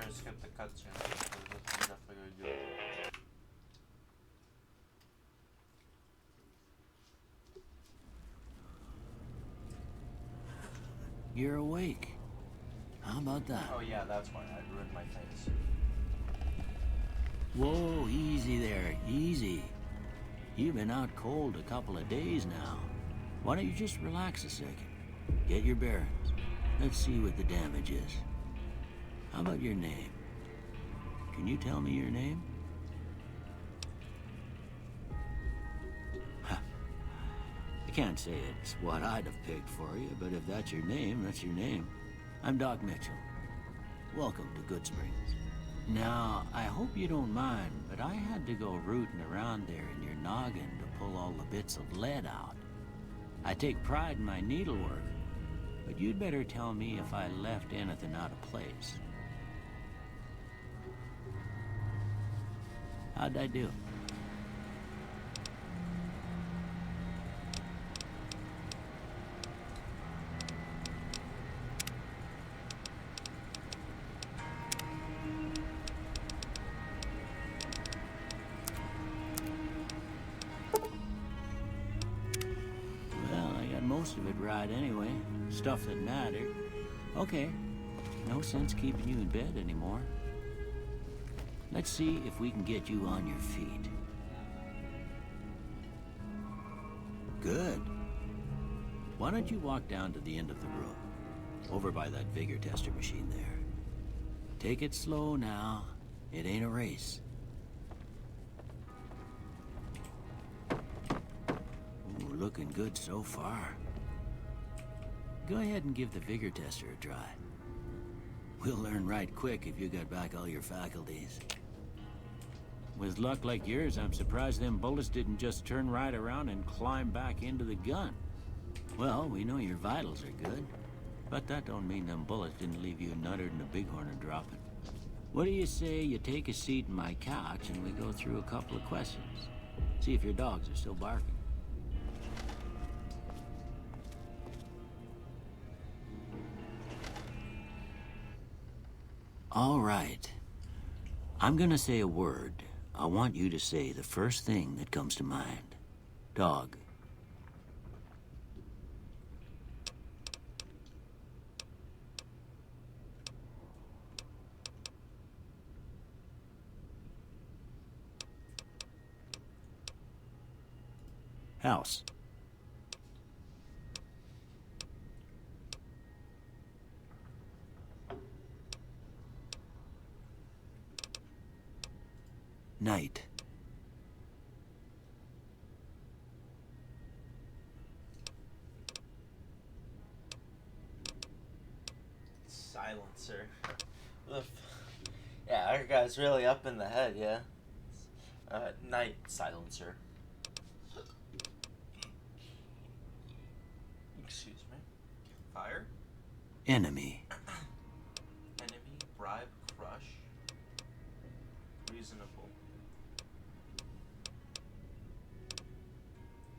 better skip the cutscene because this is definitely good. You're awake. How about that? Oh yeah, that's why I ruined my face. Whoa, easy there, easy. You've been out cold a couple of days now. Why don't you just relax a second? Get your bearings. Let's see what the damage is. How about your name? Can you tell me your name? I can't say it's what I'd have picked for you, but if that's your name, that's your name. I'm Doc Mitchell. Welcome to Good Springs. Now, I hope you don't mind, but I had to go rooting around there in your noggin to pull all the bits of lead out. I take pride in my needlework, but you'd better tell me if I left anything out of place. How'd I do? Most of it right anyway. Stuff that mattered. Okay. No sense keeping you in bed anymore. Let's see if we can get you on your feet. Good. Why don't you walk down to the end of the room? Over by that vigor tester machine there. Take it slow now. It ain't a race. Ooh, looking good so far. Go ahead and give the vigor tester a try. We'll learn right quick if you got back all your faculties. With luck like yours, I'm surprised them bullets didn't just turn right around and climb back into the gun. Well, we know your vitals are good, but that don't mean them bullets didn't leave you nuttered and a bighorn dropping. What do you say you take a seat in my couch and we go through a couple of questions? See if your dogs are still barking. All right. I'm gonna say a word. I want you to say the first thing that comes to mind. Dog. House. Night. Silencer. Yeah, our guy's really up in the head, yeah. Night silencer. Excuse me. Fire. Enemy. Enemy, bribe, crush. Reasonable.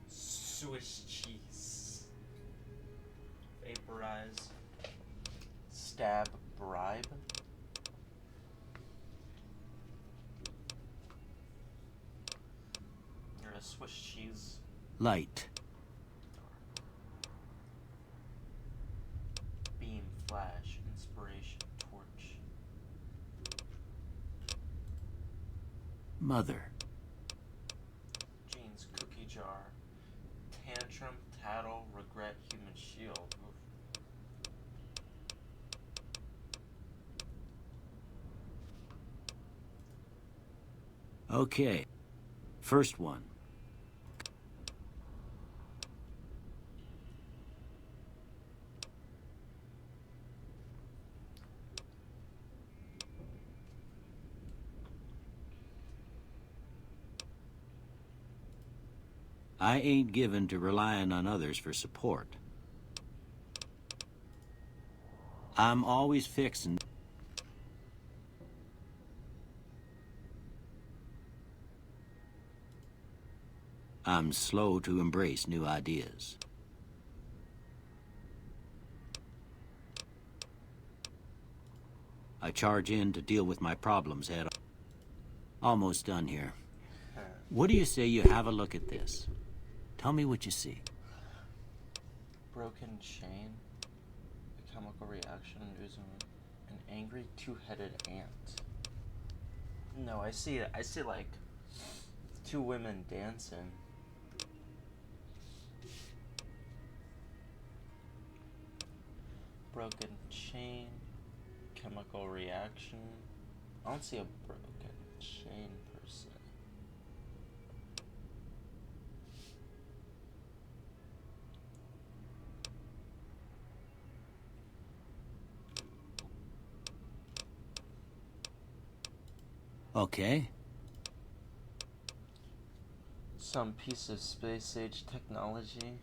Swiss cheese. Vaporize. Stab, bribe. You're a Swiss cheese. Light. Beam, flash, inspiration, torch. Mother. Jeans, cookie jar. Tantrum, tattle, regret, human shield. Oof. Okay. First one. I ain't given to relying on others for support. I'm always fixing. I'm slow to embrace new ideas. I charge in to deal with my problems head on. Almost done here. What do you say you have a look at this? Tell me what you see. Broken chain. A chemical reaction inducing an angry two-headed ant. No, I see like two women dancing. Broken chain, chemical reaction. I don't see a broken chain per se. Okay. Some piece of space age technology.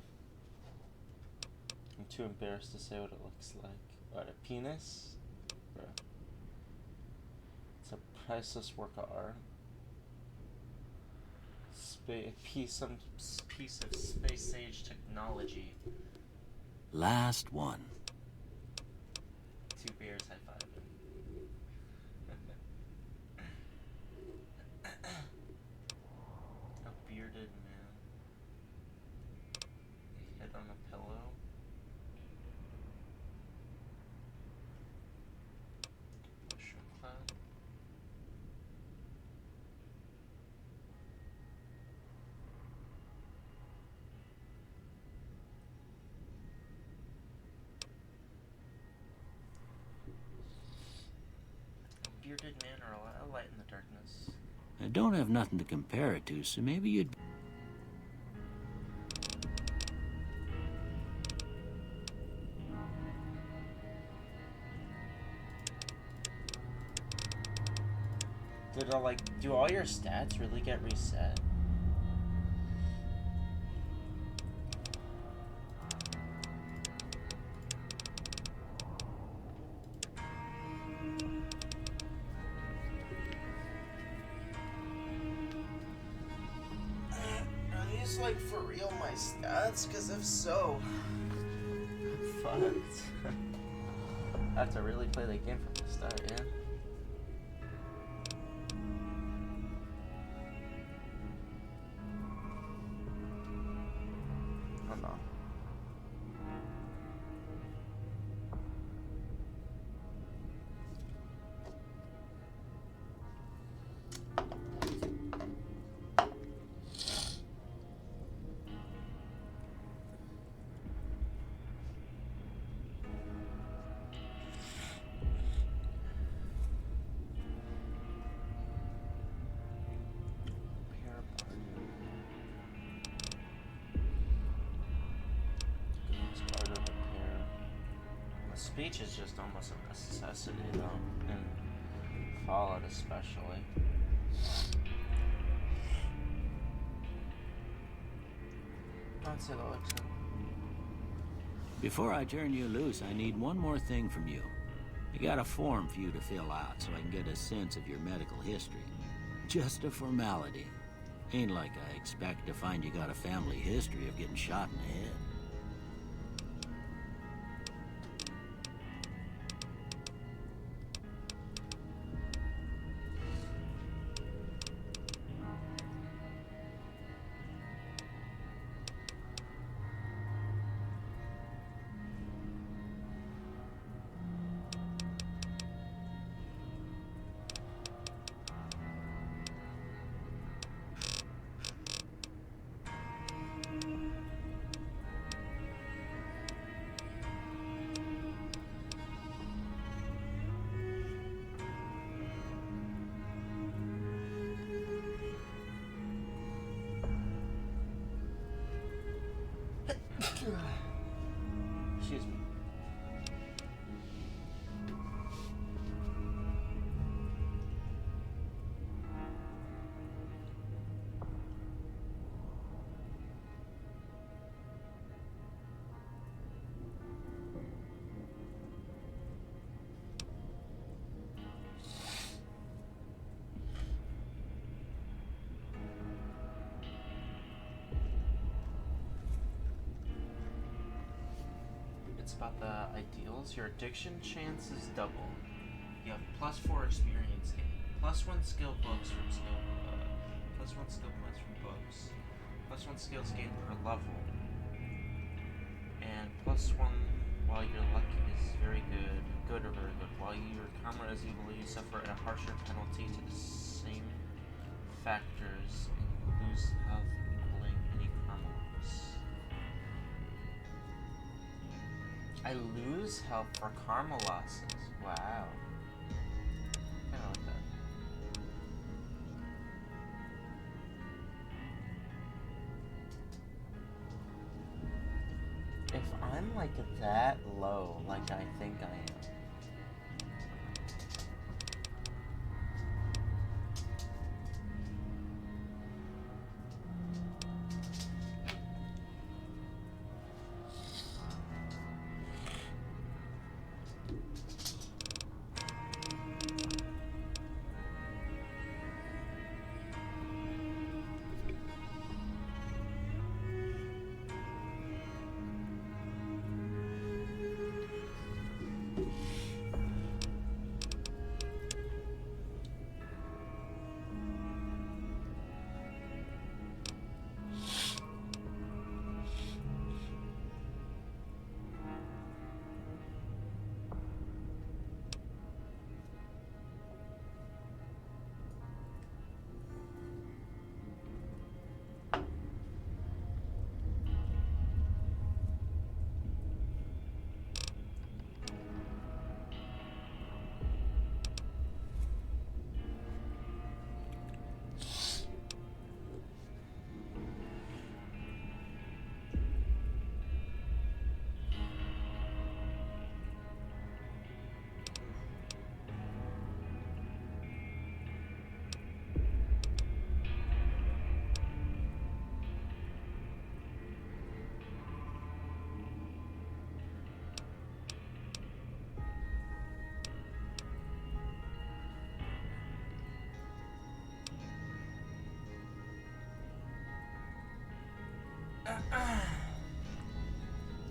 I'm too embarrassed to say what it looks like. What, a penis? Bruh. It's a priceless work of art. Some piece of space age technology. Last one. Two bears high five. A bearded man. A head on a pillow. Mushroom cloud. A bearded man or a light in the darkness. I don't have nothing to compare it to, so maybe you'd... Do all your stats really get reset? Are these like for real my stats? Cause if so, I'm fucked. I have to really play the game from the start, yeah? Hold on. Speech is just almost a necessity, though, in Fallout especially. Don't say that. Before I turn you loose, I need one more thing from you. I got a form for you to fill out so I can get a sense of your medical history. Just a formality. Ain't like I expect to find you got a family history of getting shot in the head. Excuse me. It's about the ideals. Your addiction chance is double. You have +4 experience gain, +1 skill books from +1 skill points from books, +1 skills gained per level, and +1 while your luck is very good or very good. While your karma is evil, you suffer a harsher penalty to the same factors and lose health equaling any karma loss. I lose health for karma losses. Wow. Kinda like that. If I'm like that low, like I think I am.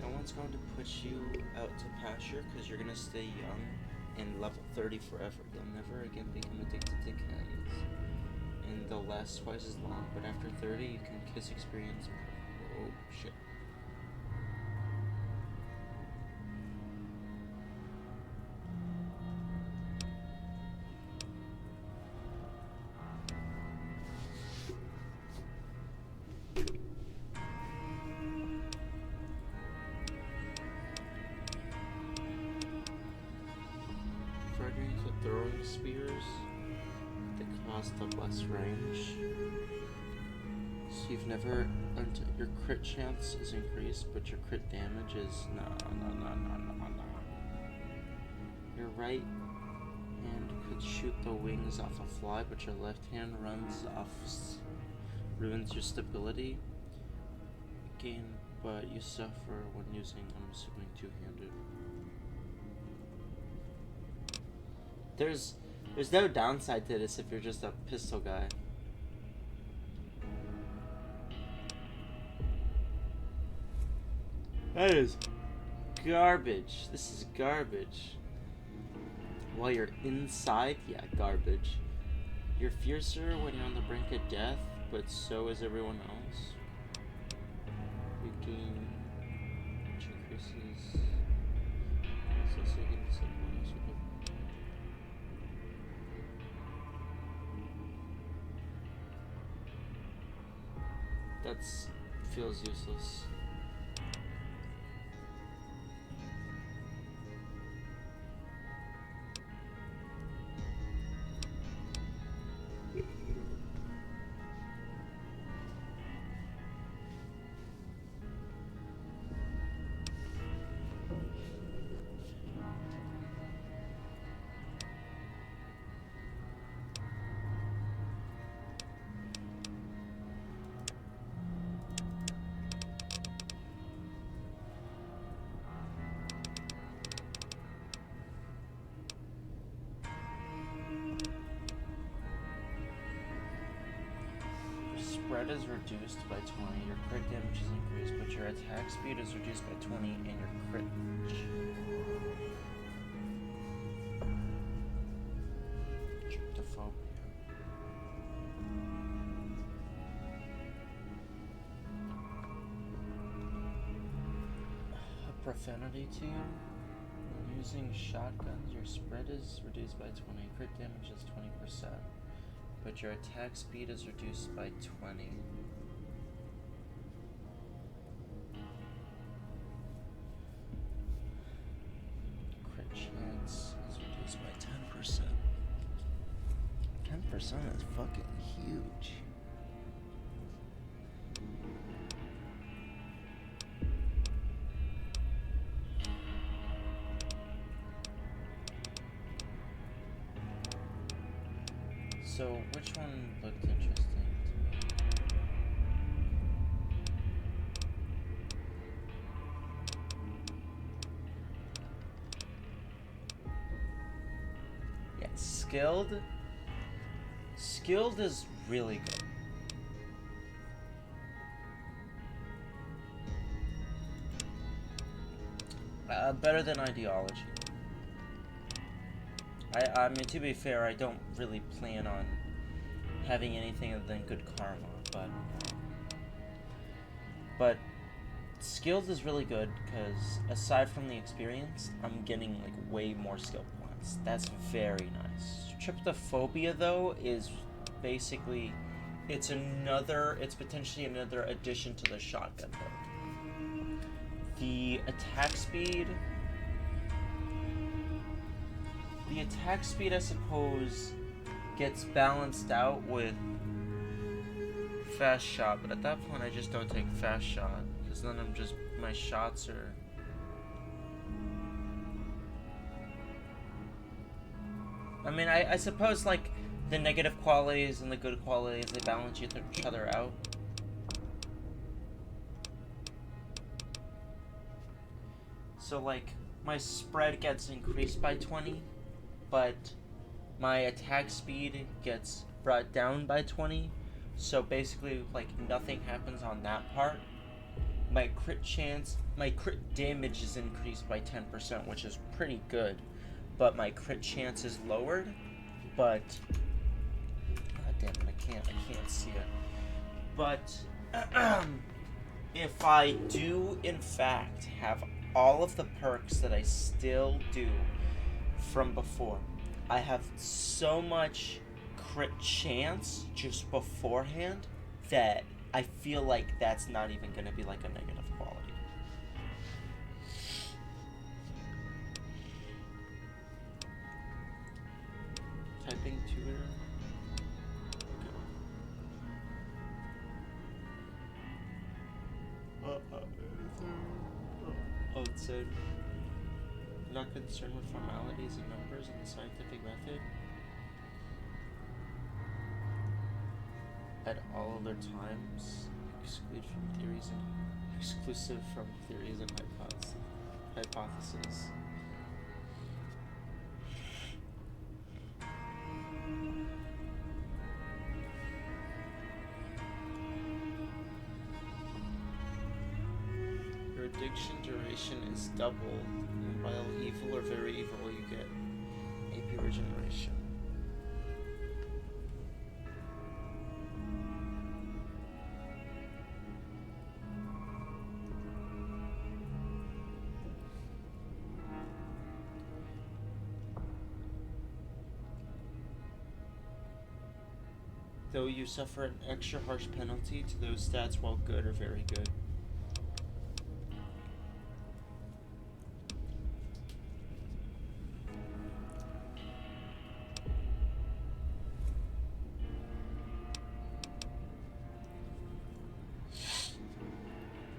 No one's going to push you out to pasture because you're going to stay young and level 30 forever. You'll never again become addicted to cans. And they'll last twice as long, but after 30 you can kiss experience. Oh shit. Throwing spears that cost a less range. So you've never your crit chance is increased, but your crit damage is no. Your right hand could shoot the wings off a fly, but your left hand ruins your stability gain, but you suffer when using, I'm assuming, two-handed. There's no downside to this if you're just a pistol guy. That is garbage. This is garbage. While you're inside, yeah, garbage. You're fiercer when you're on the brink of death, but so is everyone else. You gain, which increases. That feels useless. Spread is reduced by 20, your crit damage is increased, but your attack speed is reduced by 20, and your crit. phobia. A profanity to you? When using shotguns, your spread is reduced by 20. Crit damage is 20%. But your attack speed is reduced by 20. Crit chance is reduced by 10%. 10% is fucking huge. So, which one looked interesting to me? Yeah, skilled. Skilled is really good. Better than ideology. I mean, to be fair, I don't really plan on having anything other than good karma, but skilled is really good because aside from the experience, I'm getting like way more skill points. That's very nice. Tryptophobia though is basically it's potentially another addition to the shotgun build. The attack speed, I suppose, gets balanced out with fast shot, but at that point I just don't take fast shot, because then my shots are... I mean, I suppose, like, the negative qualities and the good qualities, they balance each other out. So, like, my spread gets increased by 20, but my attack speed gets brought down by 20. So basically, like, nothing happens on that part. My crit damage is increased by 10%, which is pretty good. But my crit chance is lowered. But, god damn it, I can't see it. But, if I do, in fact, have all of the perks that I still do from before, I have so much crit chance just beforehand that I feel like that's not even going to be like a negative quality. Typing tutor. Oh, it said, not concerned with formalities and numbers in the scientific method. At all other times, exclusive from theories and hypotheses. Your addiction duration is doubled, and while evil or very evil, you get AP regeneration. Though you suffer an extra harsh penalty to those stats while good or very good.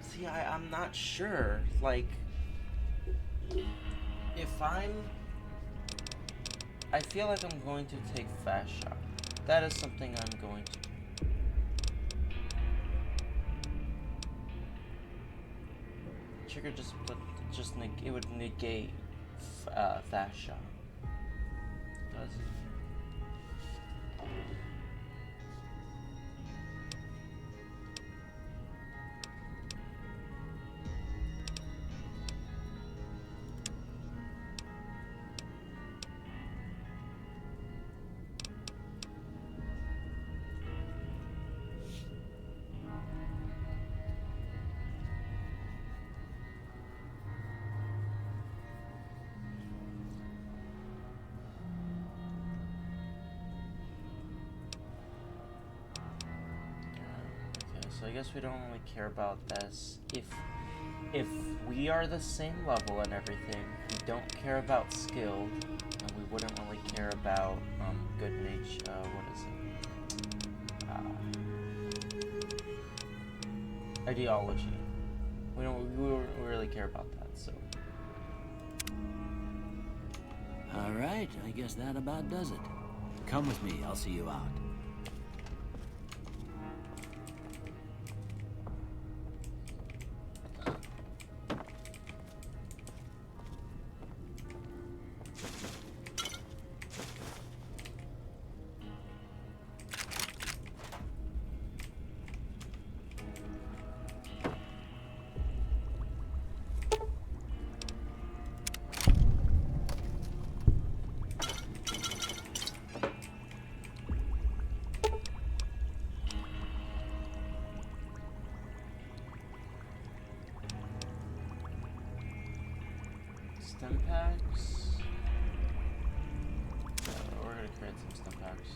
See, I'm not sure. Like, if I feel like I'm going to take fast shot. That is something I'm going to do. Trigger it would negate fast shot. Does it? I guess we don't really care about this. If we are the same level and everything, we don't care about skilled, and we wouldn't really care about good nature. What is it? Ideology. We don't really care about that. So. All right, I guess that about does it. Come with me, I'll see you out. Stem packs. We're gonna create some stem packs.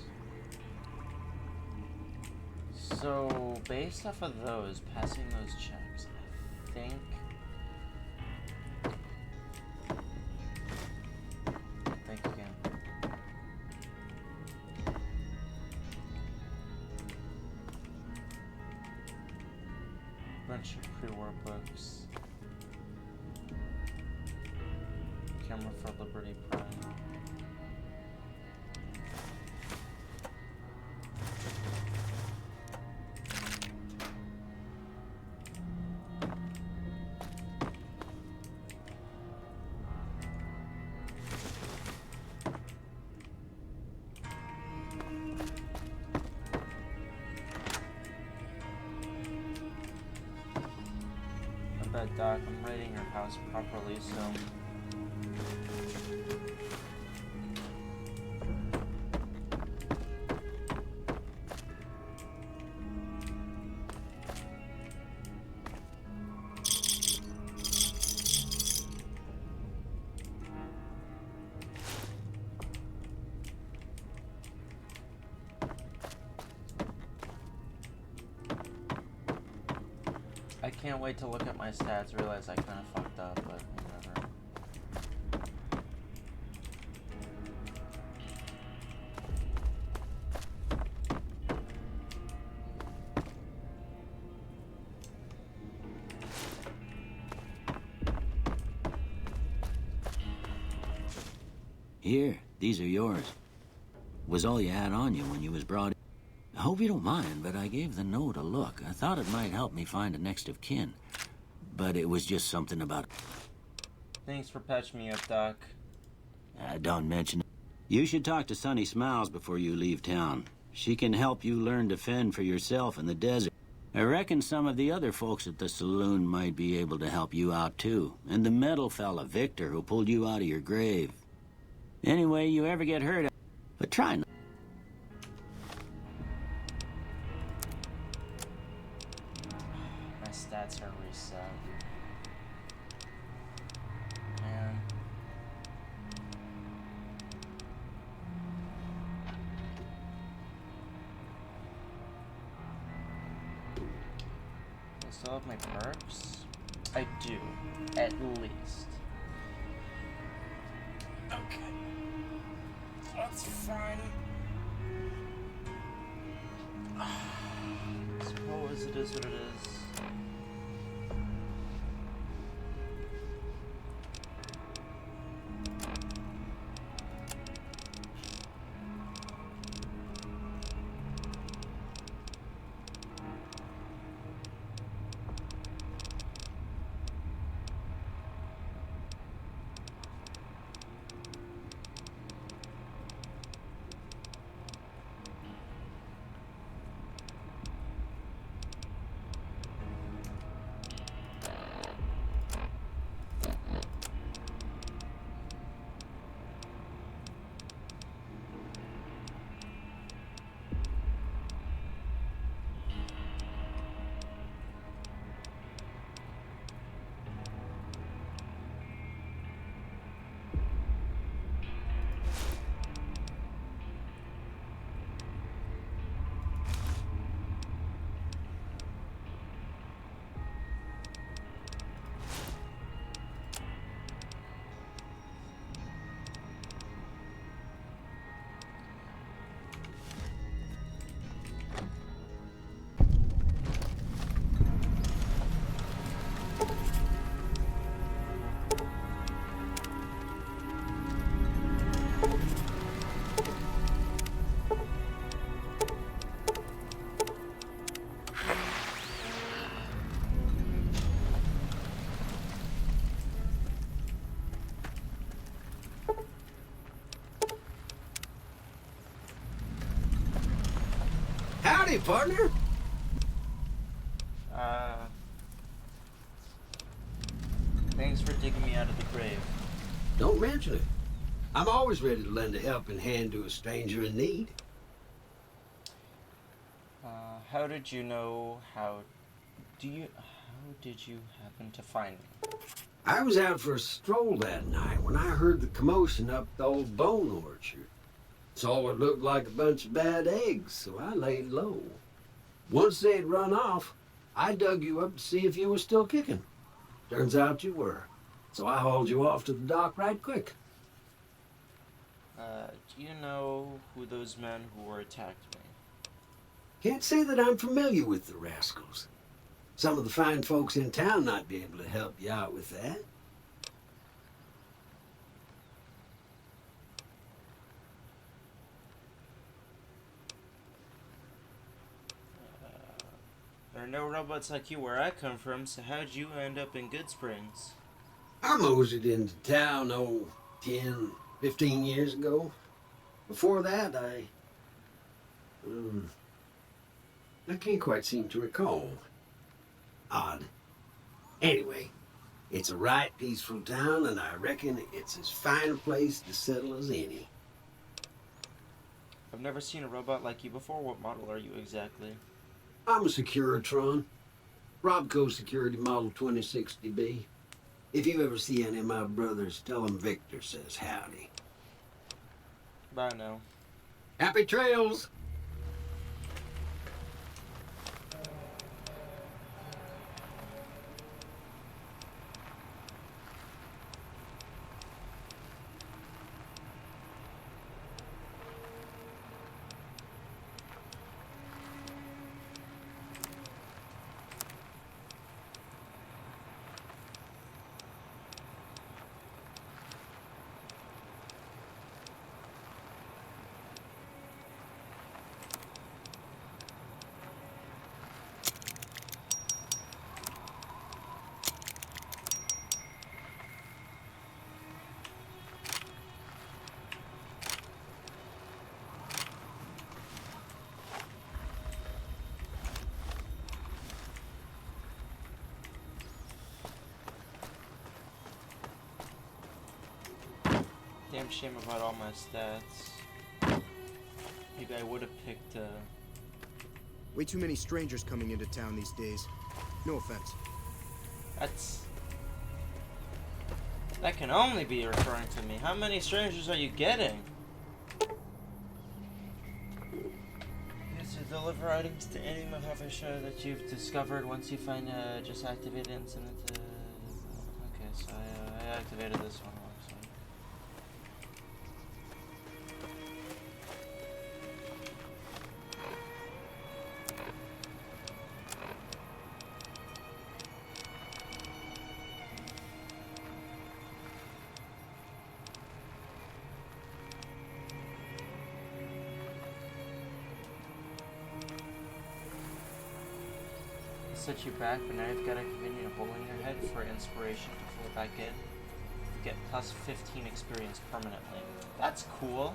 So, based off of those, passing those checks, I think. Think again. Bunch of pre-war books. Camera for Liberty Prime. I bet, Doc, I'm rating your house properly, so. I can't wait to look at my stats, realize I kind of fucked up, but whatever. Here, these are yours. Was all you had on you when you was brought in. I hope you don't mind, but I gave the note a look. I thought it might help me find a next of kin. But it was just something about... Thanks for patching me up, Doc. Don't mention it. You should talk to Sunny Smiles before you leave town. She can help you learn to fend for yourself in the desert. I reckon some of the other folks at the saloon might be able to help you out, too. And the metal fella, Victor, who pulled you out of your grave. Anyway, you ever get hurt... But try not... My stats are reset. Man. I still have my perks? I do, at least. Okay. That's fine. Suppose it is what it is. partner? Thanks for digging me out of the grave. Don't mention it. I'm always ready to lend a helping hand to a stranger in need. How did you know how did you happen to find me? I was out for a stroll that night when I heard the commotion up the old bone orchard. Saw what looked like a bunch of bad eggs, so I laid low. Once they'd run off, I dug you up to see if you were still kicking. Turns out you were. So I hauled you off to the dock right quick. Do you know who those men who were attacked me? Can't say that I'm familiar with the rascals. Some of the fine folks in town might be able to help you out with that. There are no robots like you where I come from, so how'd you end up in Good Springs? I moseyed into town, 10, 15 years ago. Before that, I can't quite seem to recall. Odd. Anyway, it's a right peaceful town, and I reckon it's as fine a place to settle as any. I've never seen a robot like you before. What model are you exactly? I'm a Securitron. Robco Security Model 2060B. If you ever see any of my brothers, tell them Victor says howdy. Bye now. Happy trails! Damn shame about all my stats. Maybe I would have picked, Way too many strangers coming into town these days. No offense. That can only be referring to me. How many strangers are you getting? Use to deliver items to any Mahafisha that you've discovered once you find just activate incident. Okay, so I activated this one. So. Set you back, but now you've got a convenient hole in your head for inspiration to flow back in. You get plus 15 experience permanently. That's cool.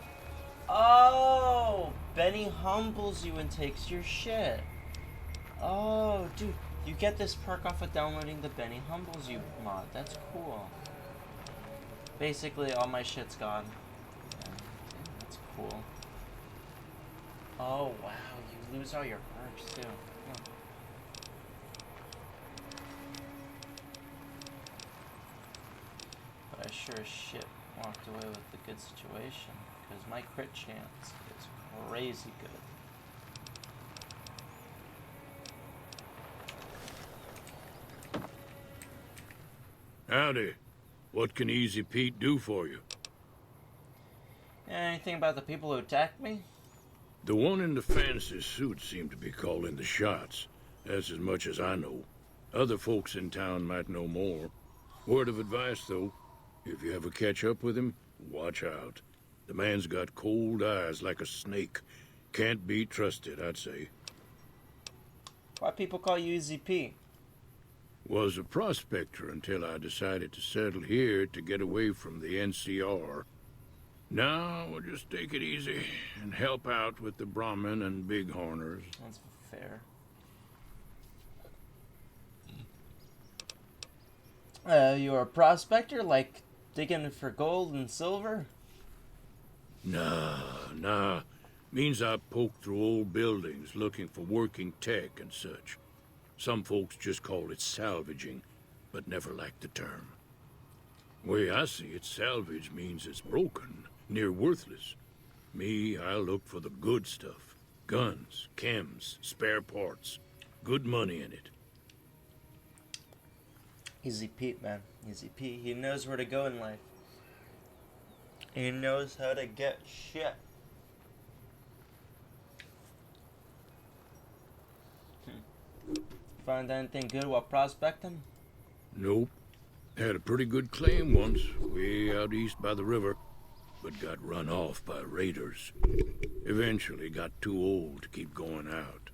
Oh, Benny humbles you and takes your shit. Oh, dude, you get this perk off of downloading the Benny Humbles You mod. That's cool. Basically, all my shit's gone. Yeah, that's cool. Oh, wow, you lose all your perks, too. Huh. I sure as shit walked away with a good situation, because my crit chance is crazy good. Howdy. What can Easy Pete do for you? Anything about the people who attacked me? The one in the fancy suit seemed to be calling the shots. That's as much as I know. Other folks in town might know more. Word of advice, though. If you ever catch up with him, watch out. The man's got cold eyes like a snake. Can't be trusted, I'd say. Why people call you Easy P? Was a prospector until I decided to settle here to get away from the NCR. Now, we'll just take it easy and help out with the Brahmin and Bighorners. That's fair. You're a prospector, like digging for gold and silver? Nah. Means I poke through old buildings looking for working tech and such. Some folks just call it salvaging, but never liked the term. Way I see it, salvage means it's broken, near worthless. Me, I look for the good stuff. Guns, chems, spare parts. Good money in it. Easy Pete, man. Easy Pete. He knows where to go in life. He knows how to get shit. Find anything good while prospecting? Nope. Had a pretty good claim once, way out east by the river, but got run off by raiders. Eventually got too old to keep going out.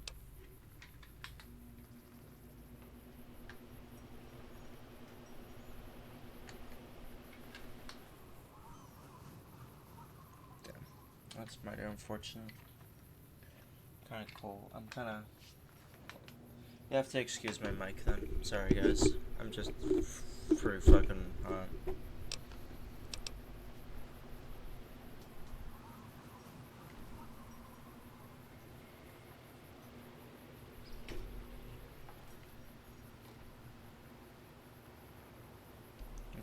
That's mighty unfortunate. Kinda cold. I'm kinda... You have to excuse my mic then. Sorry guys. I'm just pretty fucking hot.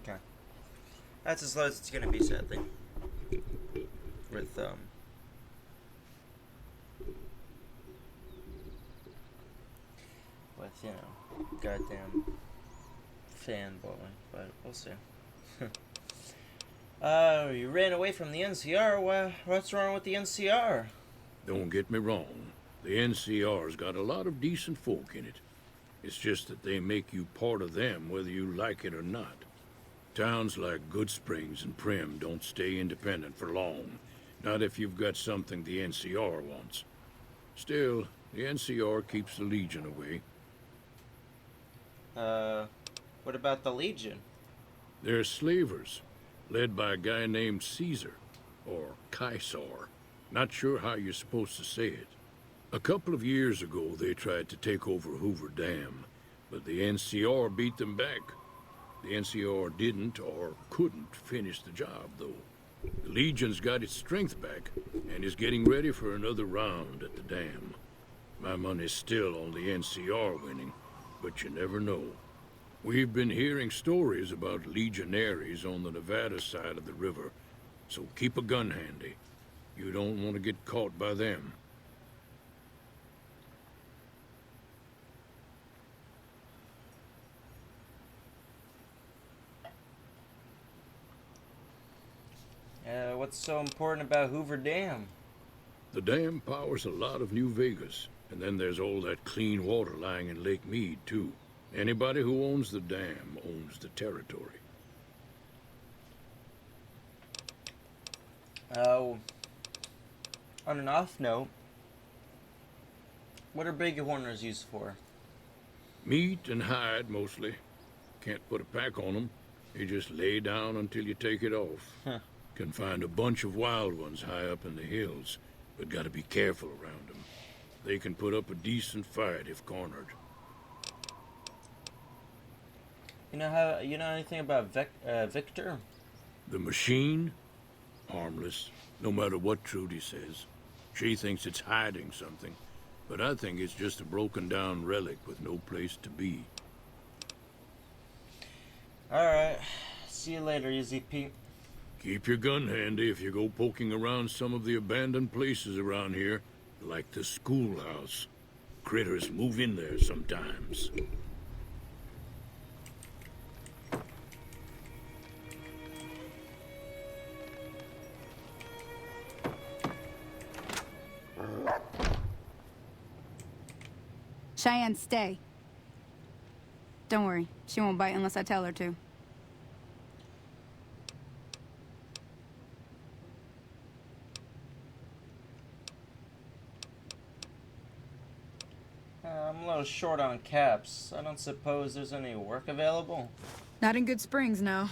Okay. That's as low as it's gonna be, sadly. With, you know, goddamn fanboy, but we'll see. You ran away from the NCR. What's wrong with the NCR? Don't get me wrong. The NCR's got a lot of decent folk in it. It's just that they make you part of them whether you like it or not. Towns like Good Springs and Prim don't stay independent for long. Not if you've got something the NCR wants. Still, the NCR keeps the Legion away. What about the Legion? They're slavers, led by a guy named Caesar, or Caesar. Not sure how you're supposed to say it. A couple of years ago, they tried to take over Hoover Dam, but the NCR beat them back. The NCR didn't or couldn't finish the job, though. The Legion's got its strength back and is getting ready for another round at the dam. My money's still on the NCR winning, but you never know. We've been hearing stories about legionaries on the Nevada side of the river, so keep a gun handy. You don't want to get caught by them. What's so important about Hoover Dam? The dam powers a lot of New Vegas, and then there's all that clean water lying in Lake Mead, too. Anybody who owns the dam owns the territory. On an off note, what are bighorners used for? Meat and hide, mostly. Can't put a pack on them. You just lay down until you take it off. Huh. Can find a bunch of wild ones high up in the hills, but gotta be careful around them. They can put up a decent fight if cornered. You know anything about Victor? The machine? Harmless, no matter what Trudy says. She thinks it's hiding something, but I think it's just a broken down relic with no place to be. Alright. See you later, Easy Pete. Keep your gun handy if you go poking around some of the abandoned places around here, like the schoolhouse. Critters move in there sometimes. Cheyenne, stay. Don't worry, she won't bite unless I tell her to. I'm a little short on caps. I don't suppose there's any work available? Not in Good Springs, no.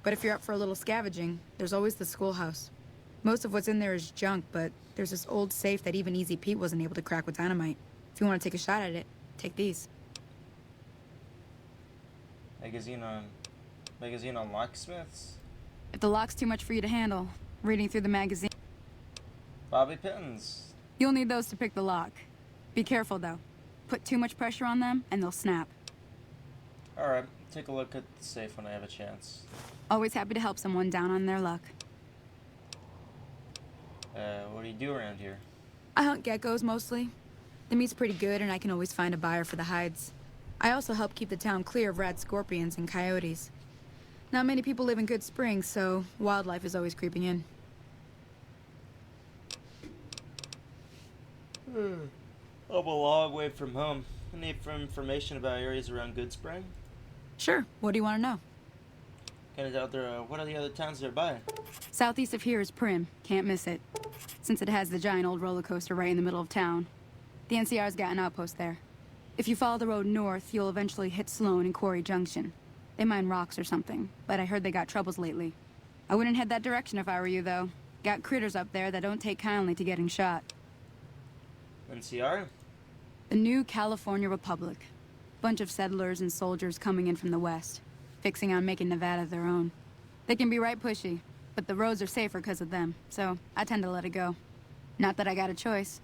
But if you're up for a little scavenging, there's always the schoolhouse. Most of what's in there is junk, but there's this old safe that even Easy Pete wasn't able to crack with dynamite. If you want to take a shot at it, take these. Magazine on locksmiths? If the lock's too much for you to handle, reading through the magazine, Bobby pins. you'll need those to pick the lock. Be careful, though. Put too much pressure on them, and they'll snap. Alright, take a look at the safe when I have a chance. Always happy to help someone down on their luck. What do you do around here? I hunt geckos, mostly. The meat's pretty good, and I can always find a buyer for the hides. I also help keep the town clear of rat scorpions and coyotes. Not many people live in Good Springs, so wildlife is always creeping in. I'm a long way from home. I need information about areas around Good Spring. Sure, what do you want to know? What are the other towns nearby? Southeast of here is Prim. Can't miss it. Since it has the giant old roller coaster right in the middle of town. The NCR's got an outpost there. If you follow the road north, you'll eventually hit Sloan and Quarry Junction. They mine rocks or something, but I heard they got troubles lately. I wouldn't head that direction if I were you, though. Got critters up there that don't take kindly to getting shot. NCR? The new California Republic. Bunch of settlers and soldiers coming in from the west, fixing on making Nevada their own. They can be right pushy, but the roads are safer because of them, so I tend to let it go. Not that I got a choice.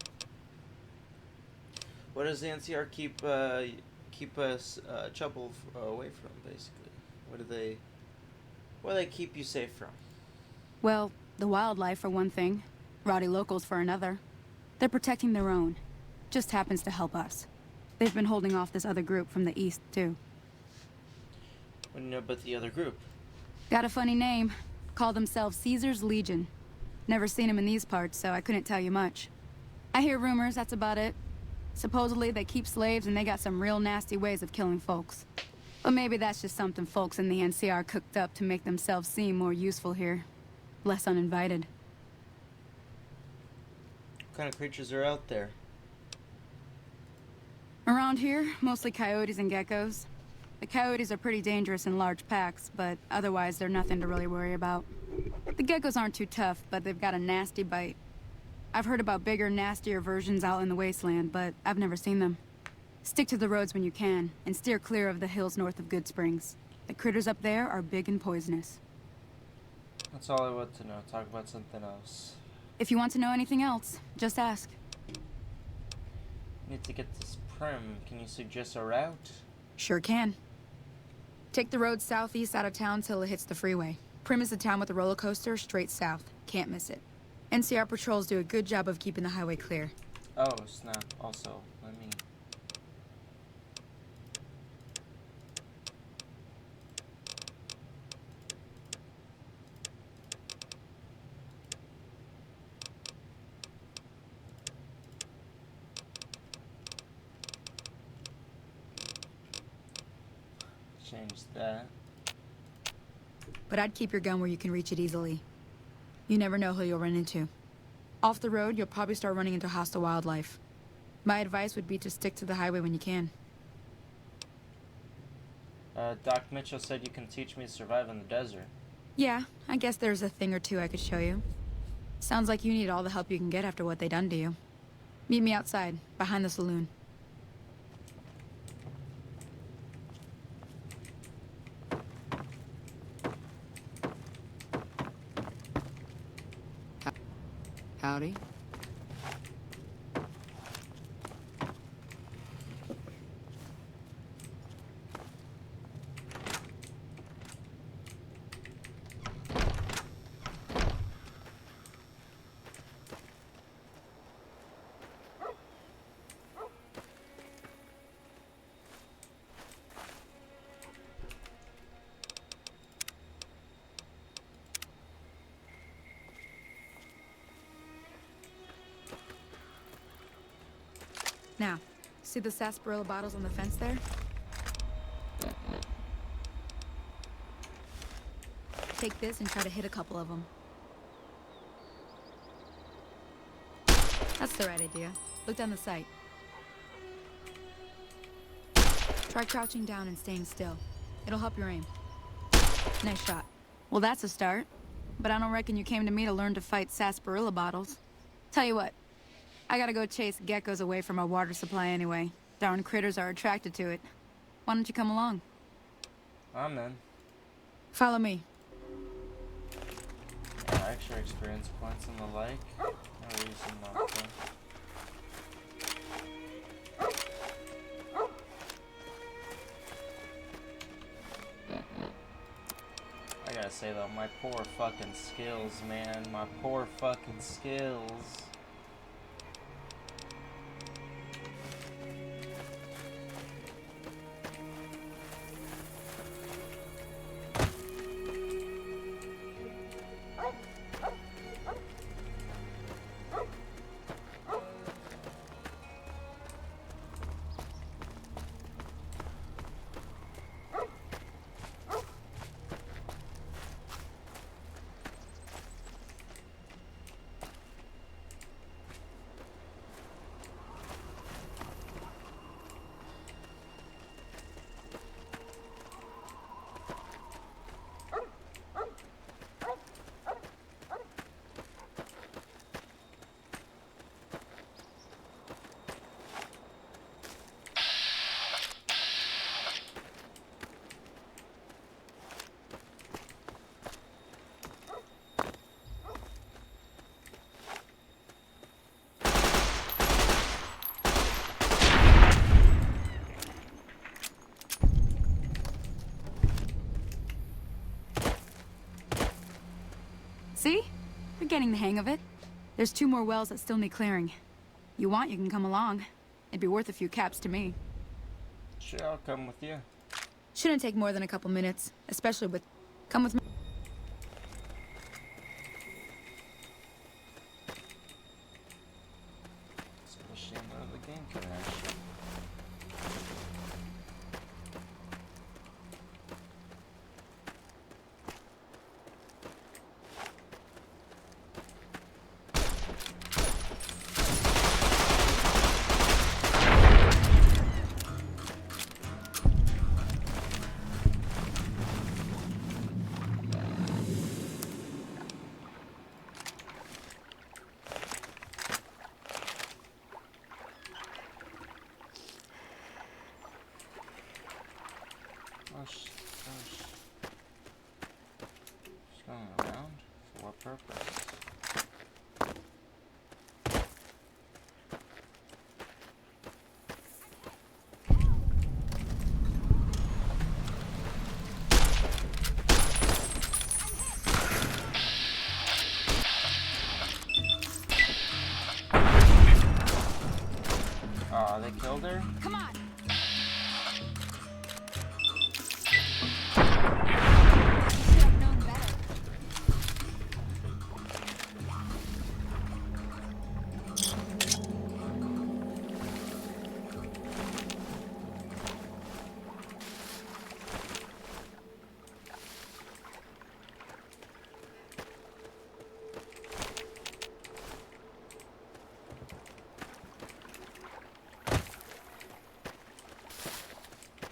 What does the NCR keep us trouble away from, basically? What do they keep you safe from? Well, the wildlife for one thing, rowdy locals for another. They're protecting their own. Just happens to help us. They've been holding off this other group from the east, too. What do you know about the other group? Got a funny name. Call themselves Caesar's Legion. Never seen them in these parts, so I couldn't tell you much. I hear rumors, that's about it. Supposedly they keep slaves and they got some real nasty ways of killing folks. But maybe that's just something folks in the NCR cooked up to make themselves seem more useful here. Less uninvited. What kind of creatures are out there? Around here, mostly coyotes and geckos. The coyotes are pretty dangerous in large packs, but otherwise they're nothing to really worry about. The geckos aren't too tough, but they've got a nasty bite. I've heard about bigger, nastier versions out in the Wasteland, but I've never seen them. Stick to the roads when you can, and steer clear of the hills north of Good Springs. The critters up there are big and poisonous. That's all I want to know. Talk about something else. If you want to know anything else, just ask. Need to get this Prim. Can you suggest a route? Sure can. Take the road southeast out of town till it hits the freeway. Prim is the town with the roller coaster straight south. Can't miss it. NCR patrols do a good job of keeping the highway clear. Oh, snap. Also, let me... change that. But I'd keep your gun where you can reach it easily. You never know who you'll run into. Off the road, you'll probably start running into hostile wildlife. My advice would be to stick to the highway when you can. Doc Mitchell said you can teach me to survive in the desert. Yeah, I guess there's a thing or two I could show you. Sounds like you need all the help you can get after what they done to you. Meet me outside, behind the saloon. Howdy. Now, see the sarsaparilla bottles on the fence there? Take this and try to hit a couple of them. That's the right idea. Look down the sight. Try crouching down and staying still. It'll help your aim. Nice shot. Well, that's a start. But I don't reckon you came to me to learn to fight sarsaparilla bottles. Tell you what, I gotta go chase geckos away from our water supply anyway. Darn critters are attracted to it. Why don't you come along? I'm in. Follow me. Extra experience points and the like. No reason not to. I gotta say though, my poor fucking skills, man. My poor fucking skills. See? You're getting the hang of it. There's 2 more wells that still need clearing. You want, you can come along. It'd be worth a few caps to me. Sure, I'll come with you. Shouldn't take more than a couple minutes, especially with... Come with me. Especially in the game connection. She's going around? For what purpose? Oh, they killed her? Come on!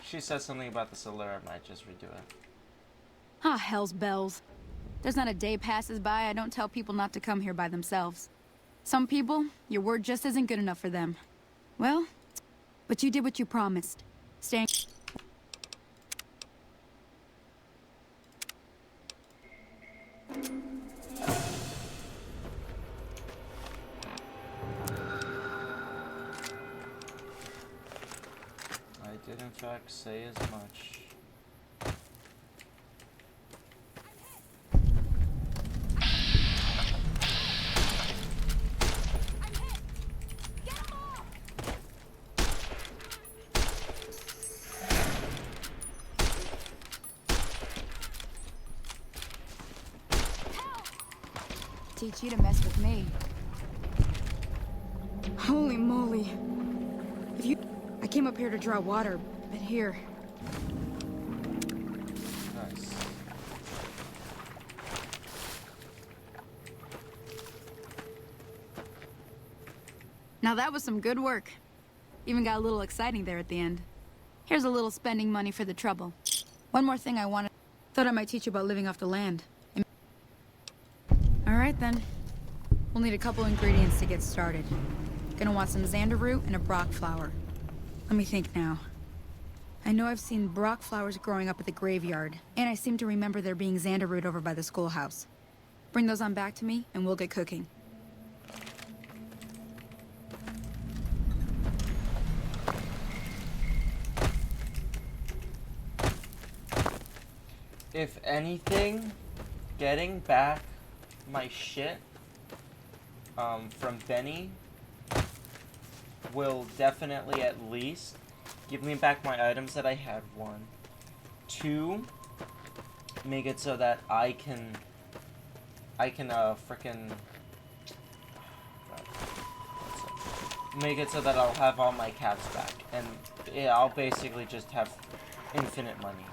She said something about the Solera, I might just redo it. Ah, hell's bells. There's not a day passes by I don't tell people not to come here by themselves. Some people, your word just isn't good enough for them. Well, but you did what you promised. Staying... I did in fact say as much. Teach you to mess with me. Holy moly. If you... I came up here to draw water, but here... Nice. Now that was some good work. Even got a little exciting there at the end. Here's a little spending money for the trouble. One more thing I wanted... Thought I might teach you about living off the land. Alright then. We'll need a couple ingredients to get started. Gonna want some xander root and a brock flower. Let me think now. I know I've seen brock flowers growing up at the graveyard, and I seem to remember there being xander root over by the schoolhouse. Bring those on back to me, and we'll get cooking. If anything, getting back my shit from Benny will definitely at least give me back my items that I had. 1, 2, make it so that I can frickin' make it so that I'll have all my cats back, and yeah, I'll basically just have infinite money,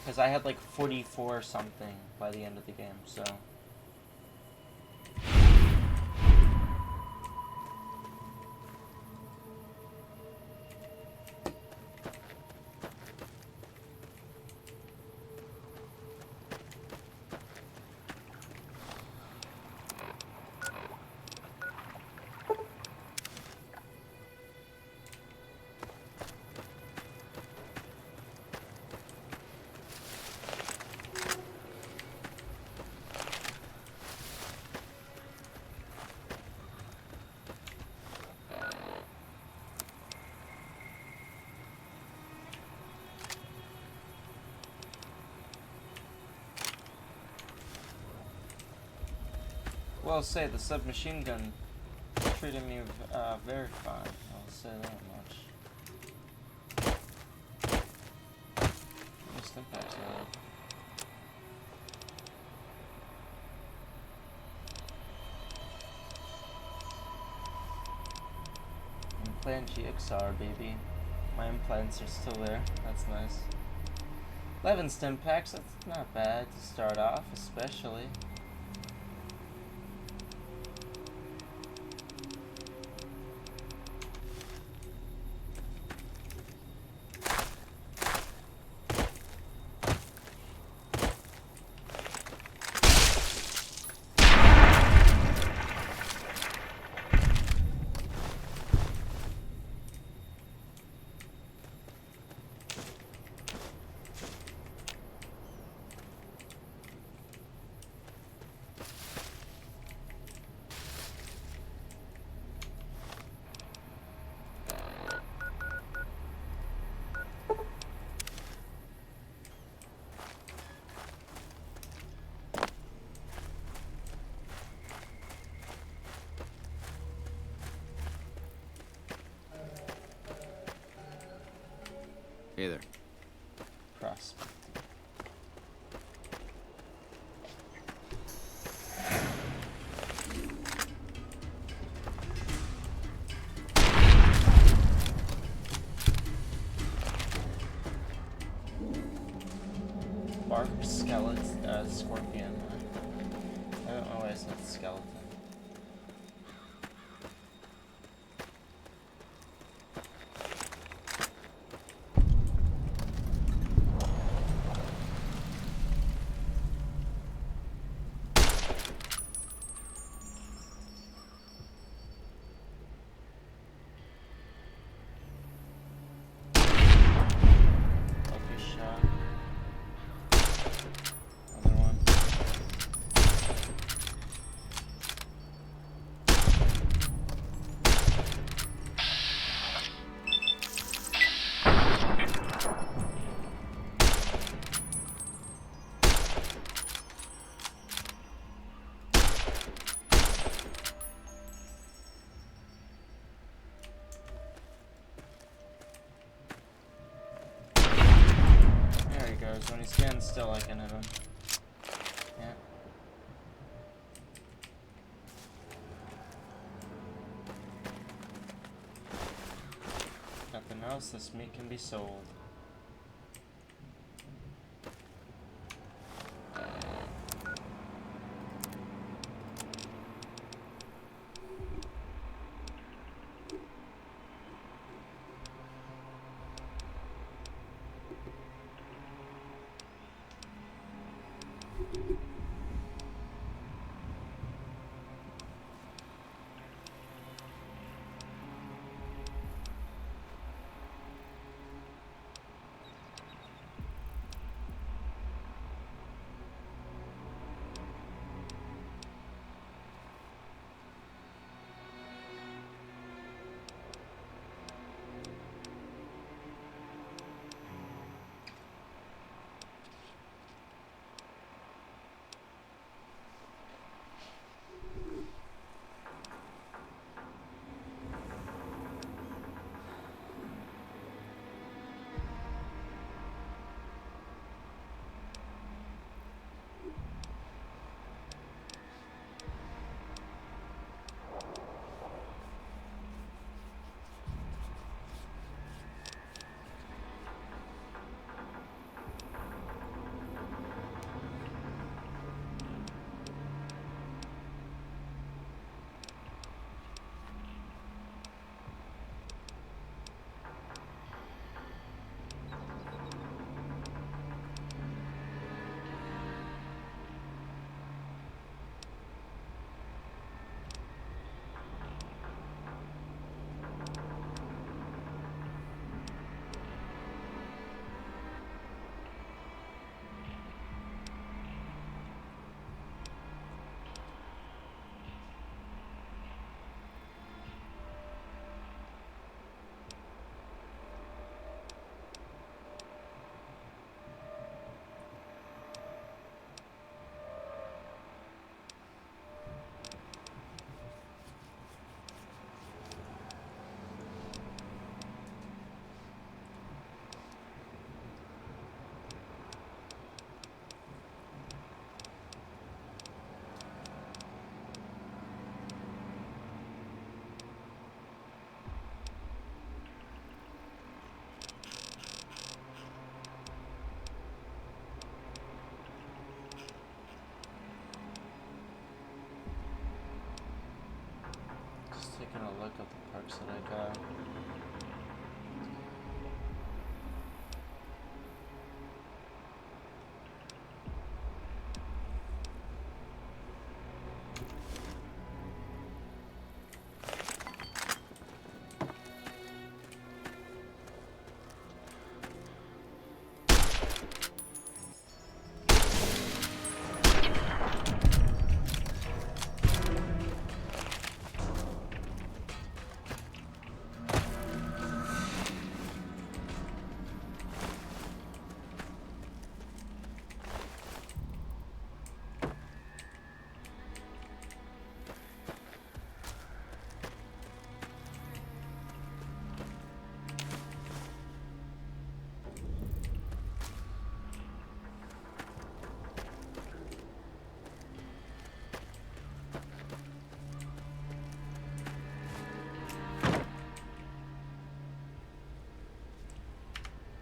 because I had like 44 something by the end of the game, so. Well, say the submachine gun treated me very fine. I'll say that much. Just impacts that. Implant GXR, baby. My implants are still there. That's nice. 11 stim packs. That's not bad to start off, especially. Hey there. Prospect. Bark skeleton, scorpion. I don't know why I said skeleton. When he stands still, I can hit him. Yeah. Nothing else, this meat can be sold. perks that I got.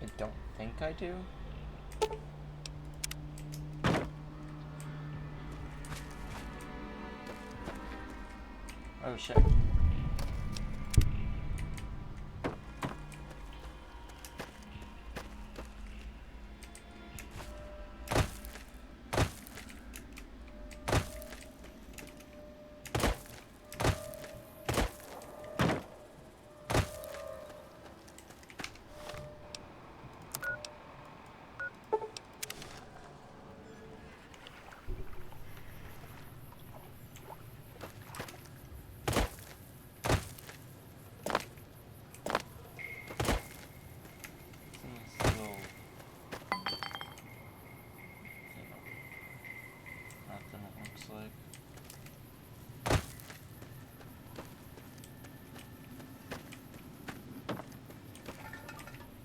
I don't think I do. Oh shit.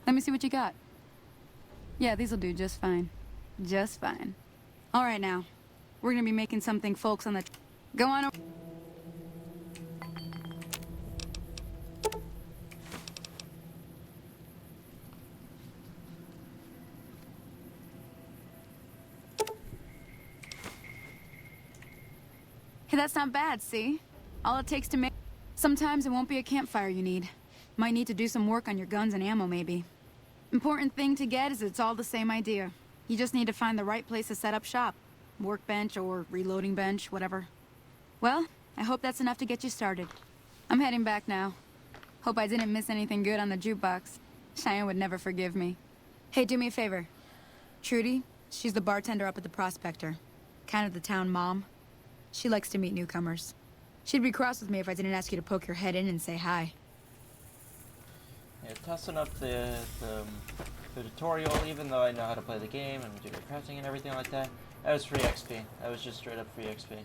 Let me see what you got. Yeah, these'll do just fine. Just fine. All right, now. We're gonna be making something folks on the... Go on over... Hey, that's not bad, see? All it takes to make... Sometimes it won't be a campfire you need. Might need to do some work on your guns and ammo, maybe. Important thing to get is it's all the same idea. You just need to find the right place to set up shop. Workbench or reloading bench, whatever. Well, I hope that's enough to get you started. I'm heading back now. Hope I didn't miss anything good on the jukebox. Cheyenne would never forgive me. Hey, do me a favor. Trudy, she's the bartender up at the Prospector. Kind of the town mom. She likes to meet newcomers. She'd be cross with me if I didn't ask you to poke your head in and say hi. Yeah, tossing up the tutorial, even though I know how to play the game and do the crafting and everything like that, that was free XP. That was just straight up free XP.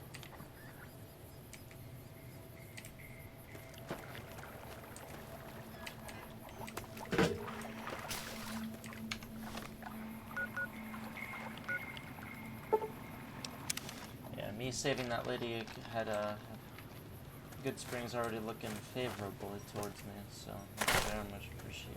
Yeah, me saving that lady had a... Good Spring's already looking favorably towards me, so that's very much appreciated.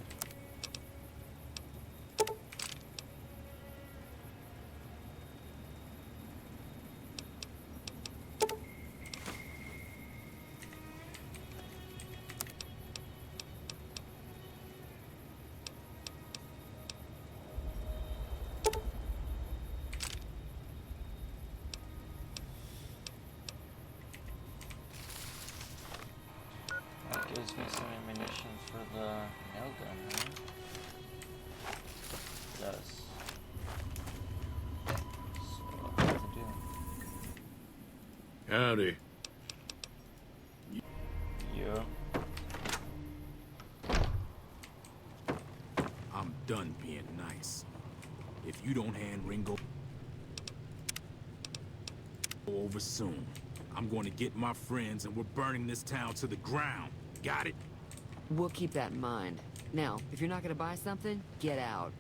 Gives me some ammunition for the nail gun, right? It does. So what do I have to do? Howdy. You. I'm done being nice. If you don't hand Ringo over soon, I'm going to get my friends and we're burning this town to the ground. Got it? We'll keep that in mind. Now, if you're not gonna buy something, get out.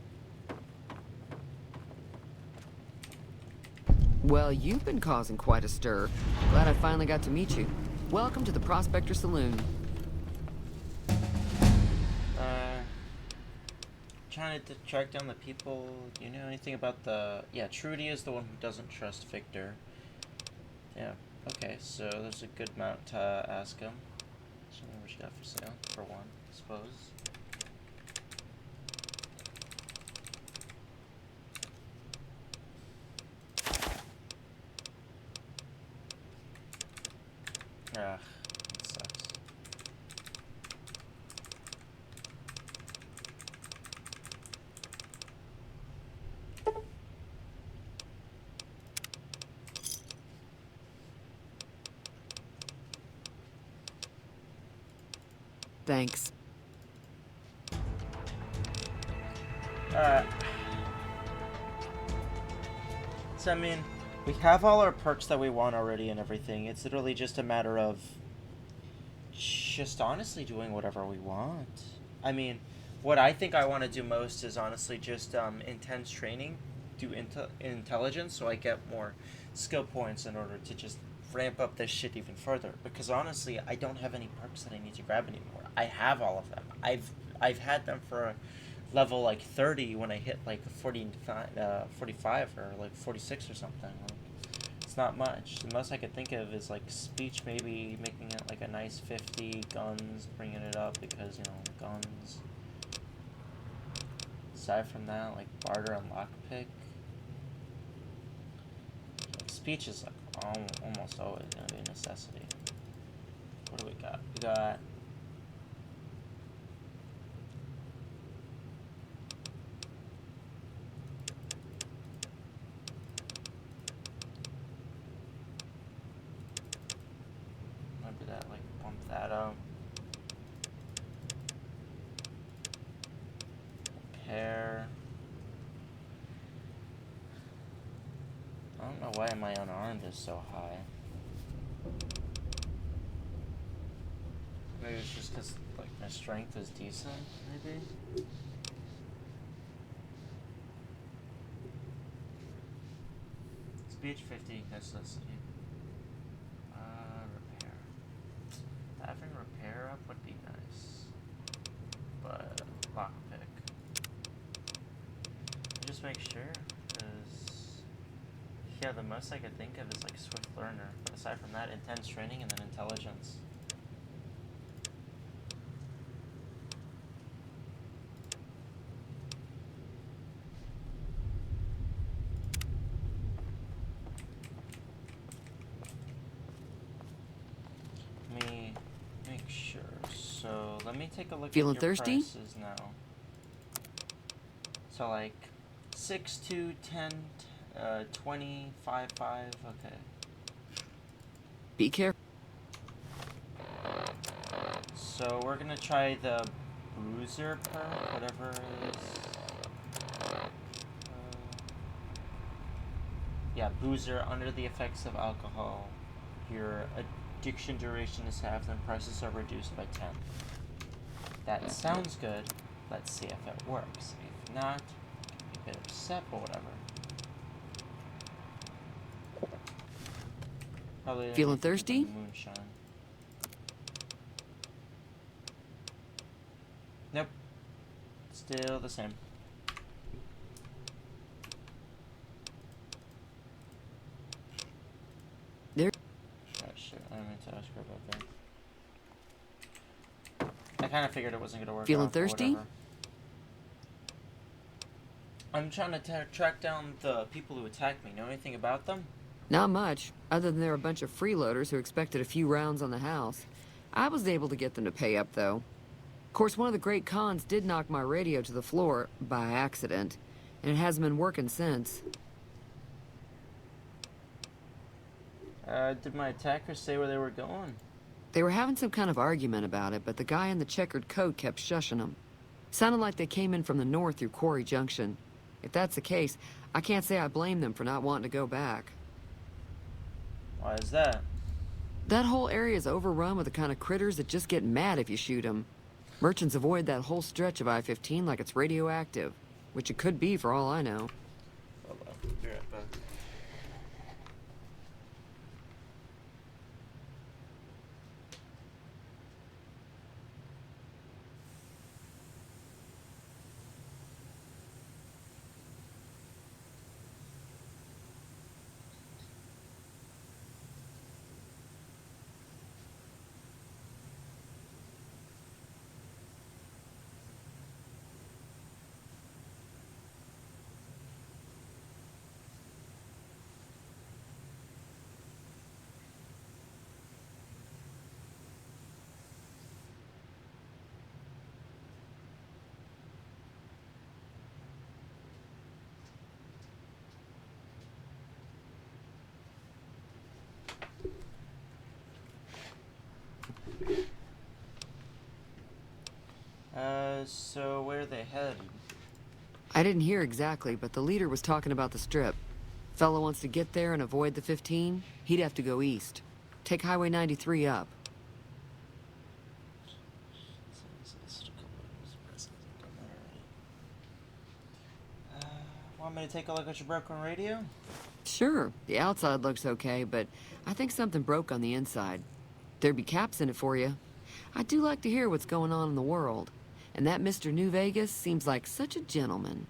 Well, you've been causing quite a stir. Glad I finally got to meet you. Welcome to the Prospector Saloon. Trying to track down the people. Do you know anything about the... Yeah, Trudy is the one who doesn't trust Victor. Yeah, okay, so there's a good amount to ask him. Show me what you got for sale, for one, I suppose. Ah, that sucks. Thanks. So I mean, we have all our perks that we want already and everything. It's literally just a matter of just honestly doing whatever we want. I mean, what I think I want to do most is honestly just intense training, do intelligence, so I get more skill points in order to just ramp up this shit even further. Because honestly, I don't have any perks that I need to grab anymore. I have all of them. I've had them for level like 30 when I hit like 45 or like 46 or something. Like, it's not much. The most I could think of is like speech, maybe making it like a nice 50, guns, bringing it up because, you know, guns. Aside from that, like barter and lockpick. Like, speech is like almost always going to be a necessity. What do we got? We got maybe that, like, bump that up. Repair. I don't know why my unarmed is so high. Maybe it's just because, like, my strength is decent, maybe? Speech 50, necessity. Repair. Having repair up would be nice. But, lockpick. Just make sure, because, yeah, the most I could think of is, like, swift learner. But aside from that, intense training and then intelligence. Let me make sure. So let me take a look Feeling at your thirsty? prices now. So like 6, 2, 10, 20, 5, 5, okay. Be careful. So we're gonna try the bruiser perk, whatever it is. Yeah, boozer. Under the effects of alcohol, your addiction duration is half, and prices are reduced by 10. That sounds good. Let's see if it works. If not, I'll be a bit upset, but whatever. Probably Feeling anything other thirsty? than moonshine. Nope. Still the same. There. Oh shit, I didn't mean to ask her about that. I kind of figured it wasn't going to work Feeling out, but thirsty? whatever. I'm trying to track down the people who attacked me. Know anything about them? Not much, other than they're a bunch of freeloaders who expected a few rounds on the house. I was able to get them to pay up, though. Of course, one of the great cons did knock my radio to the floor, by accident, and it hasn't been working since. Did my attackers say where they were going? They were having some kind of argument about it, but the guy in the checkered coat kept shushing them. Sounded like they came in from the north through Quarry Junction. If that's the case, I can't say I blame them for not wanting to go back. Why is that? That whole area is overrun with the kind of critters that just get mad if you shoot them. Merchants avoid that whole stretch of I-15 like it's radioactive, which it could be for all I know. Hold on, be right back. I didn't hear exactly, but the leader was talking about the strip. Fella wants to get there and avoid the 15, he'd have to go east. Take Highway 93 up. Want me to take a look at your broken radio? Sure, the outside looks okay, but I think something broke on the inside. There'd be caps in it for you. I do like to hear what's going on in the world. And that Mr. New Vegas seems like such a gentleman.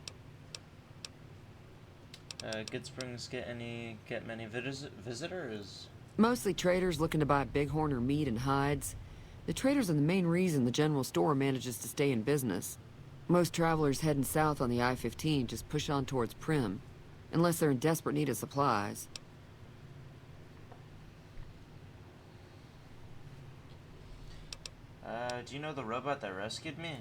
Good Springs get many visitors? Mostly traders looking to buy bighorn or meat and hides. The traders are the main reason the general store manages to stay in business. Most travelers heading south on the I-15 just push on towards Prim, unless they're in desperate need of supplies. Do you know the robot that rescued me?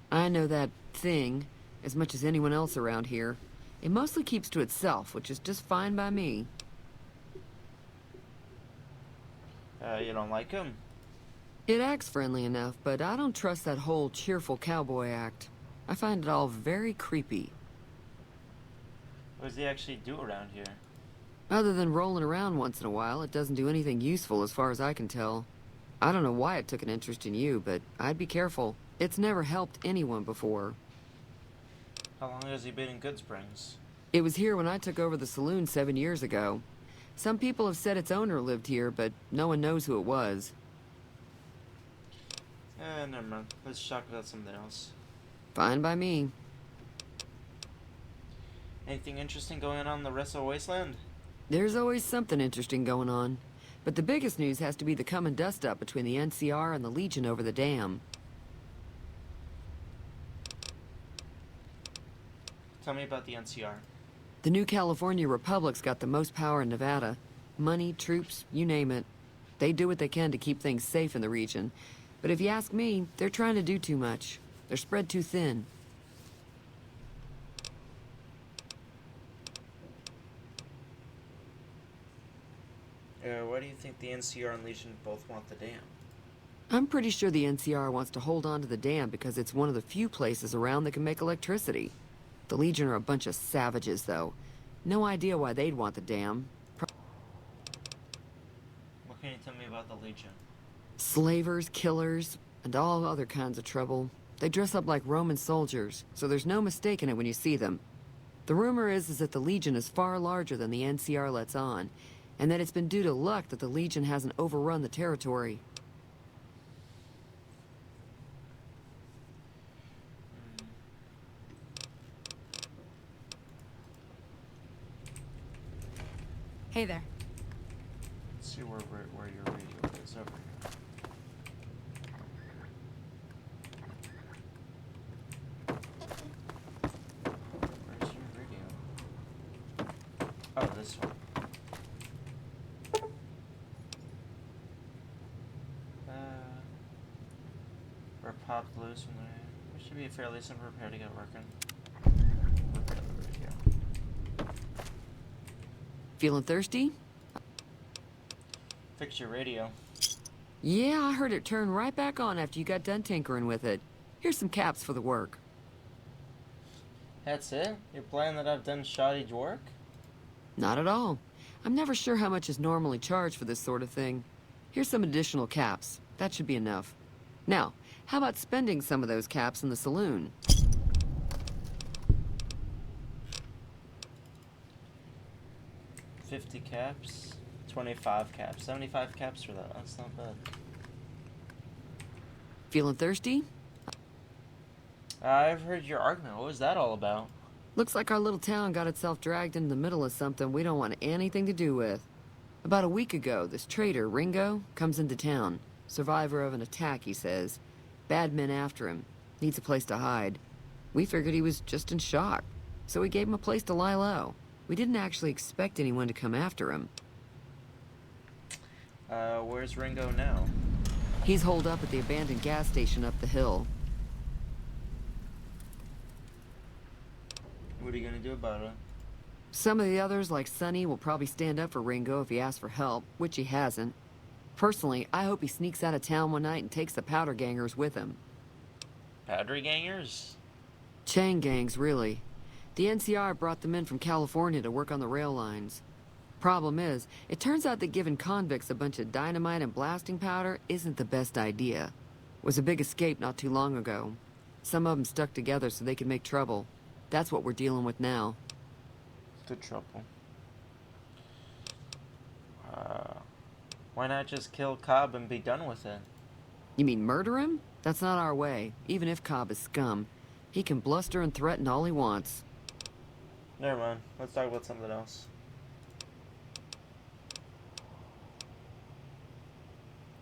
I know that thing as much as anyone else around here. It mostly keeps to itself, which is just fine by me. You don't like him? It acts friendly enough, but I don't trust that whole cheerful cowboy act. I find it all very creepy. What does he actually do around here? Other than rolling around once in a while, it doesn't do anything useful as far as I can tell. I don't know why it took an interest in you, but I'd be careful. It's never helped anyone before. How long has he been in Good Springs? It was here when I took over the saloon 7 years ago. Some people have said its owner lived here, but no one knows who it was. Never mind. Let's talk about something else. Fine by me. Anything interesting going on in the rest of Wasteland? There's always something interesting going on. But the biggest news has to be the coming dust-up between the NCR and the Legion over the dam. Tell me about the NCR. The new California Republic's got the most power in Nevada. Money, troops, you name it. They do what they can to keep things safe in the region. But if you ask me, they're trying to do too much. They're spread too thin. Why do you think the NCR and Legion both want the dam? I'm pretty sure the NCR wants to hold on to the dam because it's one of the few places around that can make electricity. The Legion are a bunch of savages, though. No idea why they'd want the dam. What can you tell me about the Legion? Slavers, killers, and all other kinds of trouble. They dress up like Roman soldiers, so there's no mistaking it when you see them. The rumor is that the Legion is far larger than the NCR lets on, and that it's been due to luck that the Legion hasn't overrun the territory. Hey there. Let's see where your radio is. Over here. Where's your radio? Oh, this one. We're popped loose from there. We should be fairly soon prepared to get working. Repair the radio. Feeling thirsty? Fix your radio. Yeah, I heard it turn right back on after you got done tinkering with it. Here's some caps for the work. That's it? You're playing that I've done shoddy work? Not at all. I'm never sure how much is normally charged for this sort of thing. Here's some additional caps. That should be enough. Now, how about spending some of those caps in the saloon? $50 caps, 25 caps, 75 caps for that. That's not bad. Feeling thirsty? I've heard your argument. What was that all about? Looks like our little town got itself dragged into the middle of something we don't want anything to do with. About a week ago, this trader, Ringo, comes into town. Survivor of an attack, he says. Bad men after him. Needs a place to hide. We figured he was just in shock, so we gave him a place to lie low. We didn't actually expect anyone to come after him. Where's Ringo now? He's holed up at the abandoned gas station up the hill. What are you gonna do about it? Some of the others, like Sonny, will probably stand up for Ringo if he asks for help, which he hasn't. Personally, I hope he sneaks out of town one night and takes the powder gangers with him. Powder gangers? Chain gangs, really. The NCR brought them in from California to work on the rail lines. Problem is, it turns out that giving convicts a bunch of dynamite and blasting powder isn't the best idea. Was a big escape not too long ago. Some of them stuck together so they could make trouble. That's what we're dealing with now. The trouble. Why not just kill Cobb and be done with it? You mean murder him? That's not our way, even if Cobb is scum. He can bluster and threaten all he wants. Never mind. Let's talk about something else.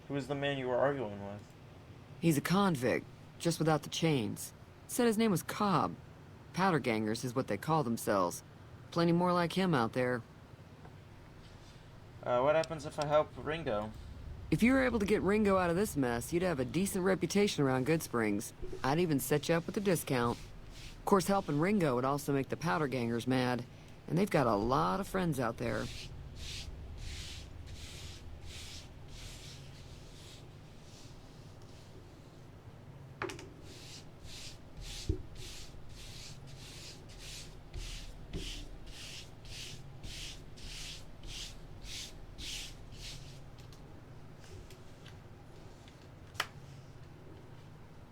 Who was the man you were arguing with? He's a convict, just without the chains. Said his name was Cobb. Powder gangers is what they call themselves. Plenty more like him out there. What happens if I help Ringo? If you were able to get Ringo out of this mess, you'd have a decent reputation around Good Springs. I'd even set you up with a discount. Of course, helping Ringo would also make the powder gangers mad. And they've got a lot of friends out there.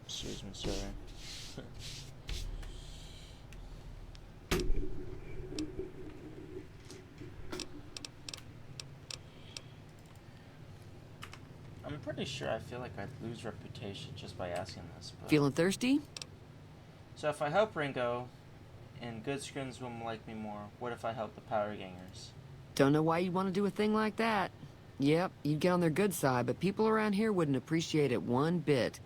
Excuse me, sorry. I'm pretty sure I feel like I'd lose reputation just by asking this. But... Feeling thirsty? So if I help Ringo, and Good Skins will like me more, what if I help the Powder Gangers? Don't know why you'd want to do a thing like that. Yep, you'd get on their good side, but people around here wouldn't appreciate it one bit.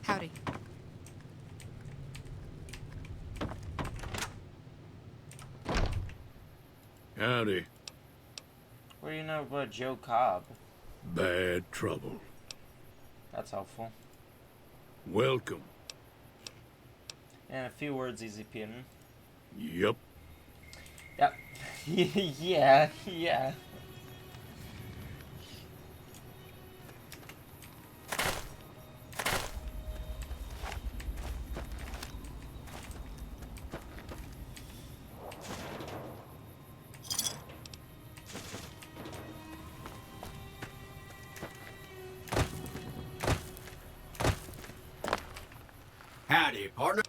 Howdy. Howdy. What do you know about Joe Cobb? Bad trouble. That's helpful. Welcome. And a few words, easy peasy. Yup. Yep. yeah. Howdy, partner.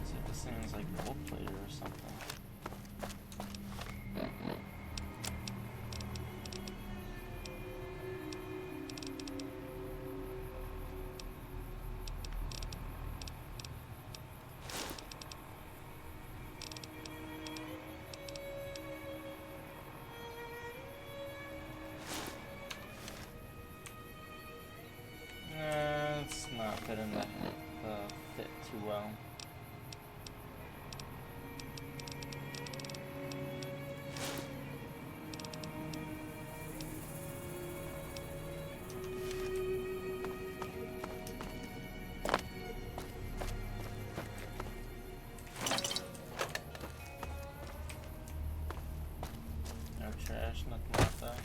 So this thing is like gold plated or something. It's not fitting the fit too well. No trash, nothing like that.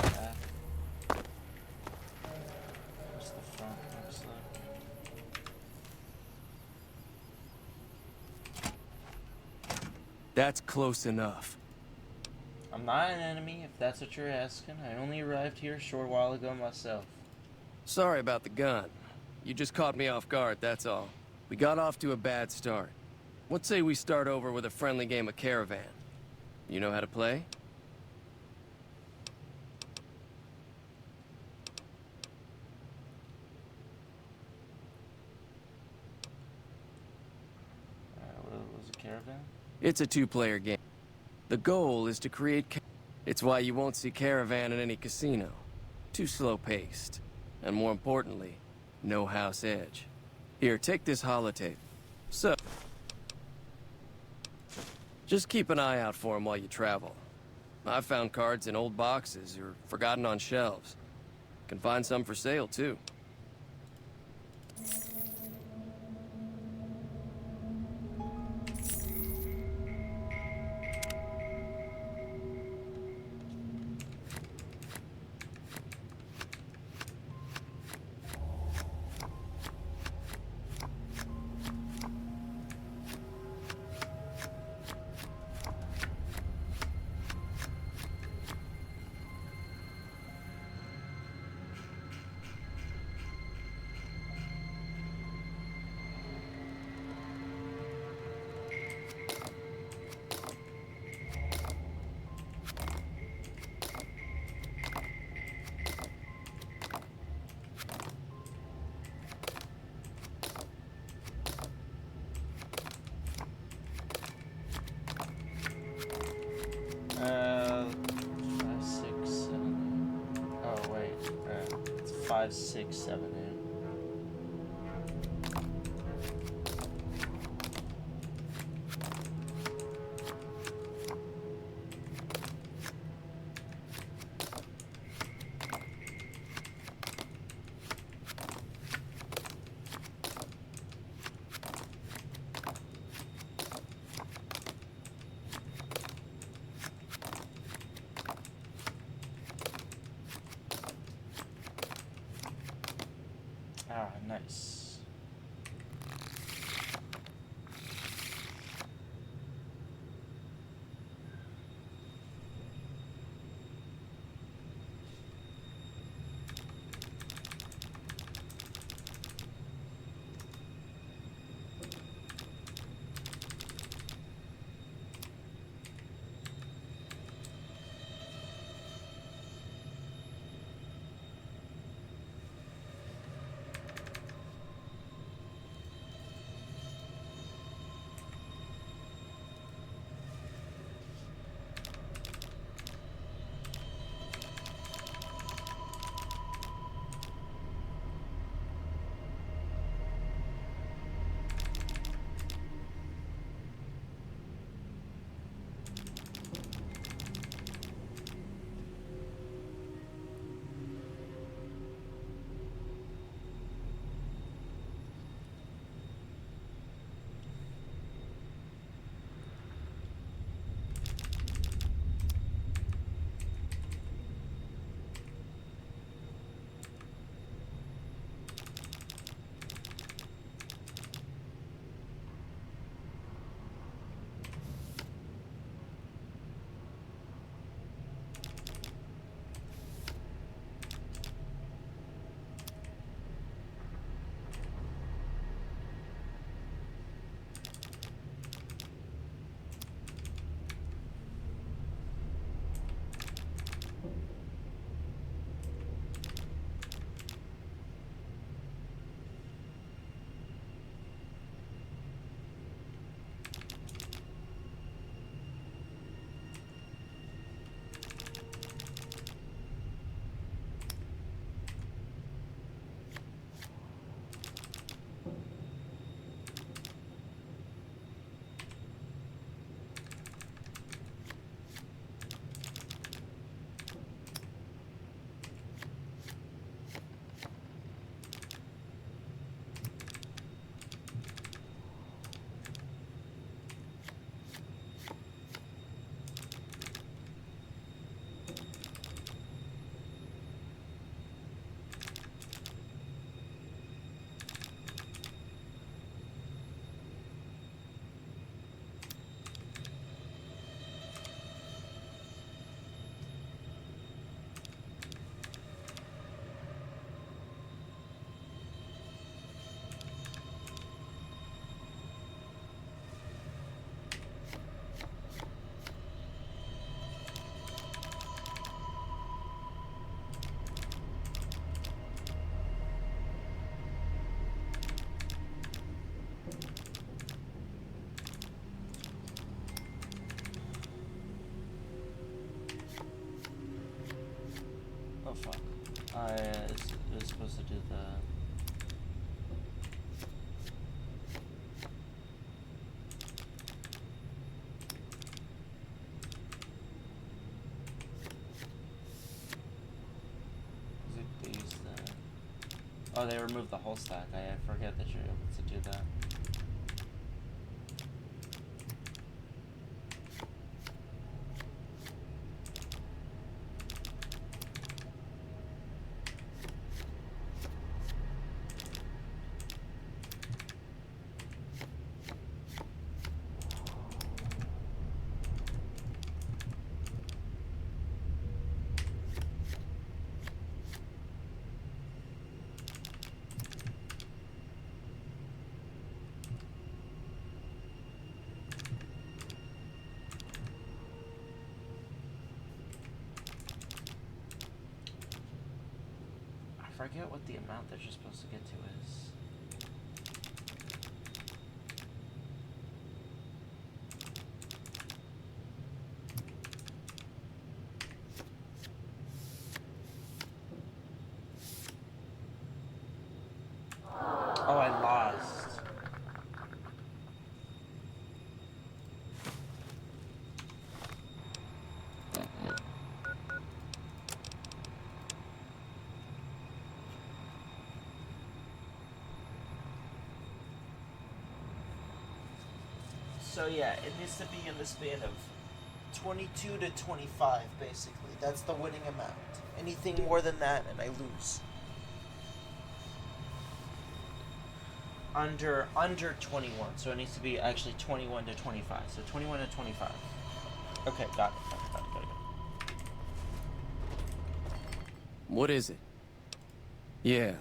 Okay. What's the front looks like? That's close enough. I'm not an enemy, if that's what you're asking. I only arrived here a short while ago myself. Sorry about the gun. You just caught me off guard, that's all. We got off to a bad start. What say we start over with a friendly game of Caravan? You know how to play? What was a caravan? It's a two-player game. The goal is to create it's why you won't see Caravan in any casino. Too slow-paced. And more importantly, no house edge. Here, take this holotape. So, just keep an eye out for them while you travel. I've found cards in old boxes or forgotten on shelves. Can find some for sale, too. 5, 6, 7, 8. Ah, nice. Oh fuck. It was supposed to do the... They use the... Oh, they removed the whole stack. I forget that you're able to do that. I forget what the amount that you're supposed to get to is. So yeah, it needs to be in the span of 22 to 25, basically. That's the winning amount. Anything more than that, and I lose. Under 21, so it needs to be actually 21 to 25. So 21 to 25. Okay, got it. What is it? Yeah,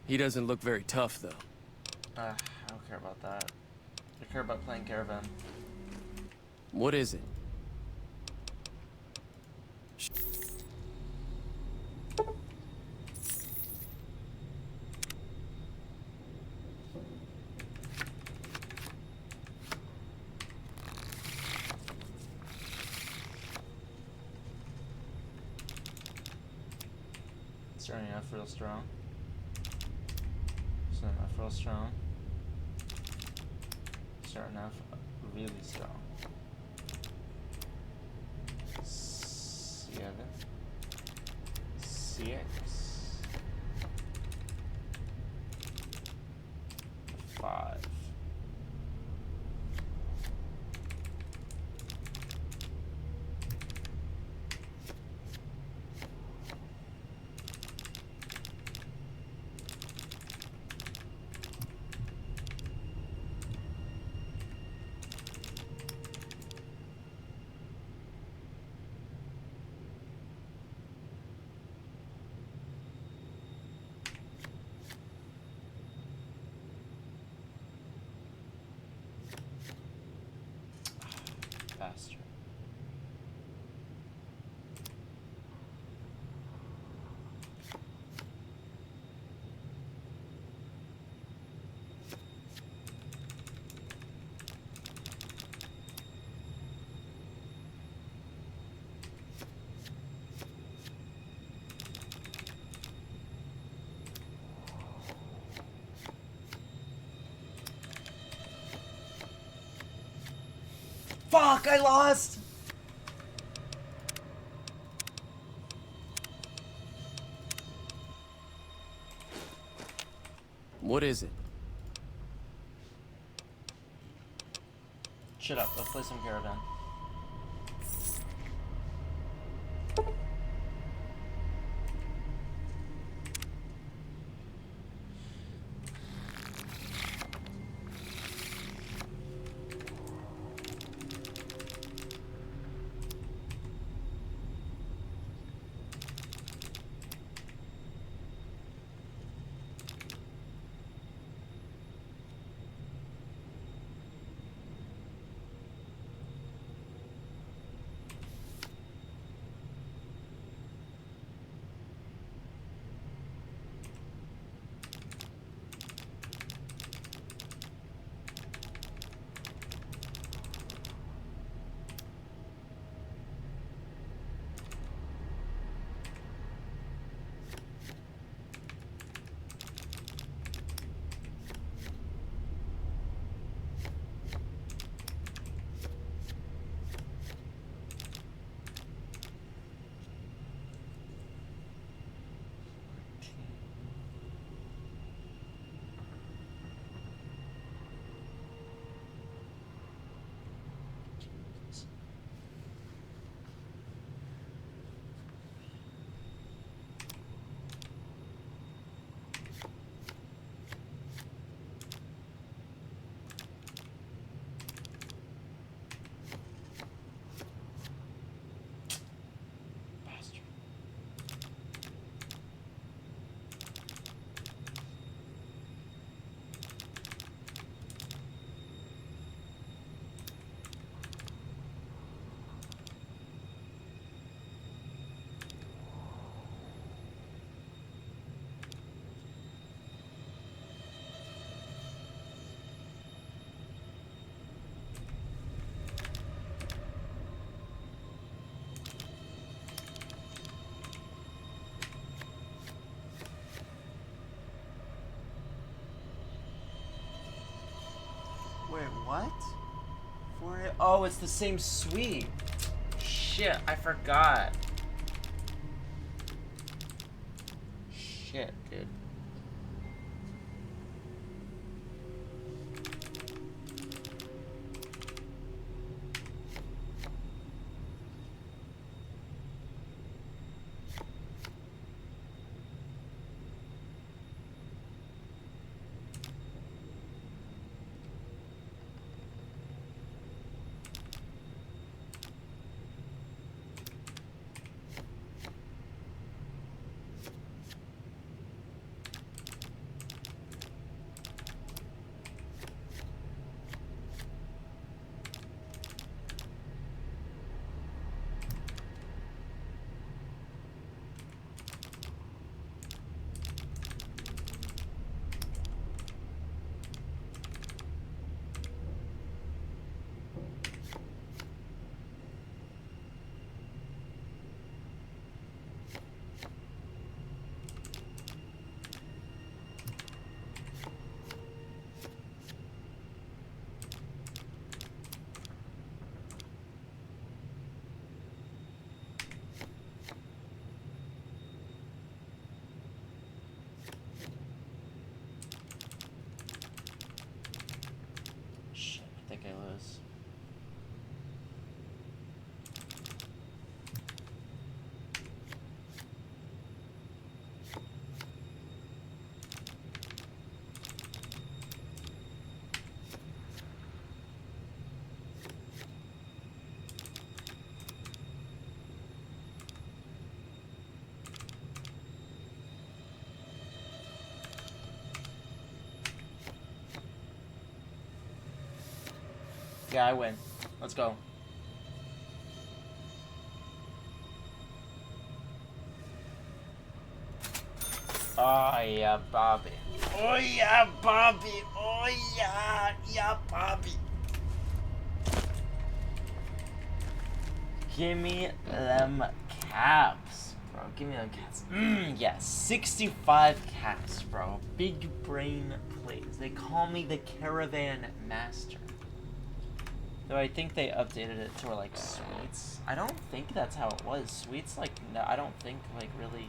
he doesn't look very tough, though. I don't care about that. I care about playing Caravan. What is it? Starting off real strong. Starting off real strong. Starting off really strong. 7, 6, 5. Faster. Fuck, I lost! What is it? Shut up, let's play some Caravan. Wait, what? Oh, it's the same suite. Shit, I forgot. Shit, dude. Okay, I win. Let's go. Oh yeah, Bobby. Oh yeah, Bobby. Oh yeah, yeah, Bobby. Give me them caps, bro. Give me them caps. Yeah, 65 caps, bro. Big brain plays. They call me the Caravan Master. Though I think they updated it to like sweets. I don't think that's how it was. Sweets, like, no, I don't think, like, really,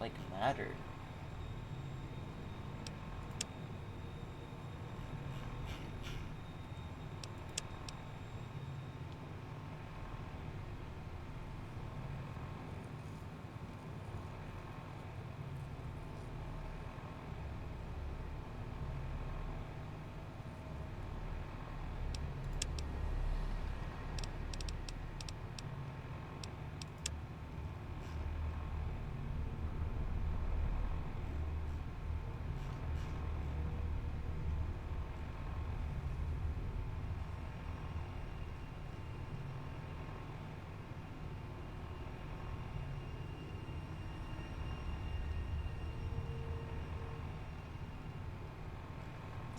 like, mattered.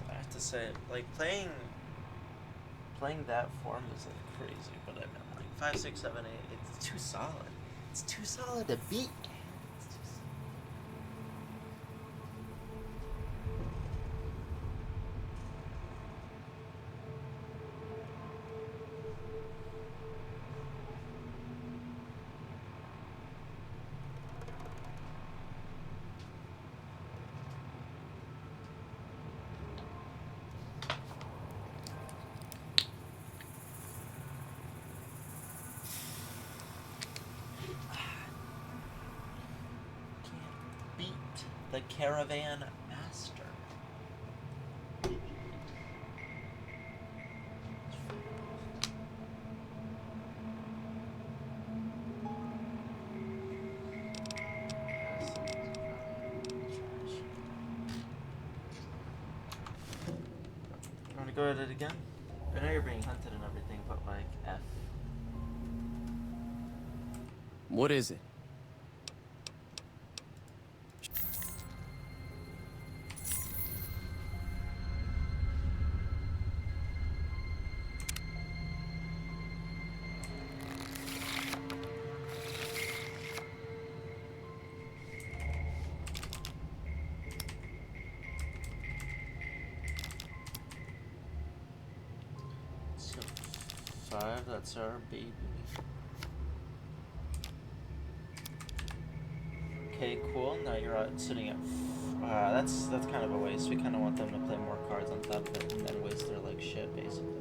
I have to say, like, playing that form is like crazy, but I mean, like 5, 6, 7, 8, it's too solid. It's too solid to beat. It's too solid. Can't beat the Caravan Master. You want to go at it again? I know you're being hunted and everything, but like, F. What is it? So 5, that's our baby. Okay, cool. Now you're sitting at. That's kind of a waste. We kind of want them to play more cards on top of it and then waste their like shit, basically.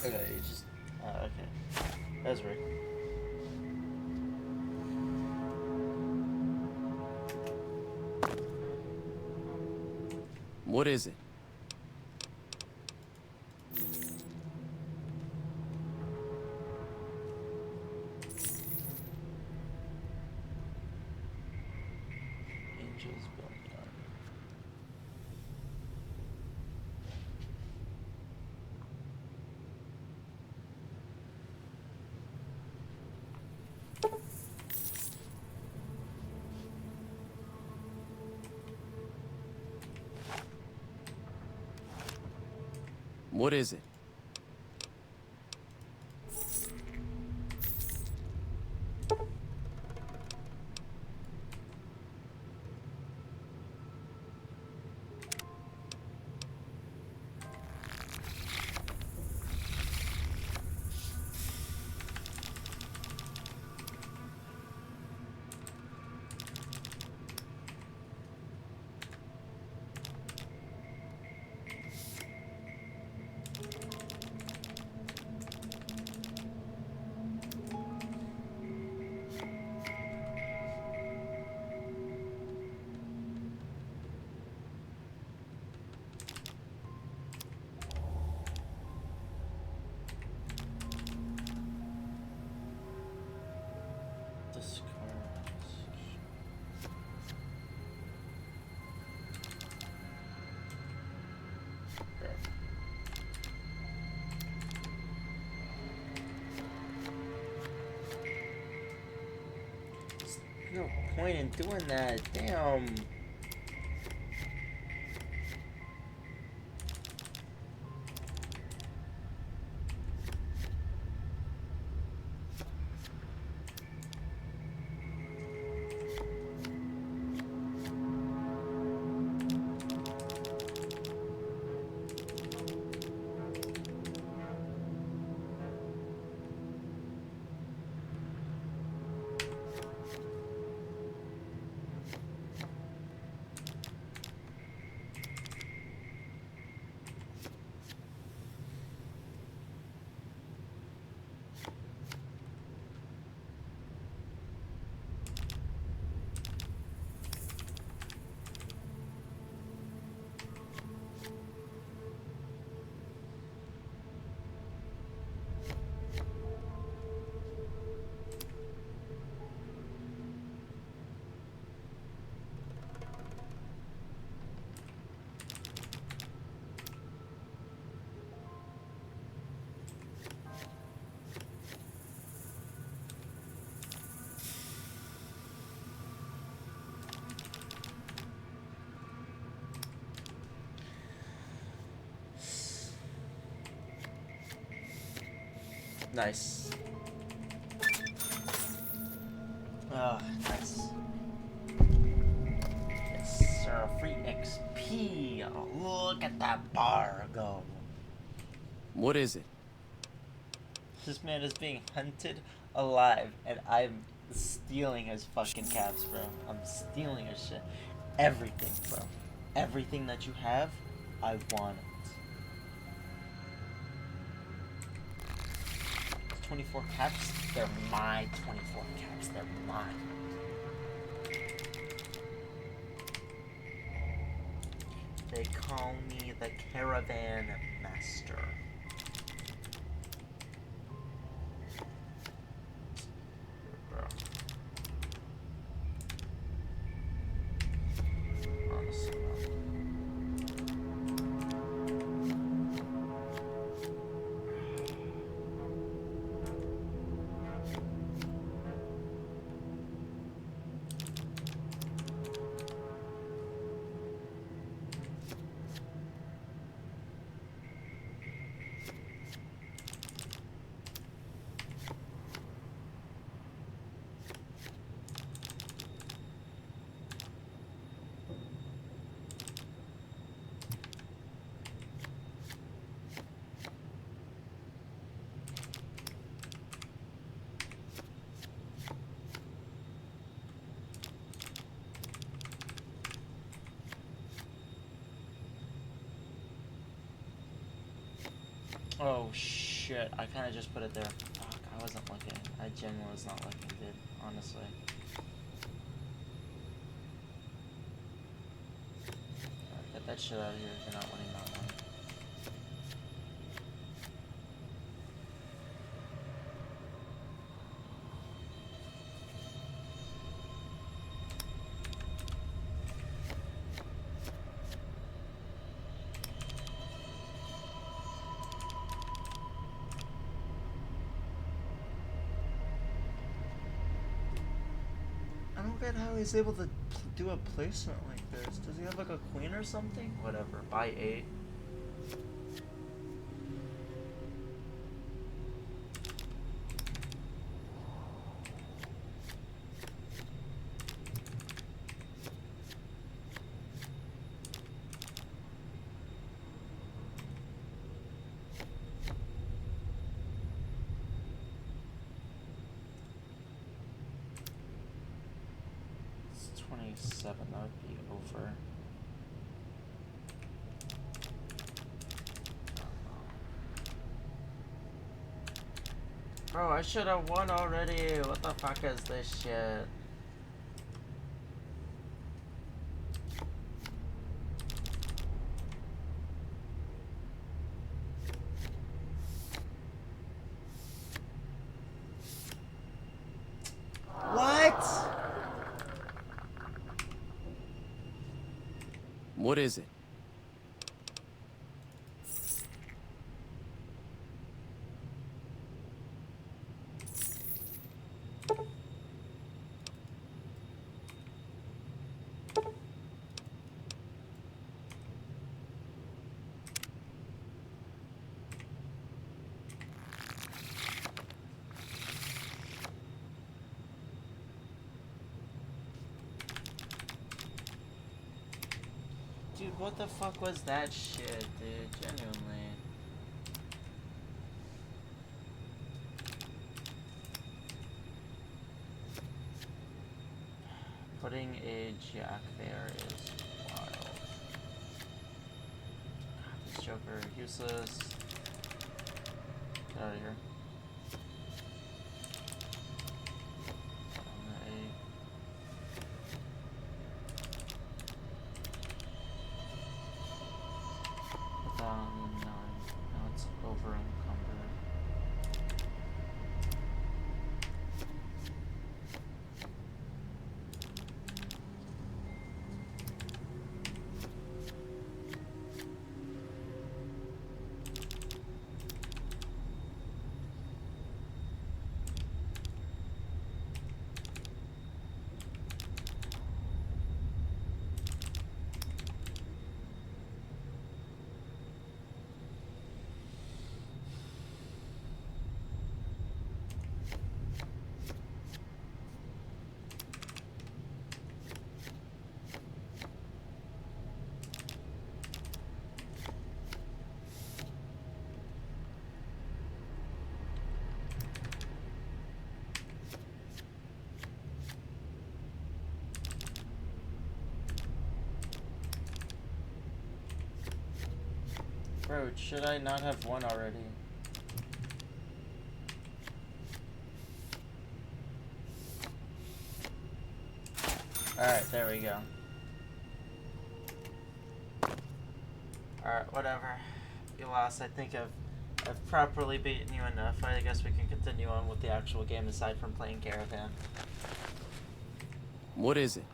Okay, you just. Okay. That's right. What is it? Angel's Boneyard. What is it? No point in doing that. Damn. Nice. Ah, nice. Yes, sir. Free XP. Oh, look at that bar go. What is it? This man is being hunted alive, and I'm stealing his fucking caps, bro. I'm stealing his shit. Everything, bro. Everything that you have, I want it. 24 caps, they're my 24 caps, they're mine. They call me the Caravan Master. Bro. Honestly, bro. Oh shit. shit, I kind of just put it there. Fuck, I wasn't looking. I genuinely was not looking, dude. Honestly. Alright, get that shit out of here if you're not winning that one. I don't get how he's able to do a placement like this. Does he have like a queen or something? Whatever. Buy 8. It's 27. That would be over. Bro, I should have won already. What the fuck is this shit? What? What is it? Dude, what the fuck was that shit, dude? Genuinely. Putting a jack there is wild. God, this Joker, useless. Get out of here. Now it's over encumbered. Bro, should I not have won already? Alright, there we go. Alright, whatever. You lost. I think I've properly beaten you enough. I guess we can continue on with the actual game aside from playing Caravan. What is it?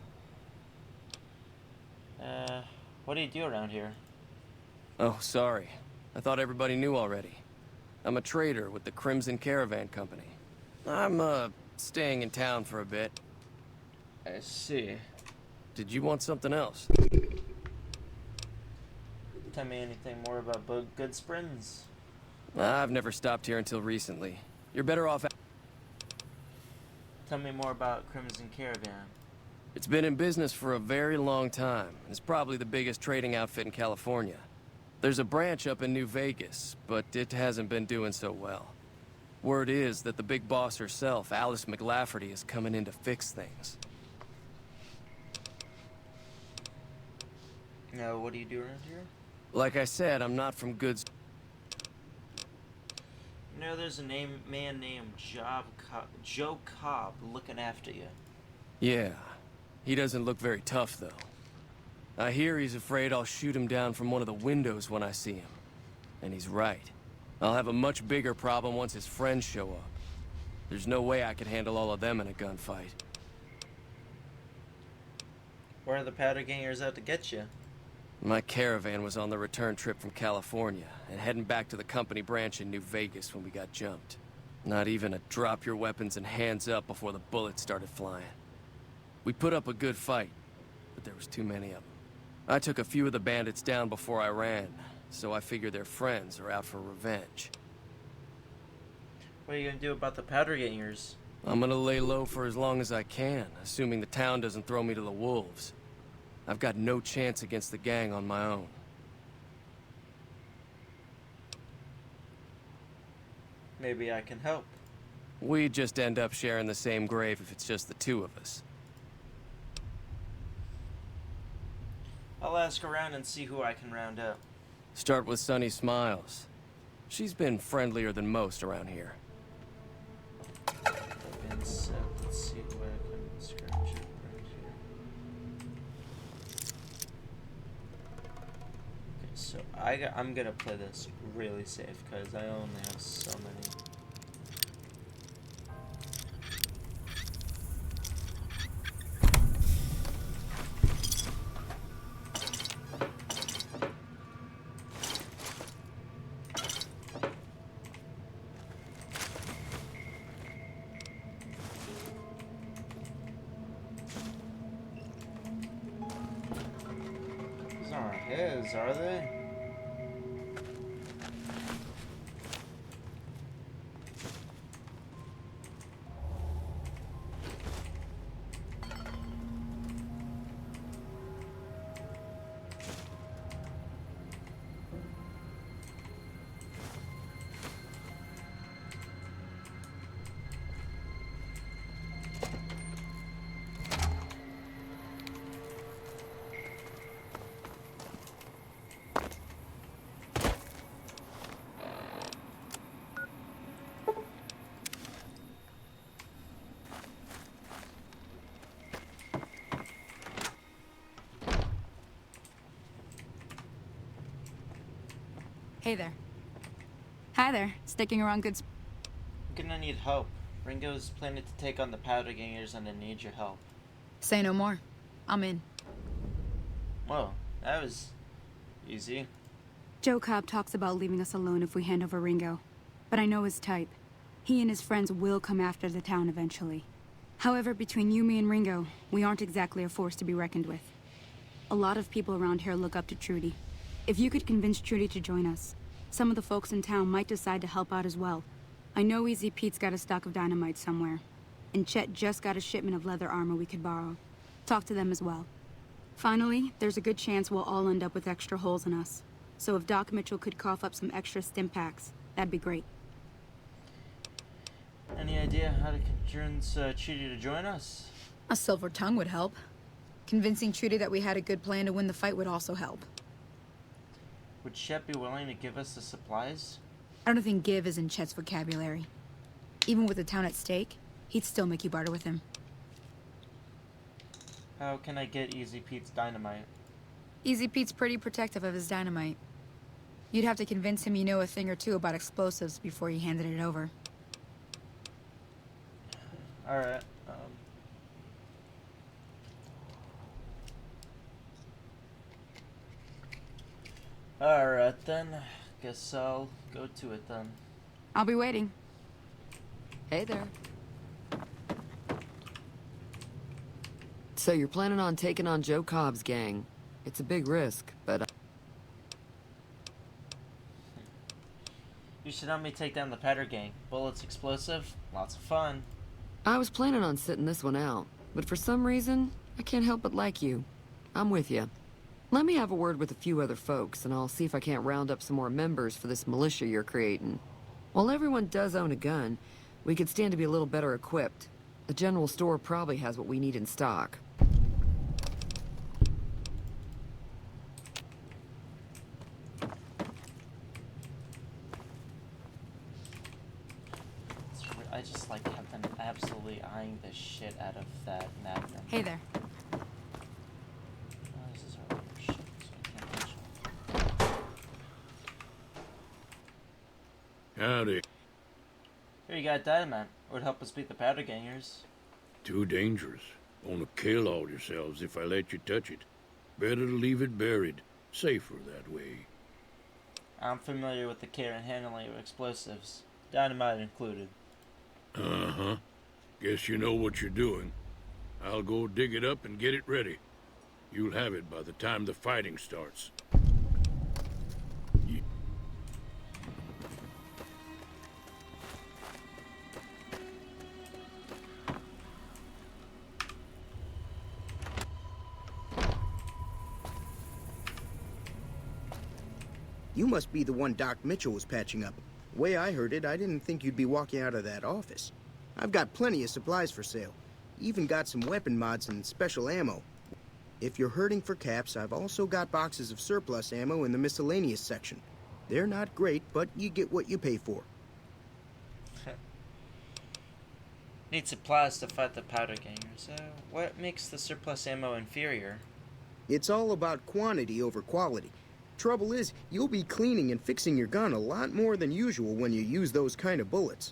What do you do around here? Oh, sorry. I thought everybody knew already. I'm a trader with the Crimson Caravan Company. I'm, staying in town for a bit. I see. Did you want something else? Tell me anything more about Good Springs? I've never stopped here until recently. You're better off... Tell me more about Crimson Caravan. It's been in business for a very long time. It's probably the biggest trading outfit in California. There's a branch up in New Vegas, but it hasn't been doing so well. Word is that the big boss herself, Alice McLafferty, is coming in to fix things. Now, what do you do around here? Like I said, I'm not from Goods. You know, there's a man named Joe Cobb looking after you. Yeah. He doesn't look very tough, though. I hear he's afraid I'll shoot him down from one of the windows when I see him. And he's right. I'll have a much bigger problem once his friends show up. There's no way I could handle all of them in a gunfight. Where are the powder gangers out to get you? My caravan was on the return trip from California, and heading back to the company branch in New Vegas when we got jumped. Not even a drop your weapons and hands up before the bullets started flying. We put up a good fight, but there was too many of them. I took a few of the bandits down before I ran, so I figure their friends are out for revenge. What are you gonna do about the powder gangers? I'm gonna lay low for as long as I can, assuming the town doesn't throw me to the wolves. I've got no chance against the gang on my own. Maybe I can help. We'd just end up sharing the same grave if it's just the two of us. I'll ask around and see who I can round up. Start with Sunny Smiles. She's been friendlier than most around here. Let's see who I can scratch up right here. Okay, so I'm gonna play this really safe because I only have so many. These aren't his, are they? Hey there. Hi there. Sticking around good. I'm gonna need help. Ringo's planning to take on the powder gangers and I need your help. Say no more. I'm in. Whoa, that was easy. Joe Cobb talks about leaving us alone if we hand over Ringo. But I know his type. He and his friends will come after the town eventually. However, between you, me, and Ringo, we aren't exactly a force to be reckoned with. A lot of people around here look up to Trudy. If you could convince Trudy to join us, some of the folks in town might decide to help out as well. I know Easy Pete's got a stock of dynamite somewhere, and Chet just got a shipment of leather armor we could borrow. Talk to them as well. Finally, there's a good chance we'll all end up with extra holes in us. So if Doc Mitchell could cough up some extra stim packs, that'd be great. Any idea how to convince Trudy to join us? A silver tongue would help. Convincing Trudy that we had a good plan to win the fight would also help. Would Chet be willing to give us the supplies? I don't think give is in Chet's vocabulary. Even with the town at stake, he'd still make you barter with him. How can I get Easy Pete's dynamite? Easy Pete's pretty protective of his dynamite. You'd have to convince him you know a thing or two about explosives before you handed it over. Alright, Alright then. Guess I'll go to it then. I'll be waiting. Hey there. So you're planning on taking on Joe Cobb's gang. It's a big risk, but... You should help me take down the powder gang. Bullets explosive, lots of fun. I was planning on sitting this one out, but for some reason, I can't help but like you. I'm with you. Let me have a word with a few other folks, and I'll see if I can't round up some more members for this militia you're creating. While everyone does own a gun, we could stand to be a little better equipped. The general store probably has what we need in stock. I just like have been absolutely eyeing the shit out of that Magnum. Hey there. Oh, this is our later shit, so I can't touch it. Howdy. Here, you got dynamite. Would help us beat the powder gangers. Too dangerous. Wanna kill all yourselves if I let you touch it. Better to leave it buried. Safer that way. I'm familiar with the care and handling of explosives, dynamite included. Uh-huh. Guess you know what you're doing. I'll go dig it up and get it ready. You'll have it by the time the fighting starts. You must be the one Doc Mitchell was patching up. Way I heard it, I didn't think you'd be walking out of that office. I've got plenty of supplies for sale. Even got some weapon mods and special ammo. If you're hurting for caps, I've also got boxes of surplus ammo in the miscellaneous section. They're not great, but you get what you pay for. Need supplies to fight the powder gangers. What makes the surplus ammo inferior? It's all about quantity over quality. Trouble is, you'll be cleaning and fixing your gun a lot more than usual when you use those kind of bullets.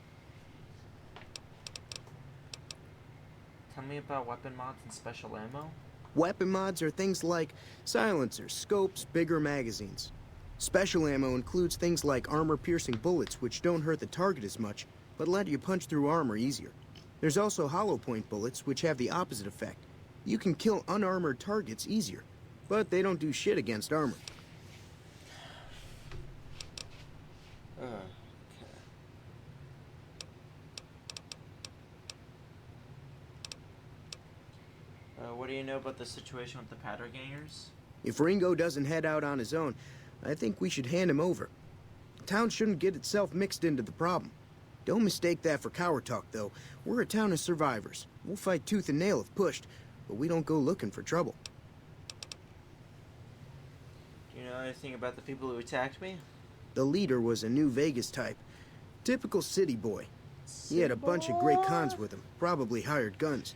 Tell me about weapon mods and special ammo. Weapon mods are things like silencers, scopes, bigger magazines. Special ammo includes things like armor-piercing bullets, which don't hurt the target as much, but let you punch through armor easier. There's also hollow point bullets, which have the opposite effect. You can kill unarmored targets easier, but they don't do shit against armor. What do you know about the situation with the powder gangers? If Ringo doesn't head out on his own, I think we should hand him over. The town shouldn't get itself mixed into the problem. Don't mistake that for coward talk, though. We're a town of survivors. We'll fight tooth and nail if pushed, but we don't go looking for trouble. Do you know anything about the people who attacked me? The leader was a New Vegas type. Typical city boy. He had a bunch of great cons with him, probably hired guns.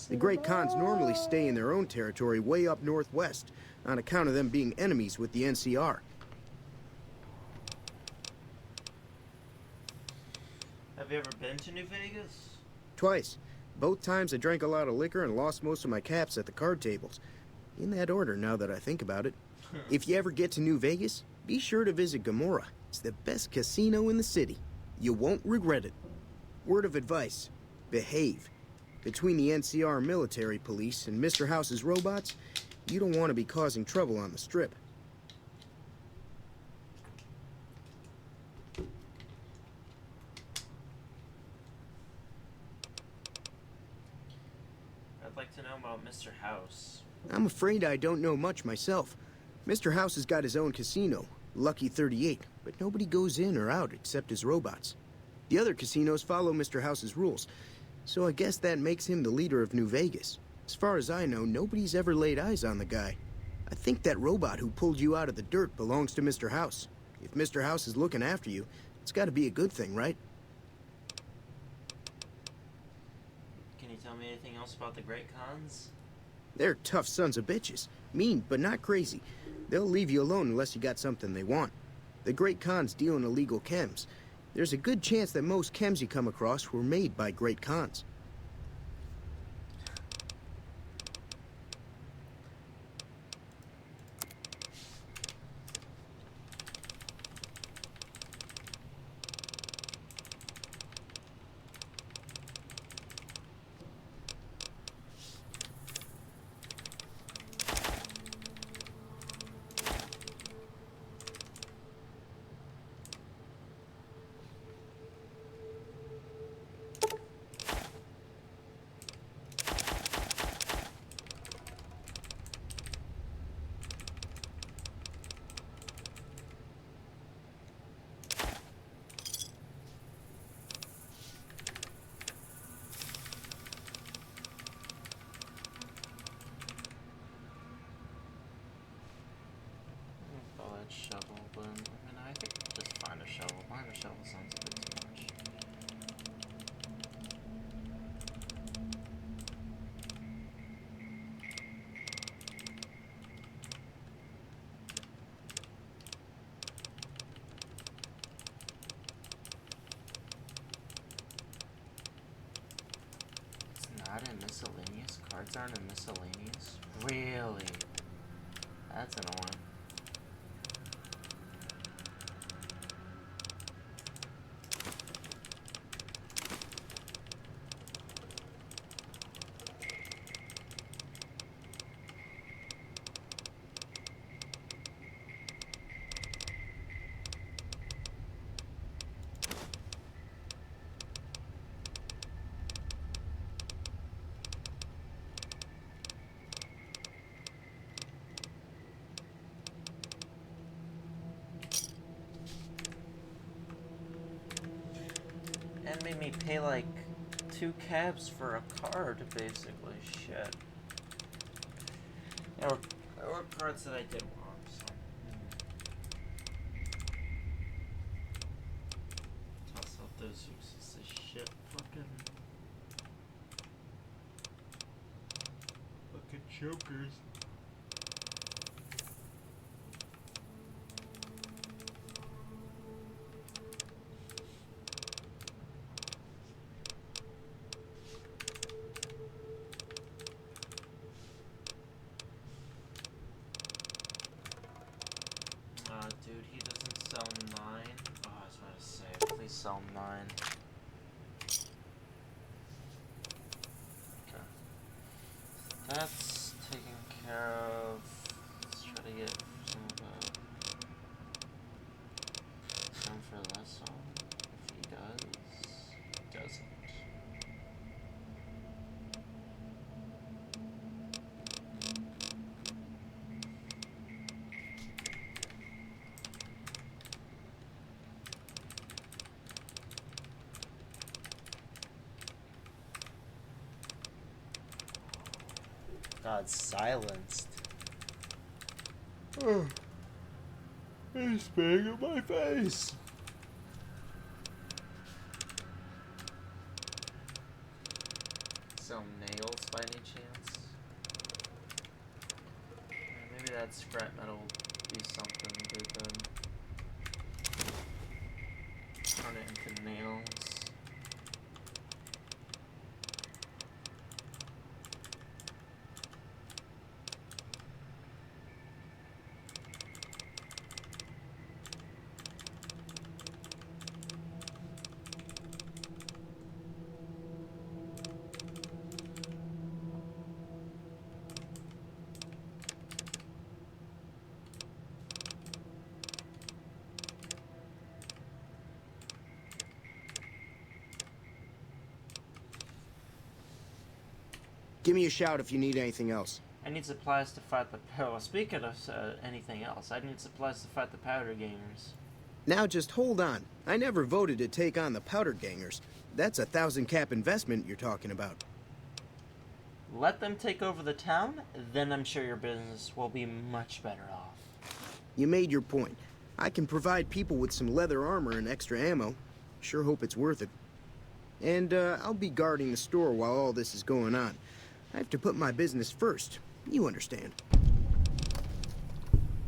The great cons normally stay in their own territory way up northwest, on account of them being enemies with the NCR. Have you ever been to New Vegas? Twice. Both times I drank a lot of liquor and lost most of my caps at the card tables. In that order, now that I think about it. If you ever get to New Vegas, be sure to visit Gomorrah. It's the best casino in the city. You won't regret it. Word of advice, behave. Between the NCR military police and Mr. House's robots, you don't want to be causing trouble on the Strip. I'd like to know about Mr. House. I'm afraid I don't know much myself. Mr. House has got his own casino, Lucky 38, but nobody goes in or out except his robots. The other casinos follow Mr. House's rules, so I guess that makes him the leader of New Vegas. As far as I know, nobody's ever laid eyes on the guy. I think that robot who pulled you out of the dirt belongs to Mr. House. If Mr. House is looking after you, it's got to be a good thing, right? Can you tell me anything else about the Great Khans? They're tough sons of bitches. Mean, but not crazy. They'll leave you alone unless you got something they want. The Great Khans deal in illegal chems. There's a good chance that most chems you come across were made by Great Khans. Shovel, but I mean, I think I'll just find a shovel. Find a shovel sounds a bit too much. cards aren't in miscellaneous? Really? That's annoying. And made me pay like 2 cabs for a card, basically. Shit. There were cards that I did want, so. Toss out those uses of shit. Fucking chokers. Dude, he doesn't sell 9. Oh, I was about to say, please sell 9. Okay. That's taken care of. Let's try to get some for this one. If he does, doesn't. God, silenced. Oh, he's banging in my face. Some nails by any chance? Maybe that scrap metal will be something good then. Turn it into nails. Give me a shout if you need anything else. I need supplies to fight the well, speaking of anything else, I need supplies to fight the powder gamers. Now just hold on. I never voted to take on the powder gangers. That's a 1,000 cap investment you're talking about. Let them take over the town, then I'm sure your business will be much better off. You made your point. I can provide people with some leather armor and extra ammo. Sure hope it's worth it. And I'll be guarding the store while all this is going on. I have to put my business first. You understand.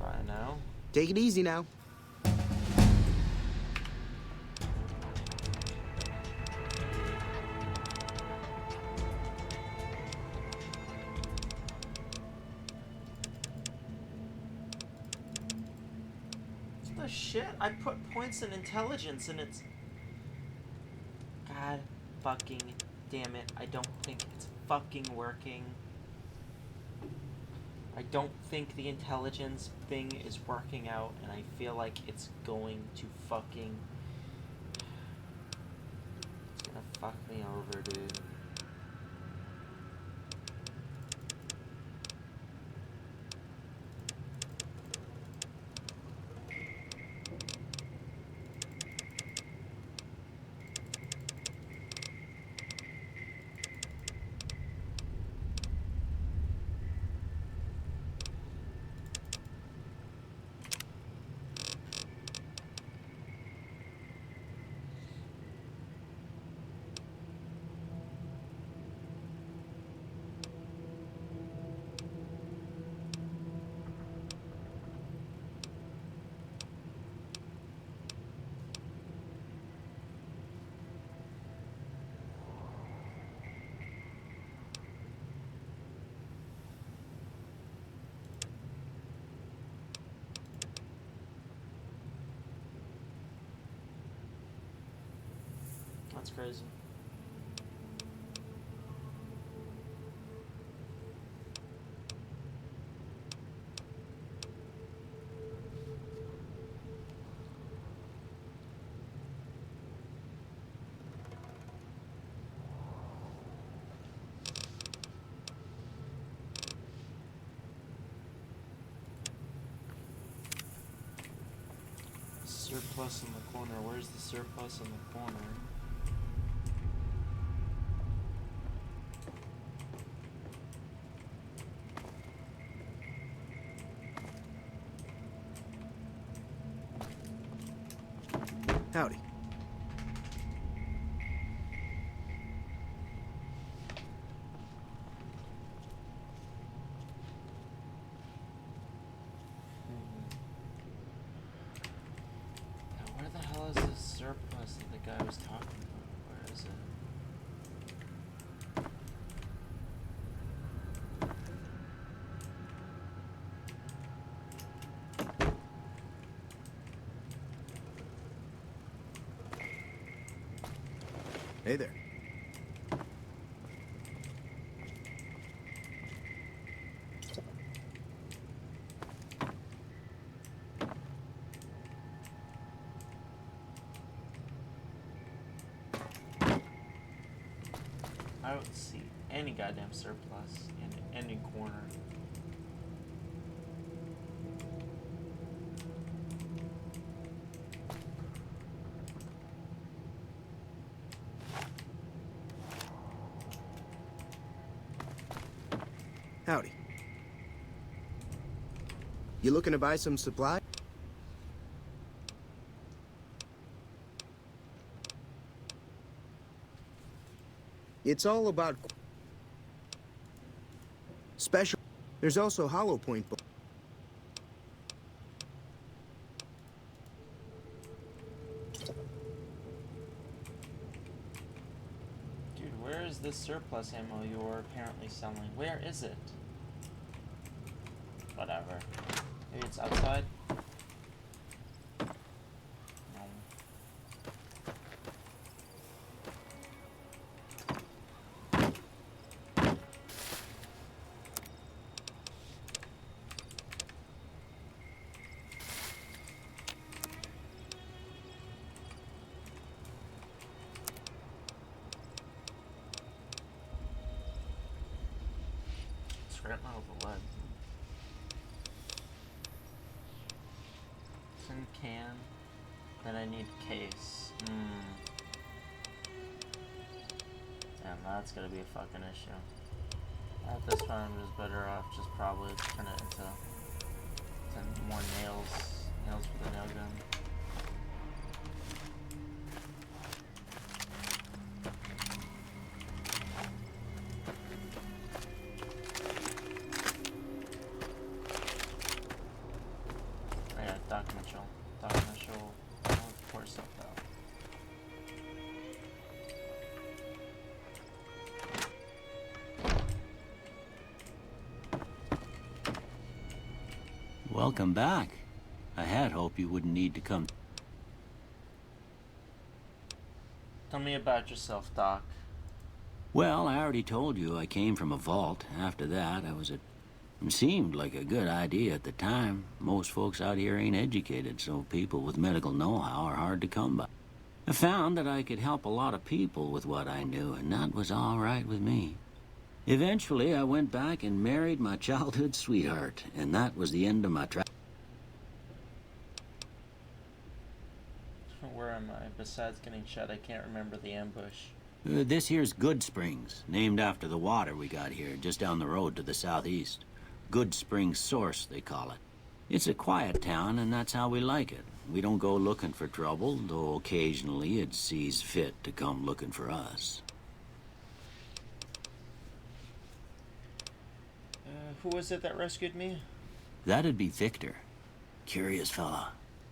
I know. Take it easy now. What the shit? I put points in intelligence and it's... God fucking damn it. I don't think it's fucking working. I don't think the intelligence thing is working out, and I feel like it's going to fucking... It's gonna fuck me over, dude. That's crazy. Surplus in the corner. Where's the surplus in the corner? Howdy. Now, where the hell is this surplus that the guy was talking about? Where is it? Hey there. I don't see any goddamn surplus in any corner. Howdy. You looking to buy some supply? It's all about special. There's also Hollow Point. Dude, where is this surplus ammo you're apparently selling? Where is it? Whatever. Maybe it's outside? No. It's right out of the lead. Tin can. Then I need case. Damn, that's gonna be a fucking issue. At this point, I'm just better off just probably turn it into more nails. Nails with a nail gun. Oh yeah, Doc Mitchell. Doc Mitchell. Of course, up though. Welcome back. I had hoped you wouldn't need to come. Tell me about yourself, Doc. Well, I already told you I came from a vault. After that, it seemed like a good idea at the time. Most folks out here ain't educated, so people with medical know-how are hard to come by. I found that I could help a lot of people with what I knew, and that was all right with me. Eventually, I went back and married my childhood sweetheart, and that was the end of my Where am I? Besides getting shot, I can't remember the ambush. This here's Good Springs, named after the water we got here, just down the road to the southeast. Good Springs Source, they call it. It's a quiet town, and that's how we like it. We don't go looking for trouble, though occasionally it sees fit to come looking for us. Who was it that rescued me? That'd be Victor. Curious fella.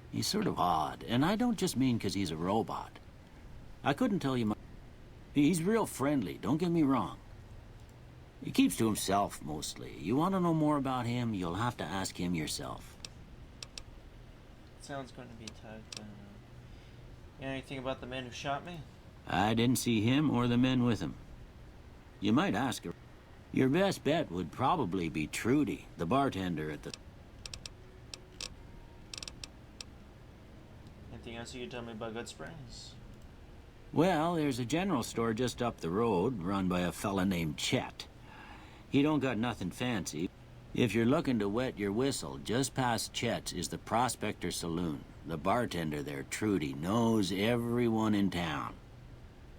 He's sort of odd, and I don't just mean 'cause he's a robot. I couldn't tell you much. He's real friendly, don't get me wrong. He keeps to himself, mostly. You want to know more about him, you'll have to ask him yourself. Sounds going to be tight. You know anything about the man who shot me? I didn't see him or the men with him. You might ask her. Your best bet would probably be Trudy, the bartender at the... Anything else you can tell me about Good Springs? Well, there's a general store just up the road, run by a fella named Chet. He don't got nothing fancy. If you're looking to wet your whistle, just past Chet's is the Prospector Saloon. The bartender there, Trudy, knows everyone in town.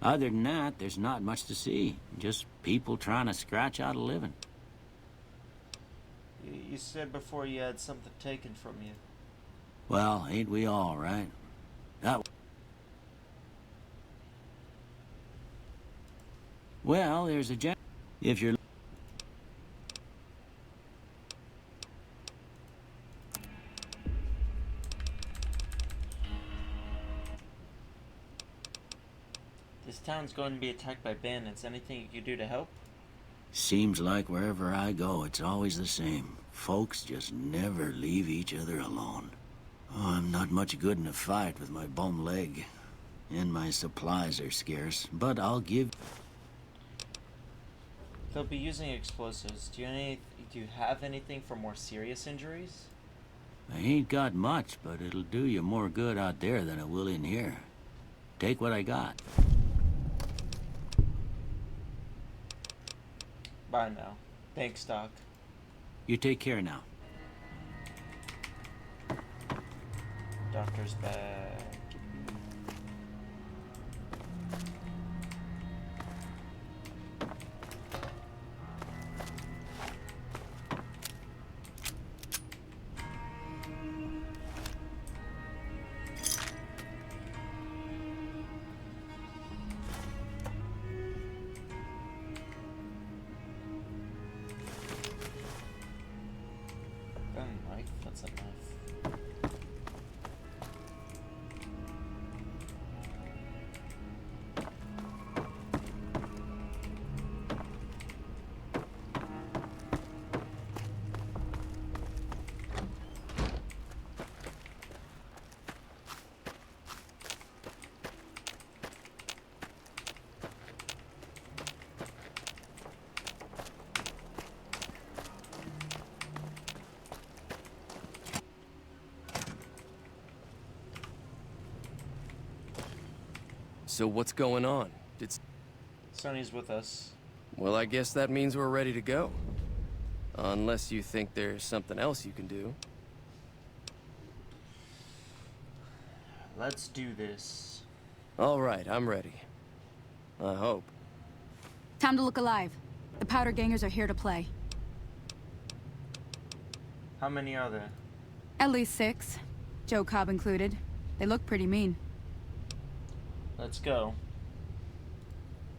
Other than that, there's not much to see. Just people trying to scratch out a living. You said before you had something taken from you. Well, ain't we all, right? Well, there's a if you're... This town's going to be attacked by bandits. Anything you can do to help? Seems like wherever I go, it's always the same. Folks just never leave each other alone. Oh, I'm not much good in a fight with my bum leg. And my supplies are scarce, but I'll give... They'll be using explosives. Do you have anything for more serious injuries? I ain't got much, but it'll do you more good out there than it will in here. Take what I got. Bye now. Thanks, Doc. You take care now. Doctor's bag. Knife? That's a knife. So what's going on? Sonny's with us. Well, I guess that means we're ready to go. Unless you think there's something else you can do. Let's do this. All right, I'm ready. I hope. Time to look alive. The powder gangers are here to play. How many are there? At least 6. Joe Cobb included. They look pretty mean. Let's go.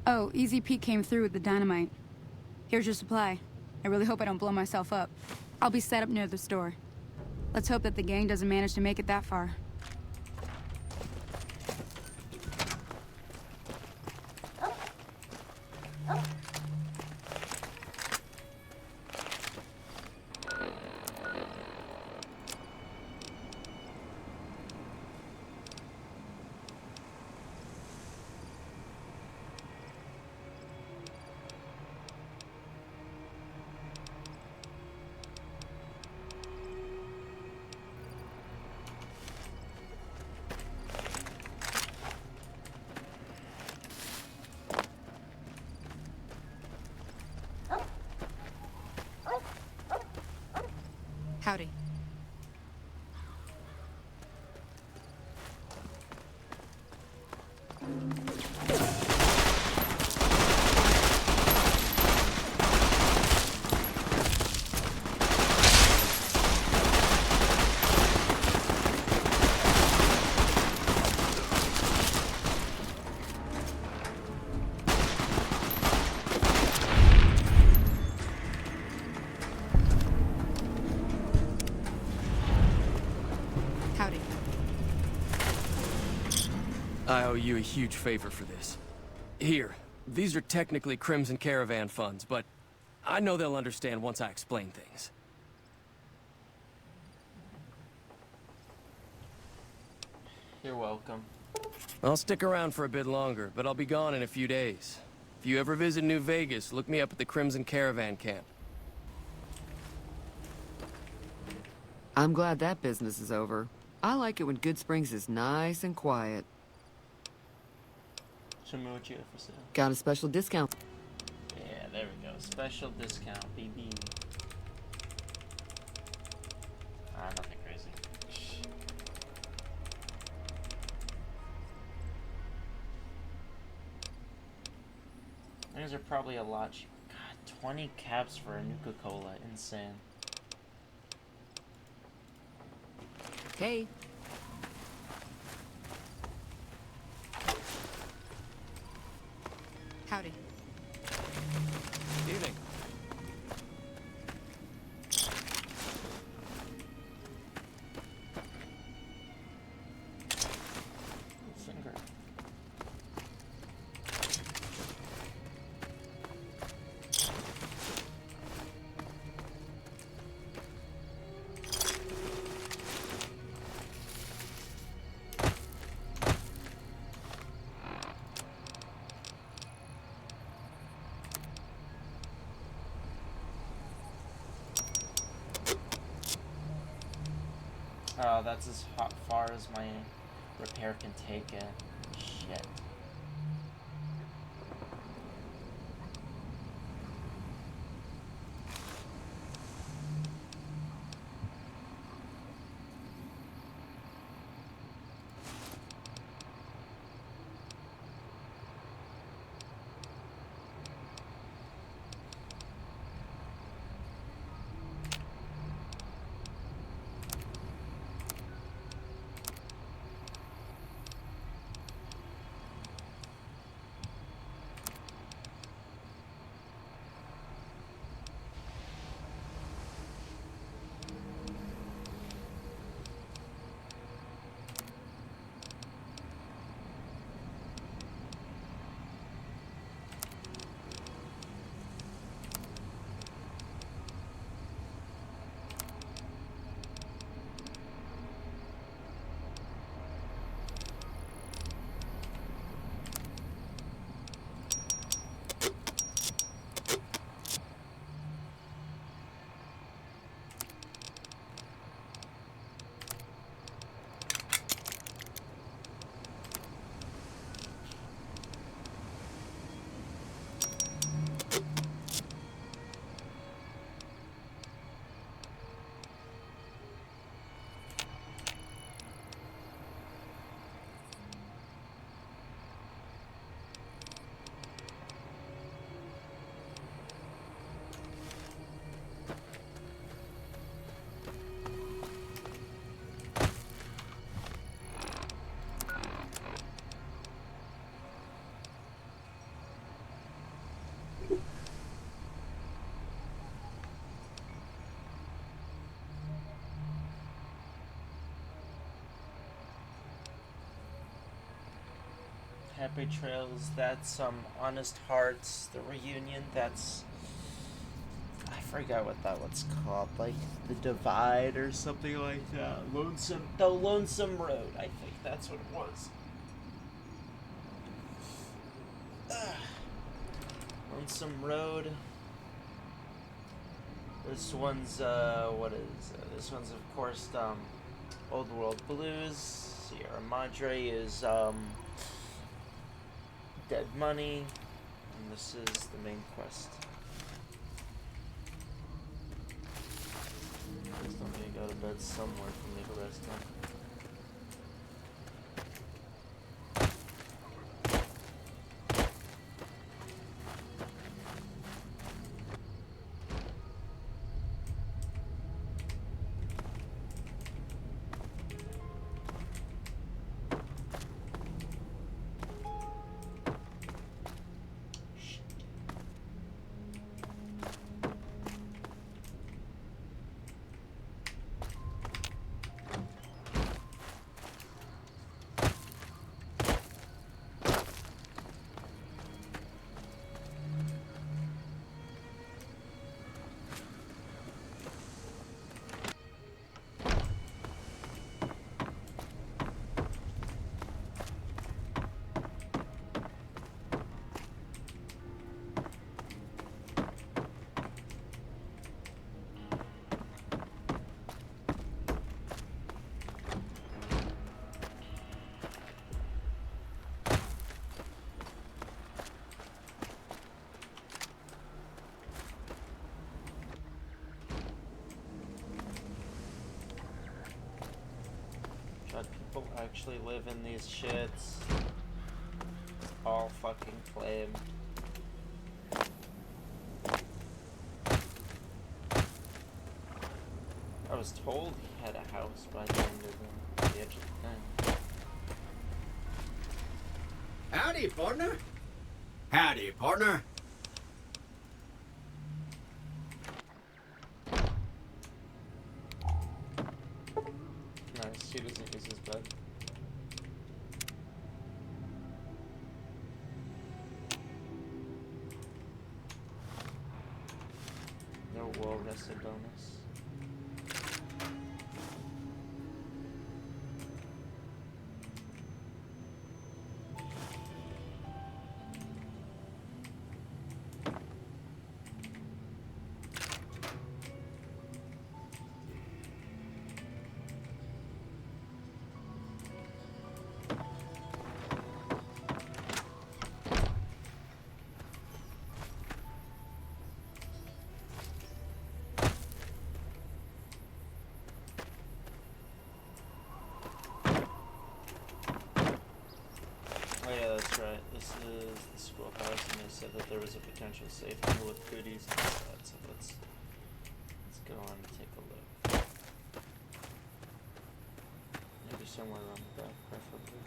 Oh, Easy Pete came through with the dynamite. Here's your supply. I really hope I don't blow myself up. I'll be set up near the store. Let's hope that the gang doesn't manage to make it that far. Howdy. Howdy. I owe you a huge favor for this. Here, these are technically Crimson Caravan funds, but I know they'll understand once I explain things. You're welcome. I'll stick around for a bit longer, but I'll be gone in a few days. If you ever visit New Vegas, look me up at the Crimson Caravan Camp. I'm glad that business is over. I like it when Good Springs is nice and quiet. Show me what you have for sale. Got a special discount. Yeah, there we go. Special discount, baby. Nothing crazy. These are probably a lot cheaper. God, 20 caps for a Nuka-Cola. Insane. Hey. Howdy. Evening. Finger. Oh, that's as far as my repair can take it. Shit. Happy Trails, that's Honest Hearts, the reunion, that's, I forgot what that one's called, like the Divide or something like that. The Lonesome Road, I think that's what it was. Lonesome Road. This one's this one's of course Old World Blues. Sierra Madre is Dead Money, and this is the main quest. Please don't need to go to bed somewhere for me to rest on. actually live in these shits. All fucking claimed. I was told he had a house by the end of the edge of the thing. Howdy, partner. Howdy, partner. Nice, he doesn't use his bed. No well-rested bonus. Oh yeah, that's right. This is the schoolhouse, and they said that there was a potential safe here with goodies inside. So let's go on and take a look. Maybe somewhere around the back, preferably.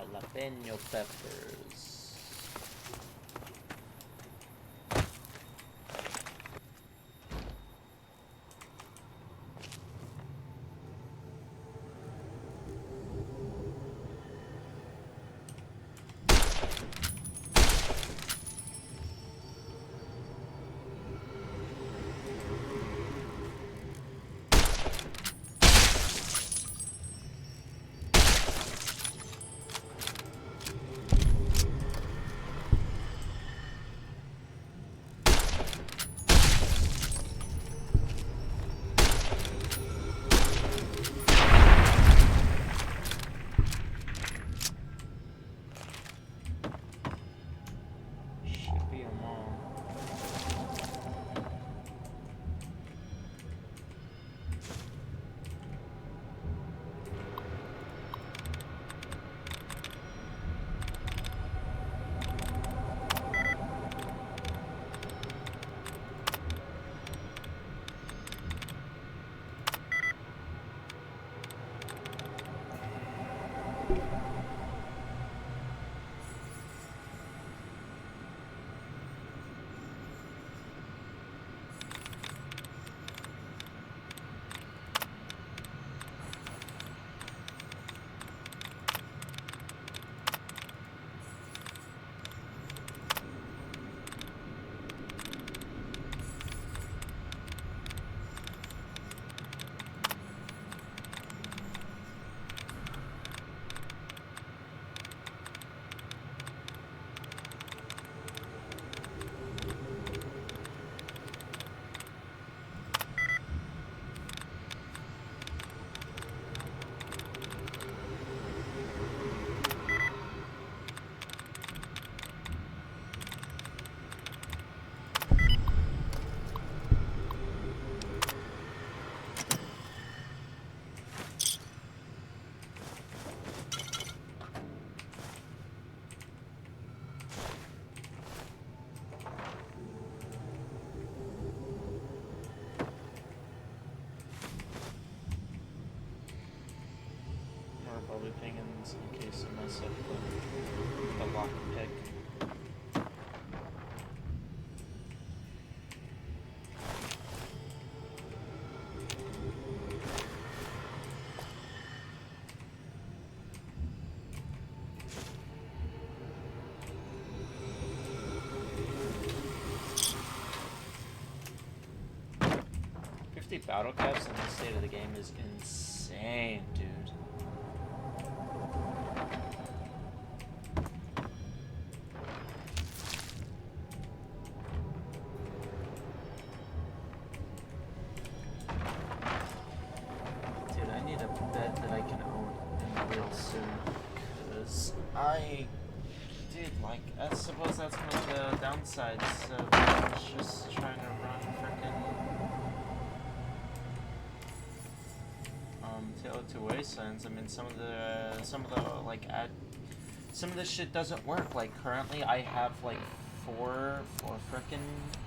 Jalapeno peppers. Should be a mall. Probably pingins in case I mess up the lock pick. Battle caps in this state of the game is insane, dude. Dude, I need a bed that I can own real soon, because I suppose that's one of the downsides of just trying to run frickin' to Wastelands. I mean, some of the like some of the shit doesn't work. Like currently, I have like four frickin'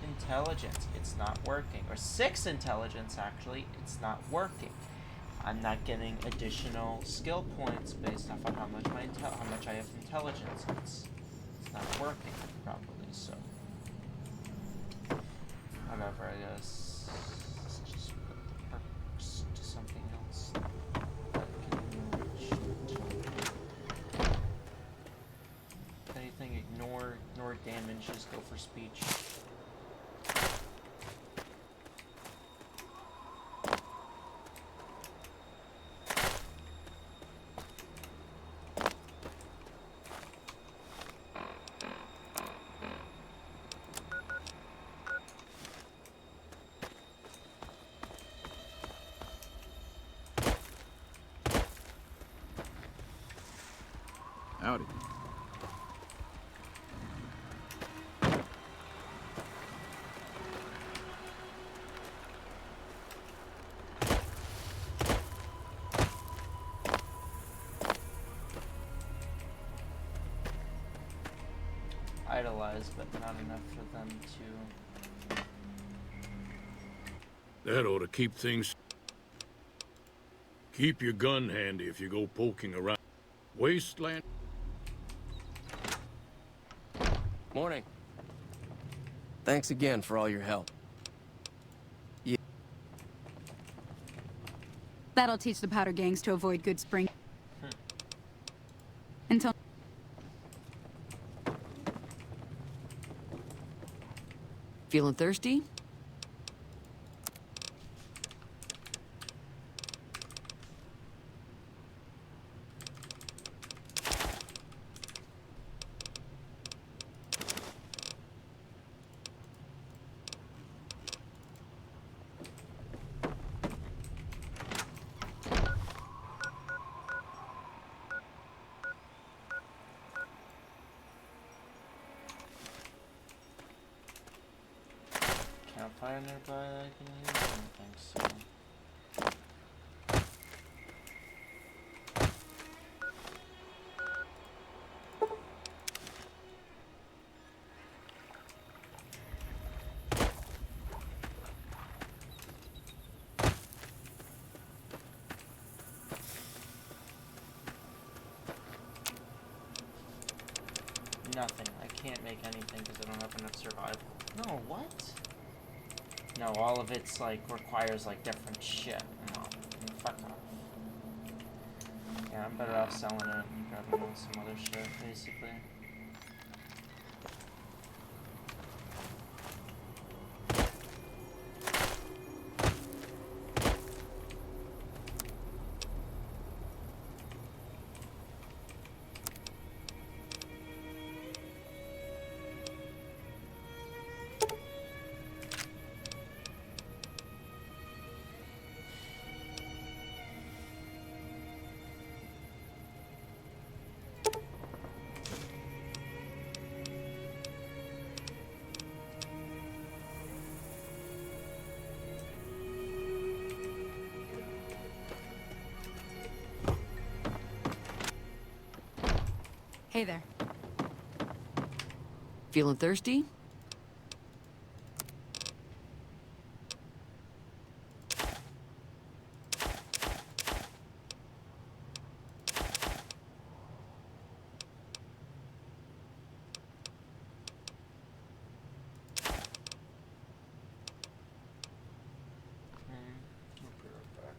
intelligence. It's not working, or 6 intelligence actually. It's not working. I'm not getting additional skill points based off of how much I have intelligence. It's not working properly. So whatever, I guess. Let's just put the perks to something else. If anything, ignore damage. Just go for speech. Howdy. Idolize, but not enough for them to... That ought to keep things... Keep your gun handy if you go poking around. Wasteland... Morning. Thanks again for all your help. That'll teach the powder gangs to avoid good spring. Until... Feeling thirsty? Campfire nearby that I can use? I don't think so. Nothing. I can't make anything because I don't have enough survival. No, what? No, all of it's like requires like different shit. No, fuck off. Yeah, I'm better off selling it and grabbing some other shit, basically. Hey there. Feeling thirsty? I'll be right back.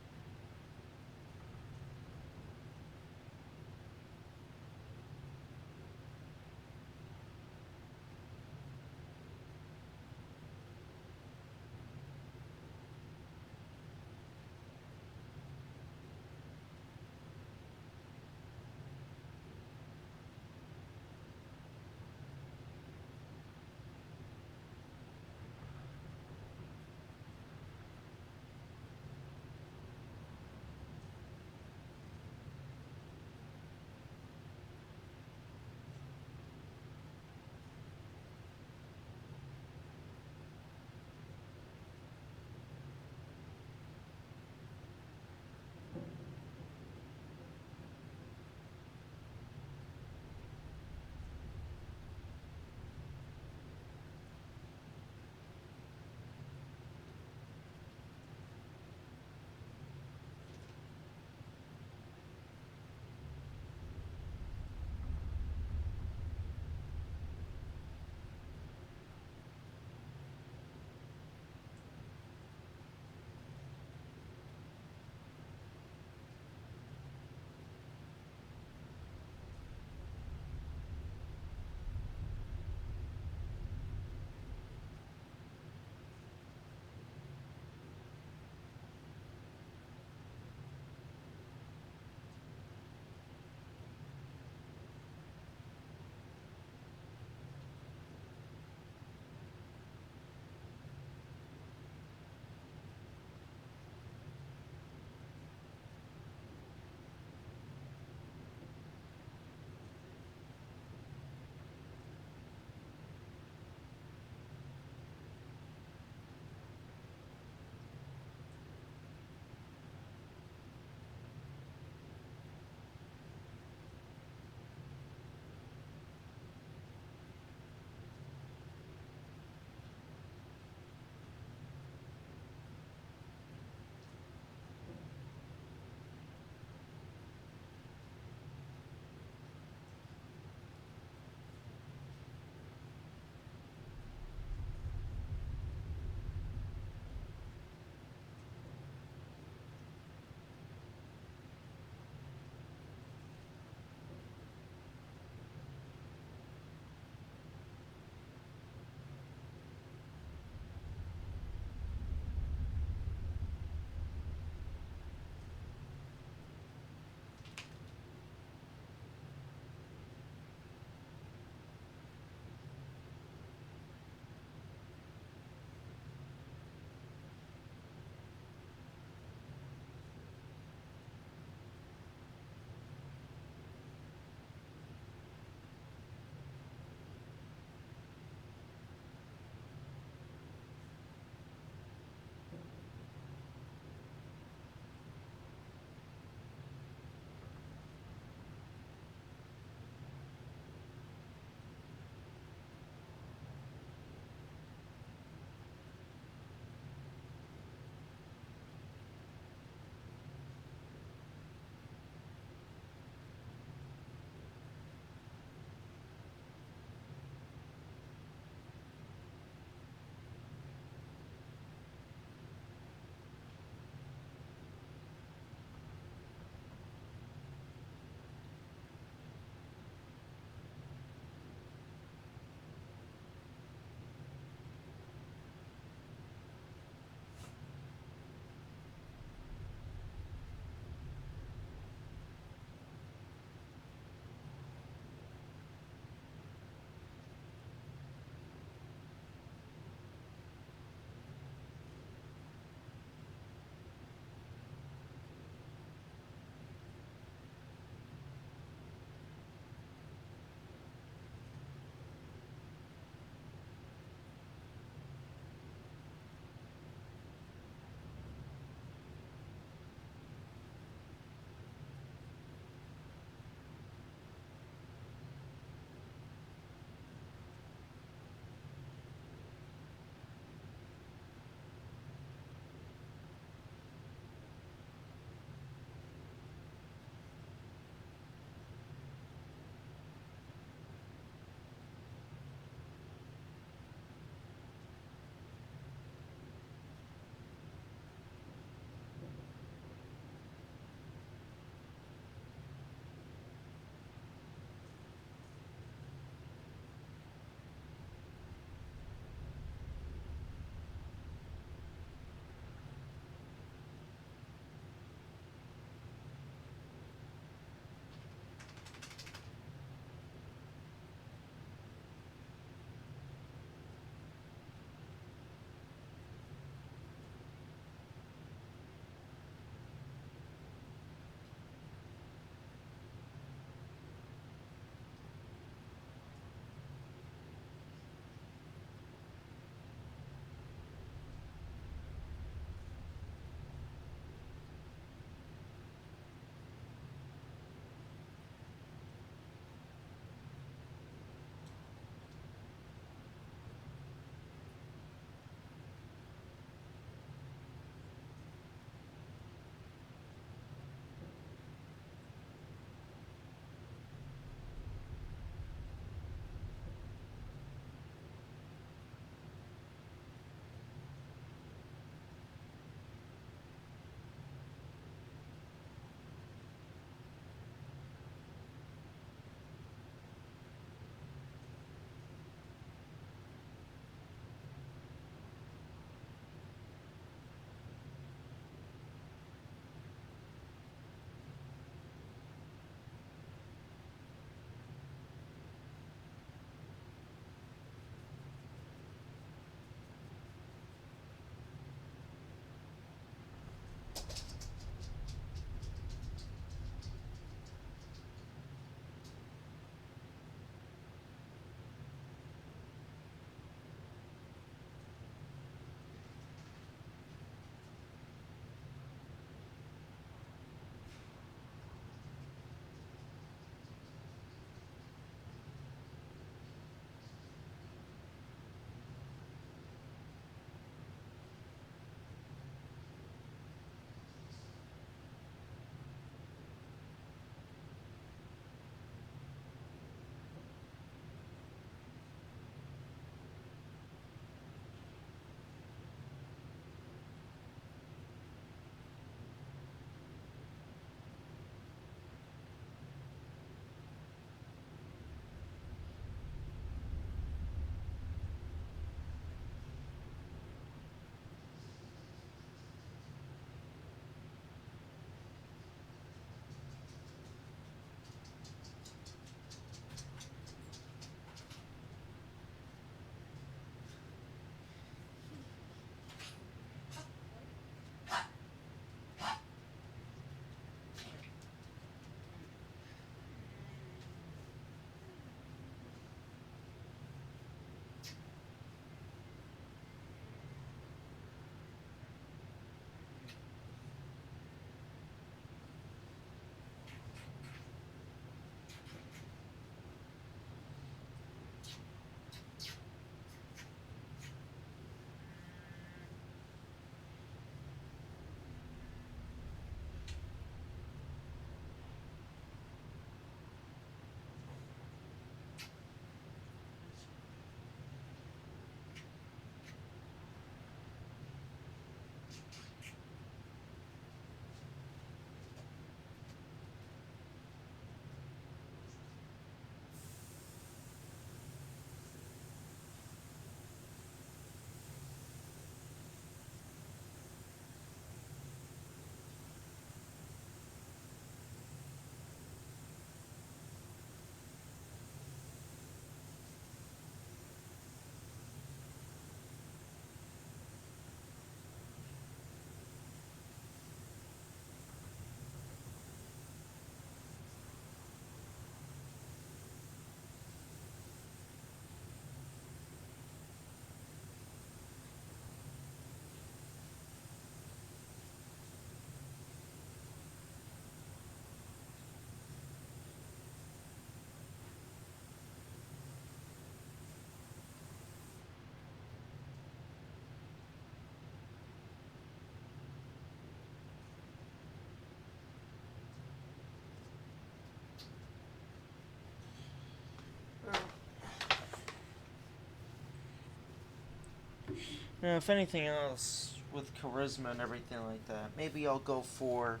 If anything else, with charisma and everything like that, maybe I'll go for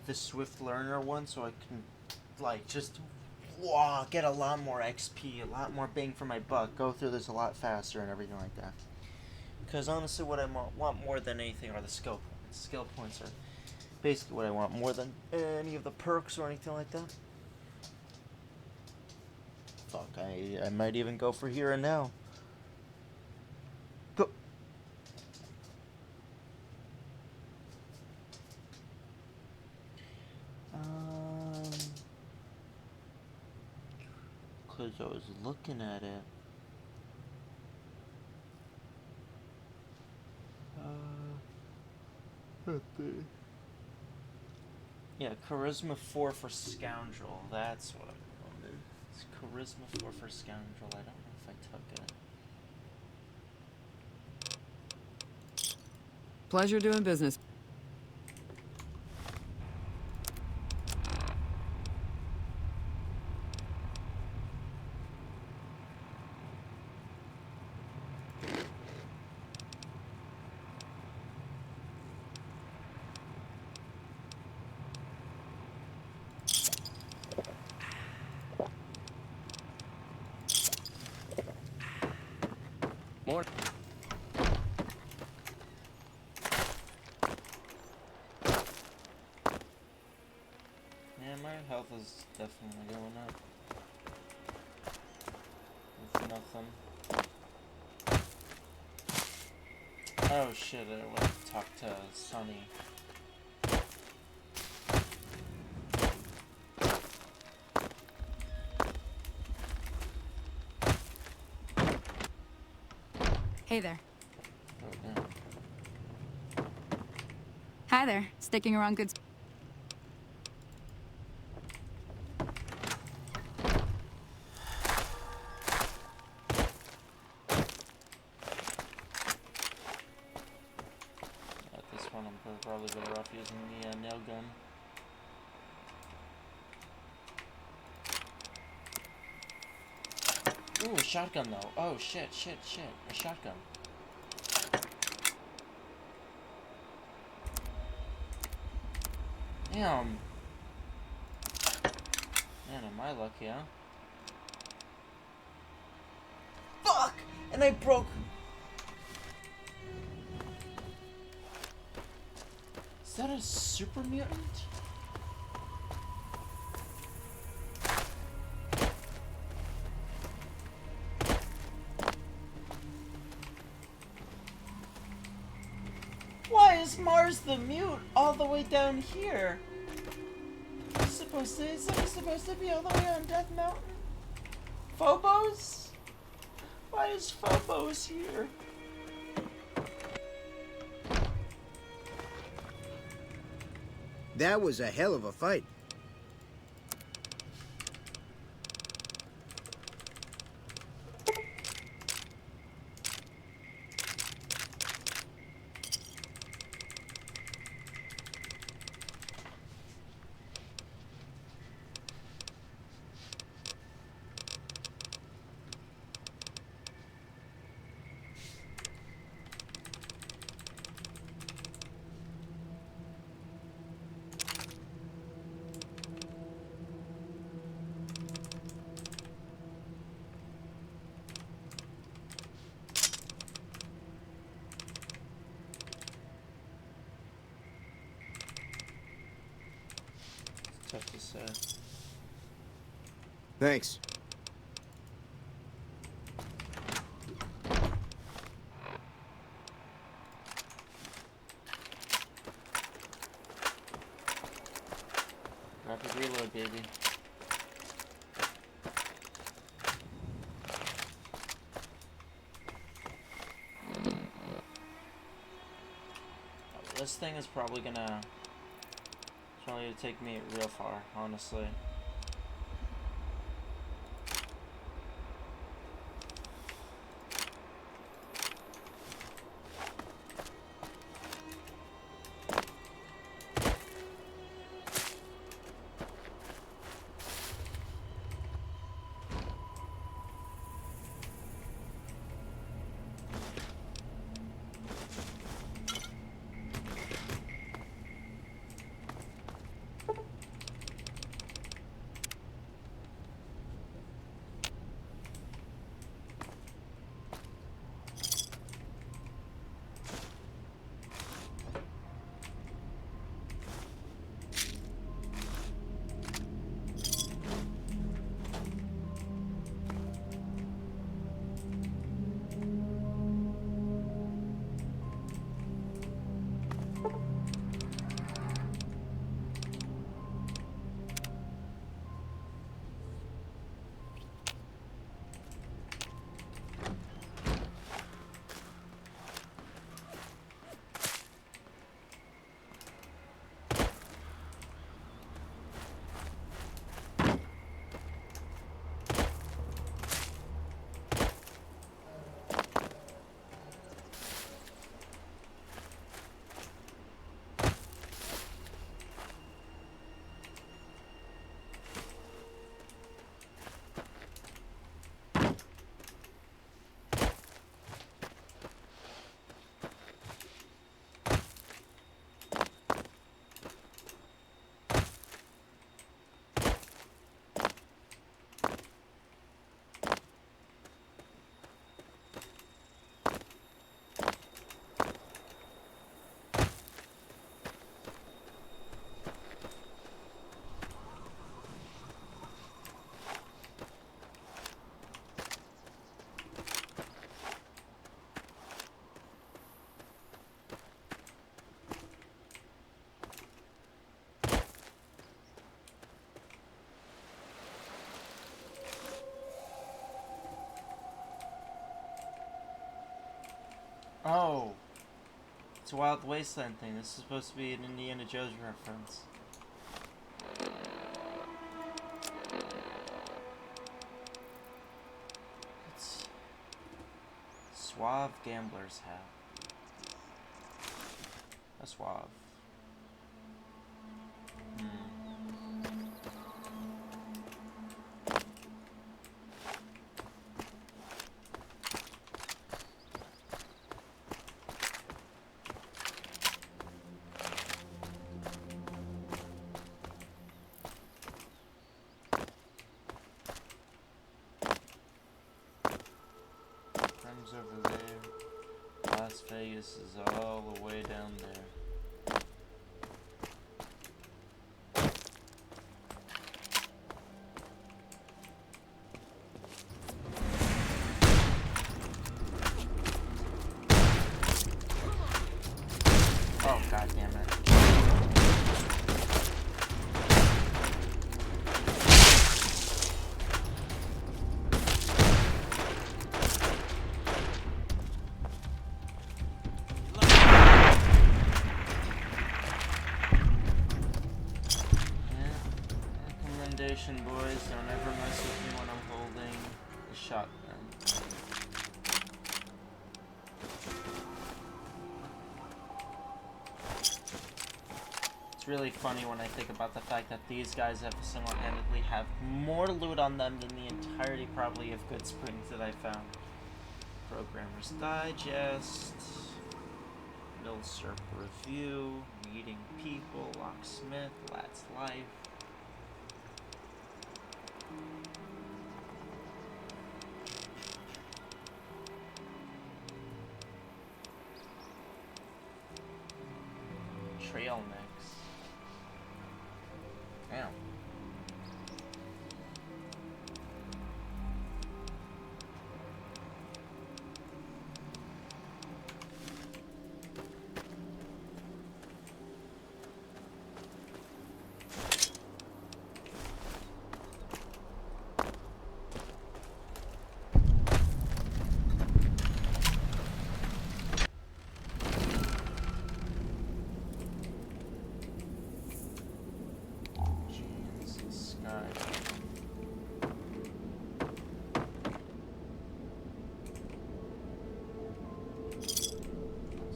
the Swift Learner one so I can, like, just get a lot more XP, a lot more bang for my buck, go through this a lot faster and everything like that. Because honestly, what I want more than anything are the skill points. Skill points are basically what I want more than any of the perks or anything like that. Fuck, I might even go for here and now. Go. Because I was looking at it. Yeah, Charisma 4 for Scoundrel. That's what I wanted. It's Charisma 4 for Scoundrel. I don't know if I took it. Pleasure doing business. More. Yeah, my health is definitely going up. It's nothing. Oh shit, I went to talk to Sonny. Hey there. Oh, no. Hi there. Sticking around good. At this one, I'm probably better off using the nail gun. Ooh, a shotgun though. Oh shit. A shotgun. Damn. Man, am I lucky, huh? Fuck! And I broke. Is that a super mutant? Why is Mars the mute all the way down here? Isn't he supposed to be all the way on Death Mountain? Phobos? Why is Phobos here? That was a hell of a fight. Tough to say. Thanks. Rapid reload, baby. This thing is probably gonna take me real far, honestly. Oh, it's a Wild Wasteland thing. This is supposed to be an Indiana Jones reference. It's suave gambler's hat. A suave. Over there. Las Vegas is all the way down there. Oh, god damn it. Boys, don't ever mess with me when I'm holding a shotgun. It's really funny when I think about the fact that these guys have single-handedly have more loot on them than the entirety probably of Good Springs that I found. Programmer's Digest, Milsurp Review, Meeting People, Locksmith, Lad's Life. Trail mix. Damn.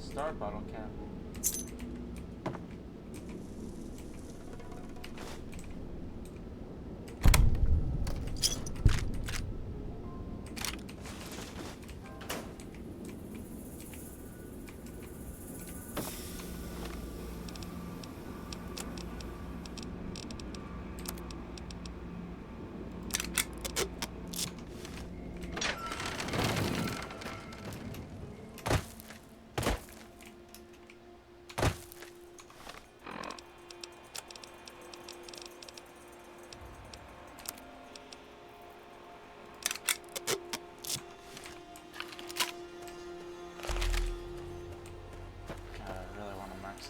Star bottle cap.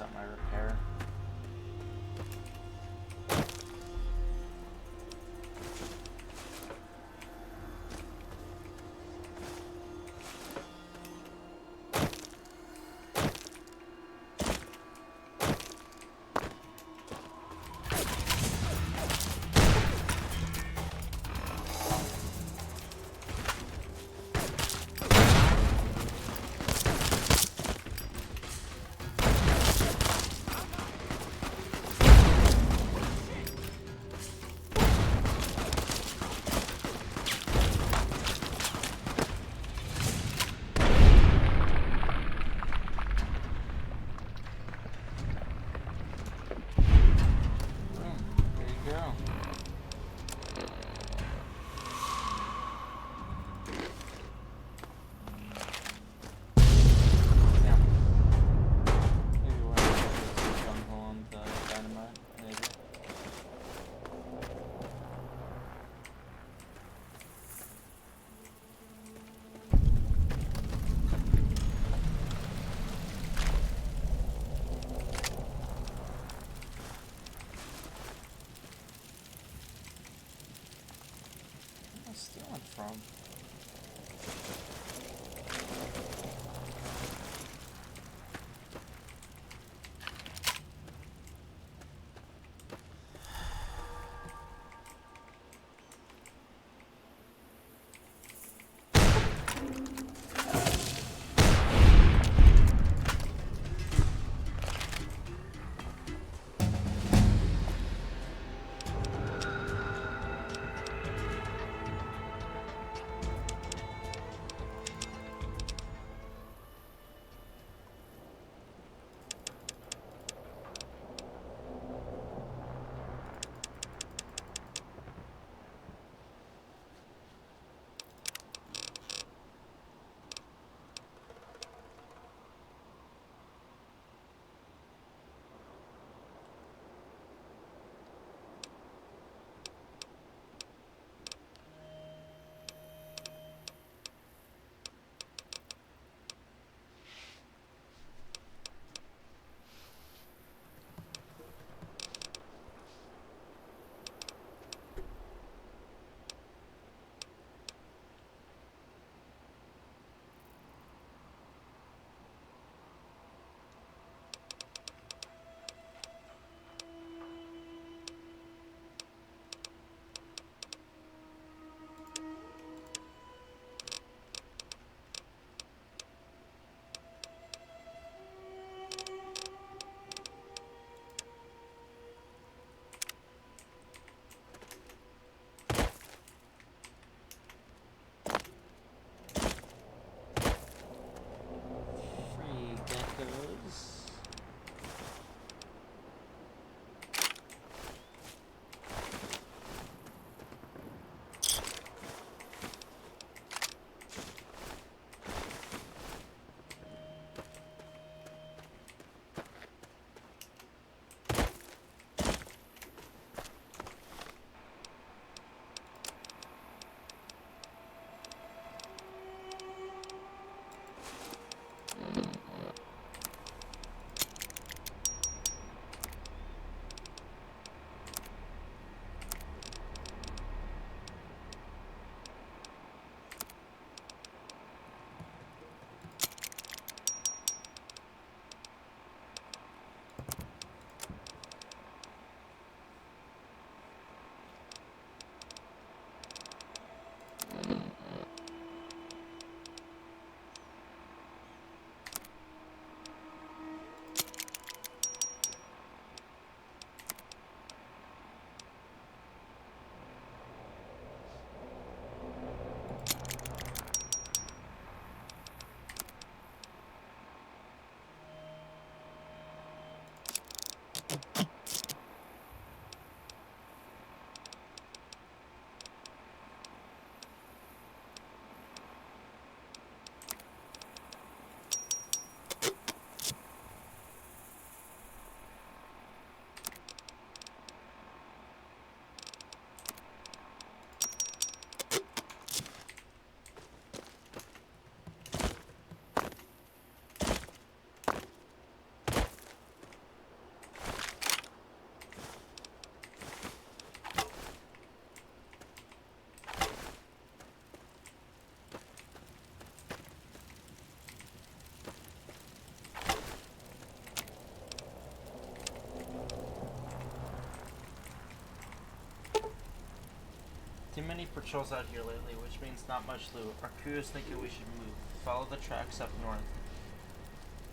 Up my repair. From Too many patrols out here lately, which means not much loot. Our crew is thinking we should move. Follow the tracks up north.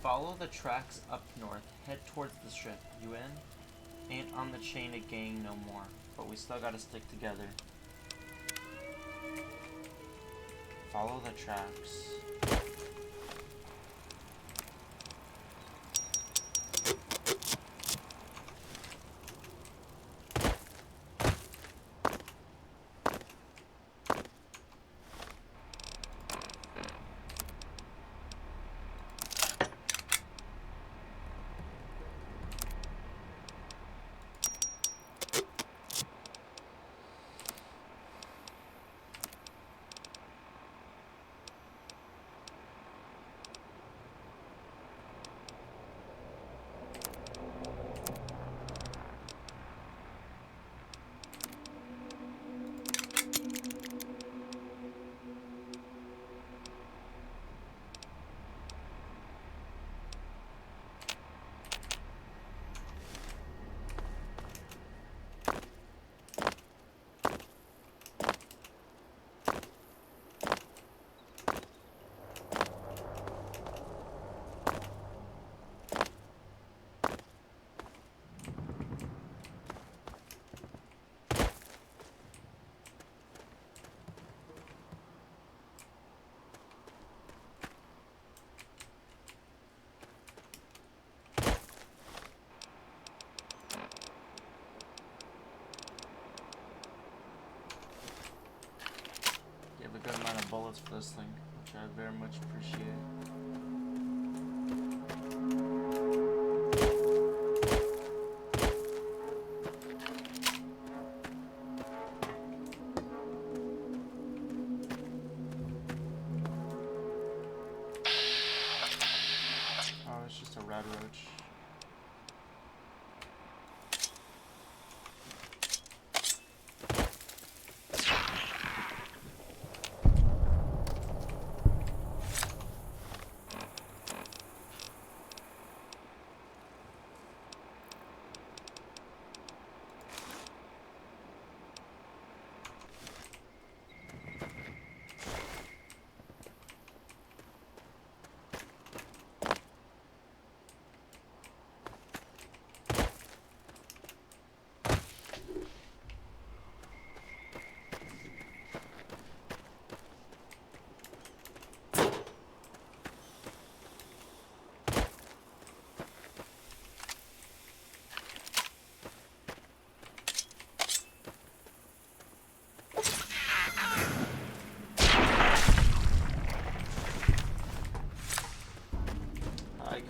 Follow the tracks up north. Head towards the strip. You in? Ain't on the chain of gang no more. But we still gotta stick together. Follow the tracks. Good amount of bullets for this thing, which I very much appreciate. Oh, it's just a red roach.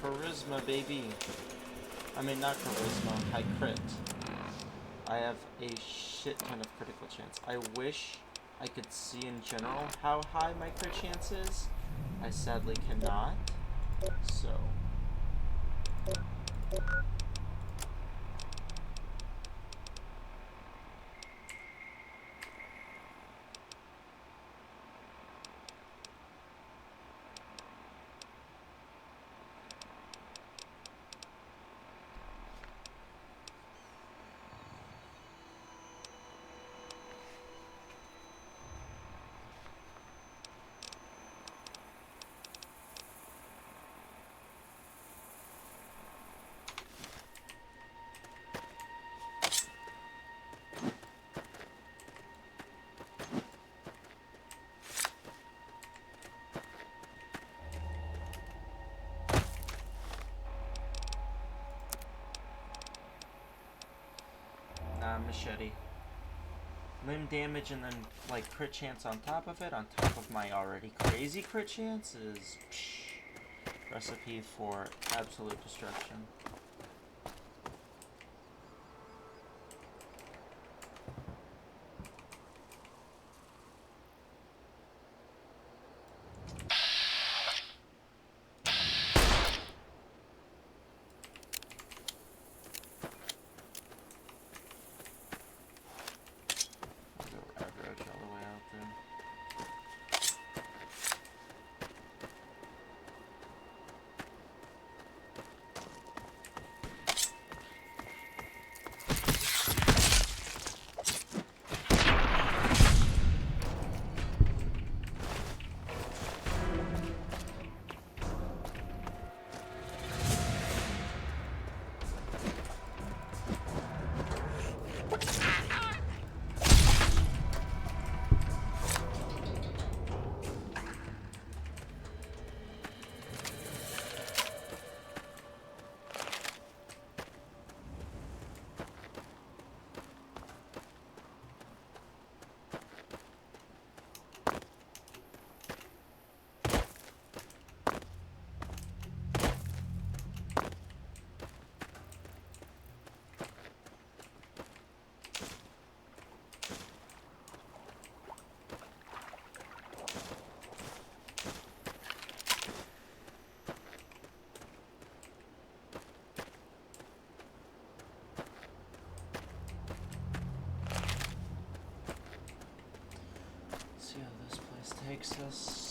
Charisma, baby. I mean, not charisma, high crit. I have a shit ton of critical chance. I wish I could see in general how high my crit chance is. I sadly cannot. So. Machete. Limb damage and then like crit chance on top of it, on top of my already crazy crit chance is recipe for absolute destruction. takes us.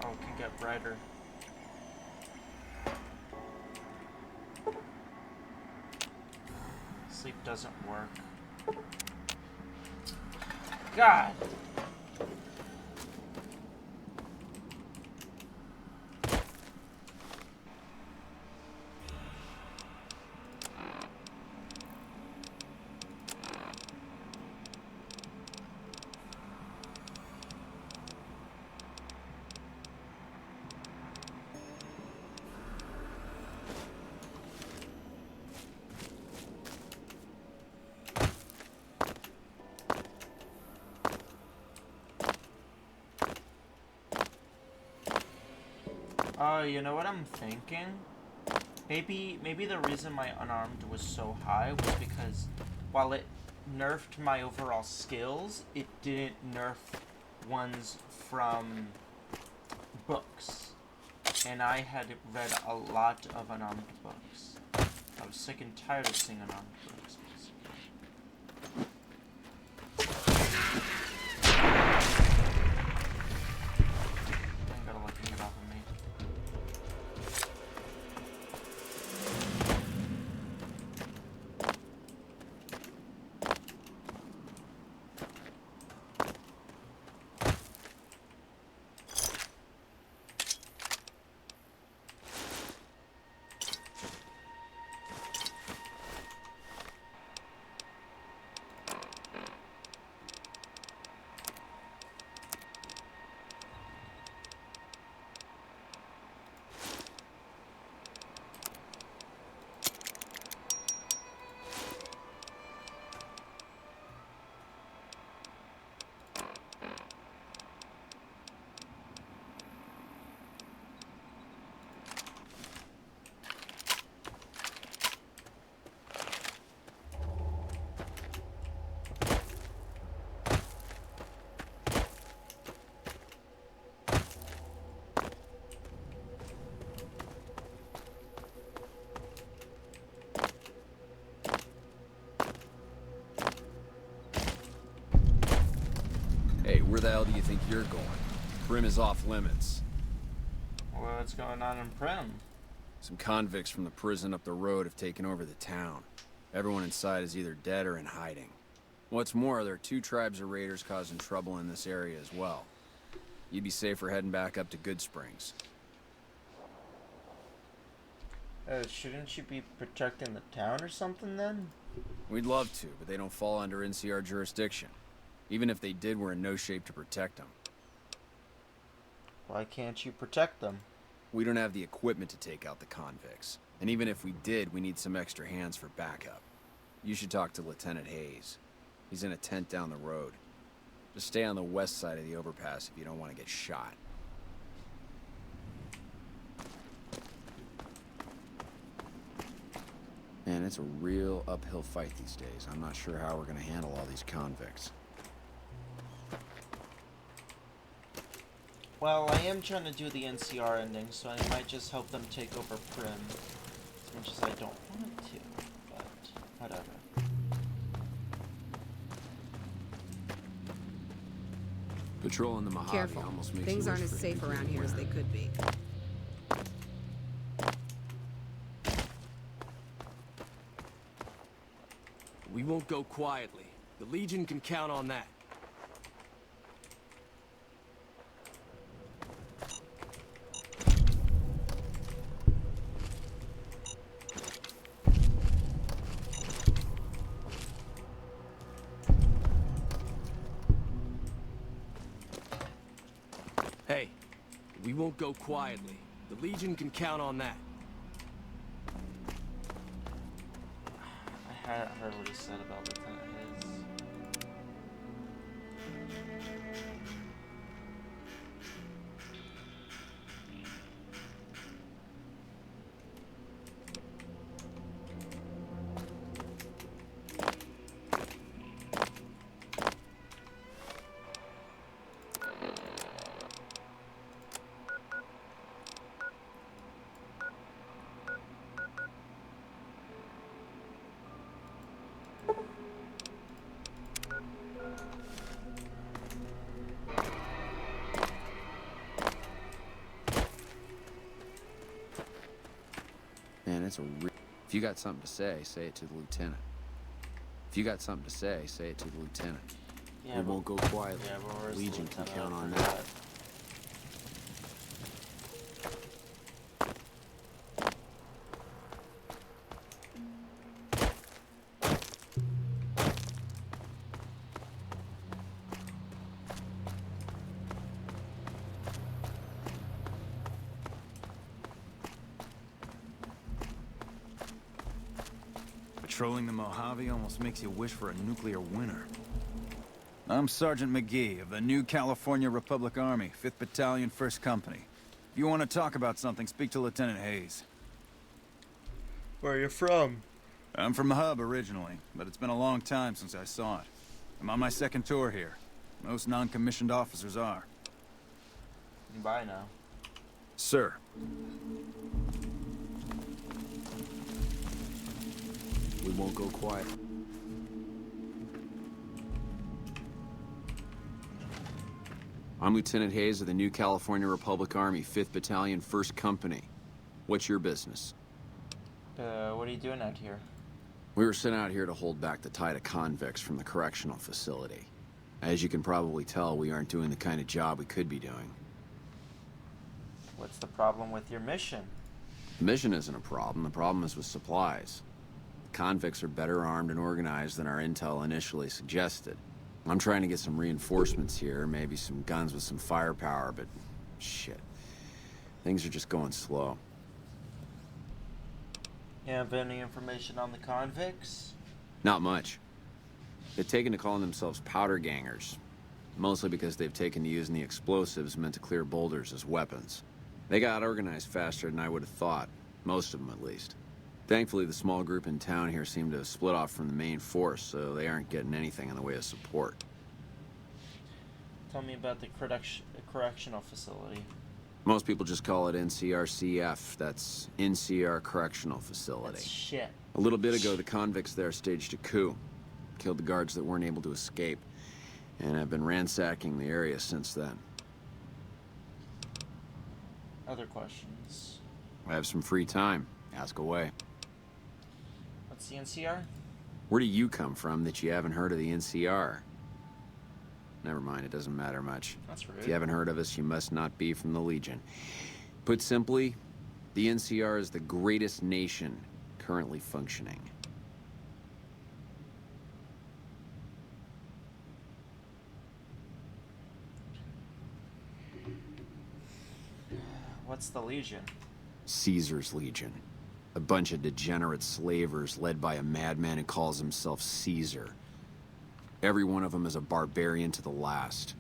Oh, it can get brighter. Sleep doesn't work. God! You know what I'm thinking? Maybe the reason my unarmed was so high was because while it nerfed my overall skills, it didn't nerf ones from books. And I had read a lot of unarmed books. I was sick and tired of seeing unarmed books, basically. I gotta let him get off of me. Hey, where the hell do you think you're going? Prim is off limits. What's going on in Prim? Some convicts from the prison up the road have taken over the town. Everyone inside is either dead or in hiding. What's more, there are 2 tribes of raiders causing trouble in this area as well. You'd be safer heading back up to Good Springs. Shouldn't you be protecting the town or something then? We'd love to, but they don't fall under NCR jurisdiction. Even if they did, we're in no shape to protect them. Why can't you protect them? We don't have the equipment to take out the convicts. And even if we did, we need some extra hands for backup. You should talk to Lieutenant Hayes. He's in a tent down the road. Just stay on the west side of the overpass if you don't want to get shot. Man, it's a real uphill fight these days. I'm not sure how we're gonna handle all these convicts. Well, I am trying to do the NCR ending, so I might just help them take over Prim. As much as I don't want to, but whatever. Patrolling the Mojave Careful. almost makes Things you aren't wish as for safe nuclear around here as they weapons. could be. We won't go quietly. The Legion can count on that. Hey, we won't go quietly. The Legion can count on that. I hadn't heard what he said about Lieutenant Hayes. Man, it's a If you got something to say it to the lieutenant. If you got something to say it to the lieutenant. Yeah, We won't go quietly. Yeah, but where's the Legion can lieutenant? count I on forgot. that. Patrolling the Mojave almost makes you wish for a nuclear winter. I'm Sergeant McGee of the New California Republic Army, 5th Battalion, 1st Company. If you want to talk about something, speak to Lieutenant Hayes. Where are you from? I'm from the hub originally, but it's been a long time since I saw it. I'm on my second tour here. Most non-commissioned officers are. Bye now. Sir. We won't go quiet. I'm Lieutenant Hayes of the New California Republic Army, 5th Battalion, 1st Company. What's your business? What are you doing out here? We were sent out here to hold back the tide of convicts from the correctional facility. As you can probably tell, we aren't doing the kind of job we could be doing. What's the problem with your mission? The mission isn't a problem. The problem is with supplies. Convicts are better armed and organized than our intel initially suggested. I'm trying to get some reinforcements here, maybe some guns with some firepower, but shit. Things are just going slow. You have any information on the convicts? Not much. They've taken to calling themselves powder gangers, mostly because they've taken to using the explosives meant to clear boulders as weapons. They got organized faster than I would have thought, most of them at least. Thankfully, the small group in town here seem to have split off from the main force, so they aren't getting anything in the way of support. Tell me about the correctional facility. Most people just call it NCRCF. That's NCR Correctional Facility. That's shit. A little bit ago, the convicts there staged a coup. Killed the guards that weren't able to escape. And I've been ransacking the area since then. Other questions? I have some free time. Ask away. What's the NCR? Where do you come from that you haven't heard of the NCR? Never mind, it doesn't matter much. That's rude. If you haven't heard of us, you must not be from the Legion. Put simply, the NCR is the greatest nation currently functioning. What's the Legion? Caesar's Legion. A bunch of degenerate slavers led by a madman who calls himself Caesar. Every one of them is a barbarian to the last.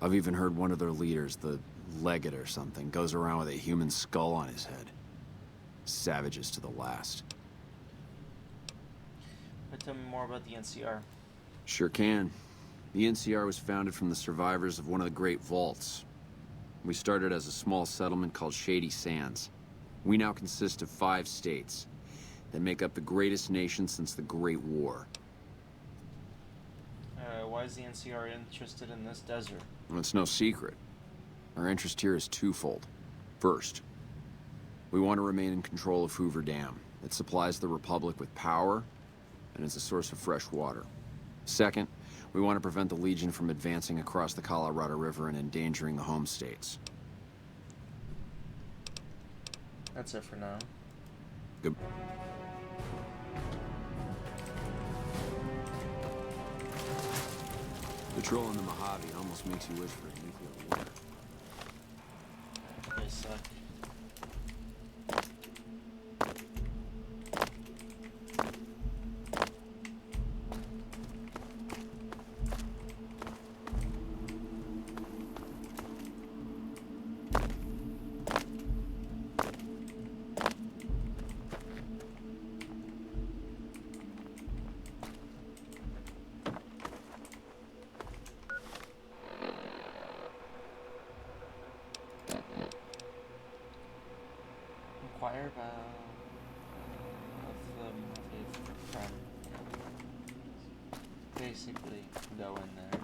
I've even heard one of their leaders, the Legate or something, goes around with a human skull on his head. Savages to the last. But tell me more about the NCR. Sure can. The NCR was founded from the survivors of one of the Great Vaults. We started as a small settlement called Shady Sands. We now consist of 5 states that make up the greatest nation since the Great War. Why is the NCR interested in this desert? Well, it's no secret. Our interest here is twofold. First, we want to remain in control of Hoover Dam. It supplies the Republic with power, and is a source of fresh water. Second, we want to prevent the Legion from advancing across the Colorado River and endangering the home states. That's it for now. Good. Patrolling the Mojave almost makes you wish for a nuclear war. I suck. Inquire about the movie from basically go in there.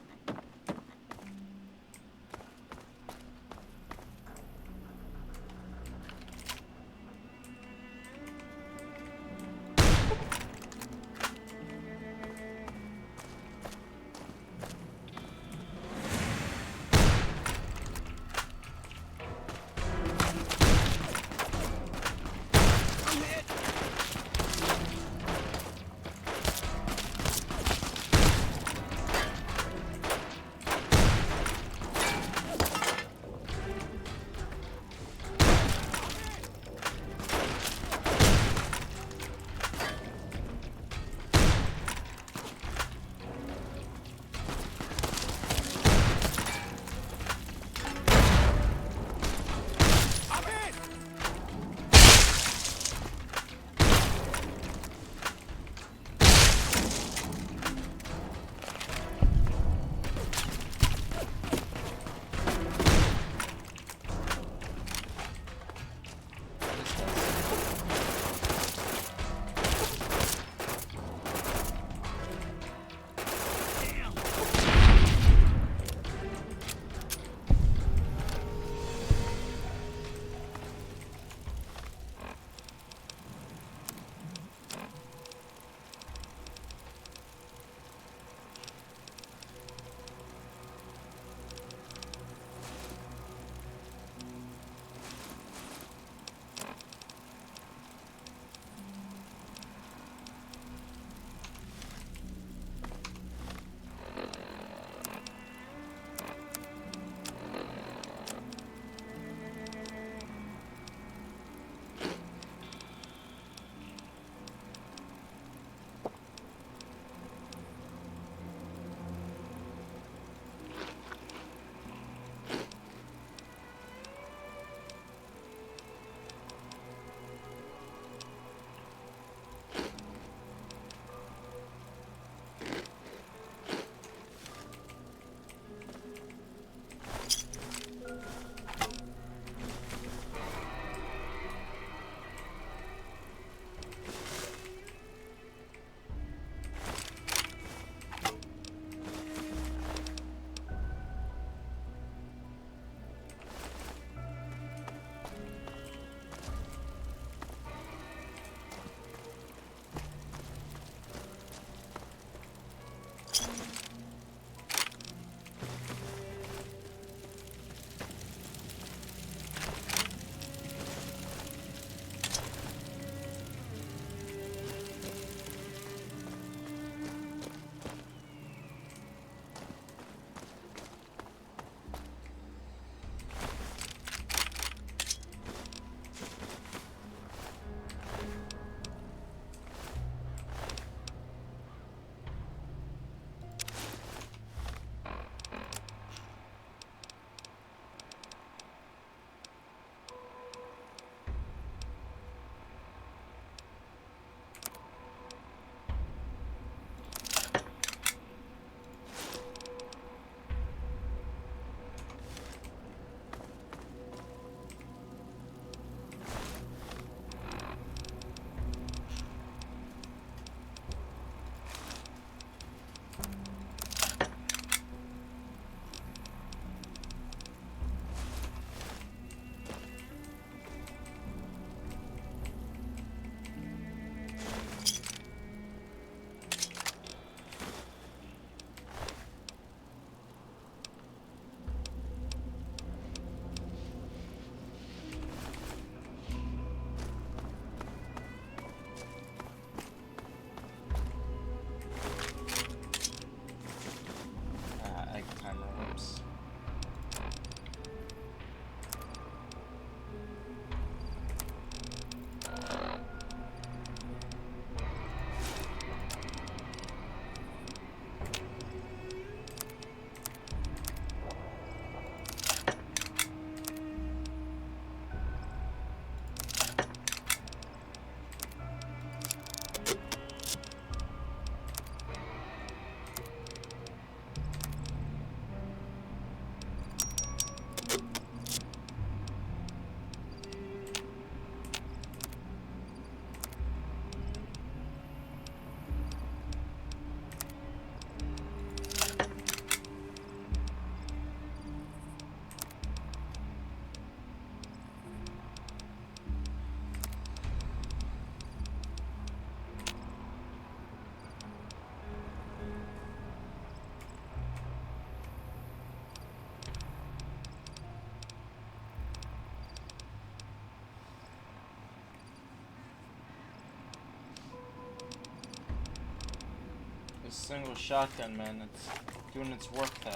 single shotgun, man. It's doing its work, though.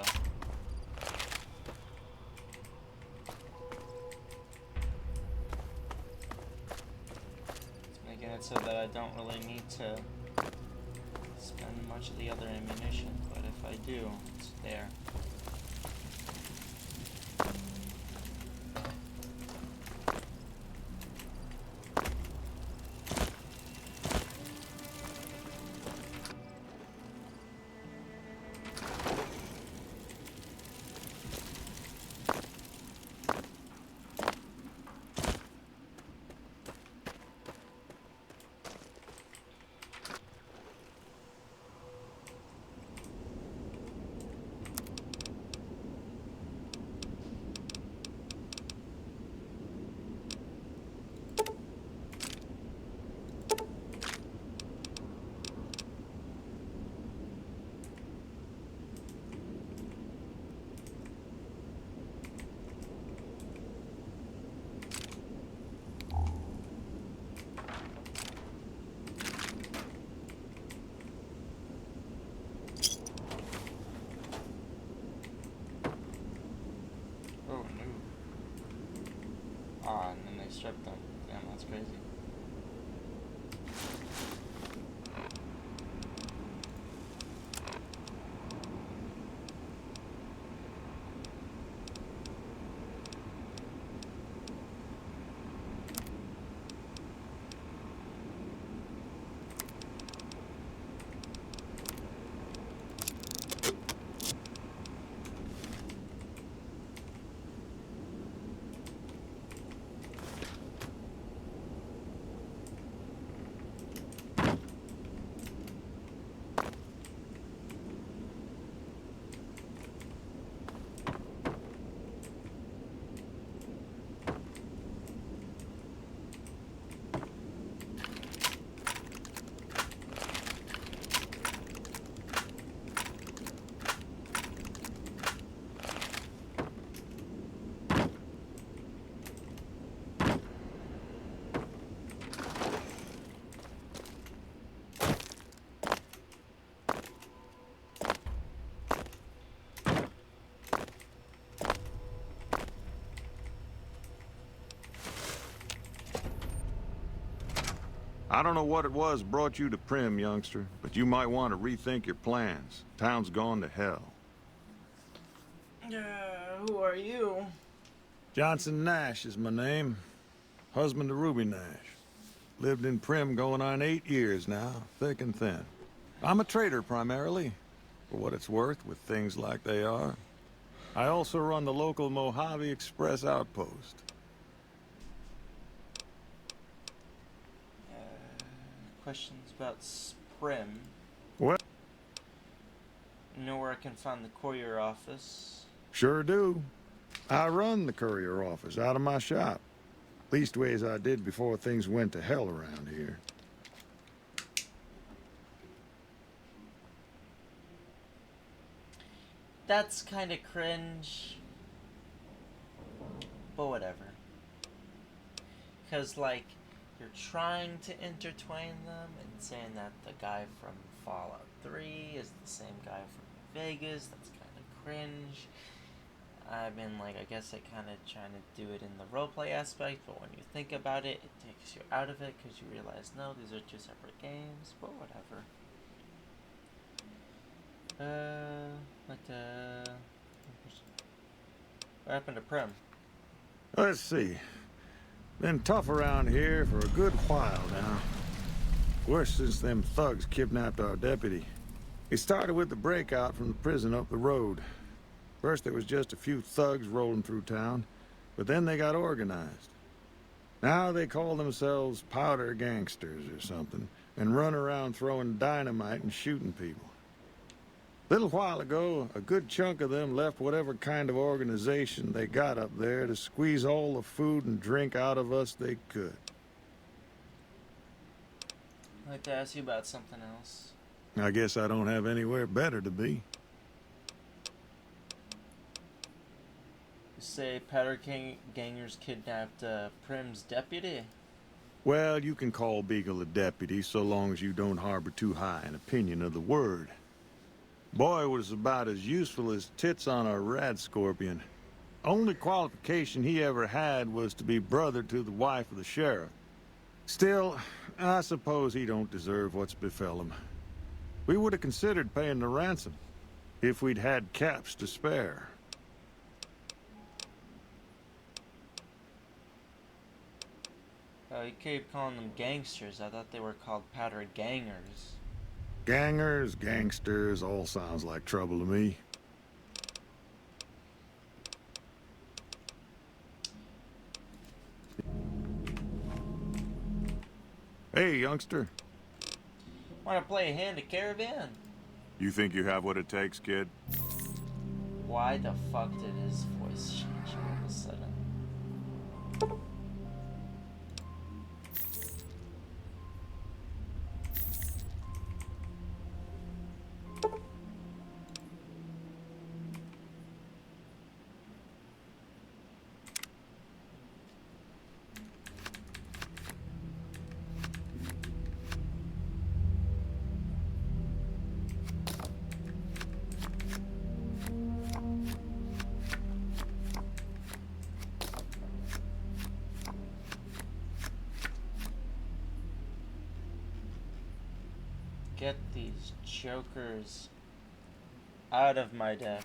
It's making it so that I don't really need to spend much of the other ammunition, but if I do, it's there. And then they stripped them. Damn, that's crazy. I don't know what it was brought you to Prim, youngster, but you might want to rethink your plans. Town's gone to hell. Who are you? Johnson Nash is my name. Husband to Ruby Nash. Lived in Prim going on 8 years now, thick and thin. I'm a trader primarily, for what it's worth with things like they are. I also run the local Mojave Express outpost. Questions about Sprim. What? You know where I can find the courier office? Sure do. I run the courier office out of my shop. Leastways I did before things went to hell around here. That's kind of cringe. But whatever. Because, like, you're trying to intertwine them and saying that the guy from Fallout 3 is the same guy from Vegas. That's kind of cringe. I mean, like, I guess I kind of trying to do it in the roleplay aspect, but when you think about it, it takes you out of it because you realize, no, these are two separate games, but whatever. What happened to Prim? Let's see. Been tough around here for a good while now. Worse since them thugs kidnapped our deputy. It started with the breakout from the prison up the road. First there was just a few thugs rolling through town, but then they got organized. Now they call themselves powder gangsters or something, and run around throwing dynamite and shooting people. Little while ago, a good chunk of them left whatever kind of organization they got up there to squeeze all the food and drink out of us they could. I'd like to ask you about something else. I guess I don't have anywhere better to be. You say powder gangers kidnapped Prim's deputy? Well, you can call Beagle a deputy so long as you don't harbor too high an opinion of the word. Boy was about as useful as tits on a rat scorpion. Only qualification he ever had was to be brother to the wife of the sheriff. Still, I suppose he don't deserve what's befell him. We would have considered paying the ransom, if we'd had caps to spare. Oh, you keep calling them gangsters. I thought they were called powder gangers. Gangers, gangsters, all sounds like trouble to me. Hey, youngster. Wanna play a hand of Caravan? You think you have what it takes, kid? Why the fuck did his voice change all of a sudden? Get these jokers out of my deck.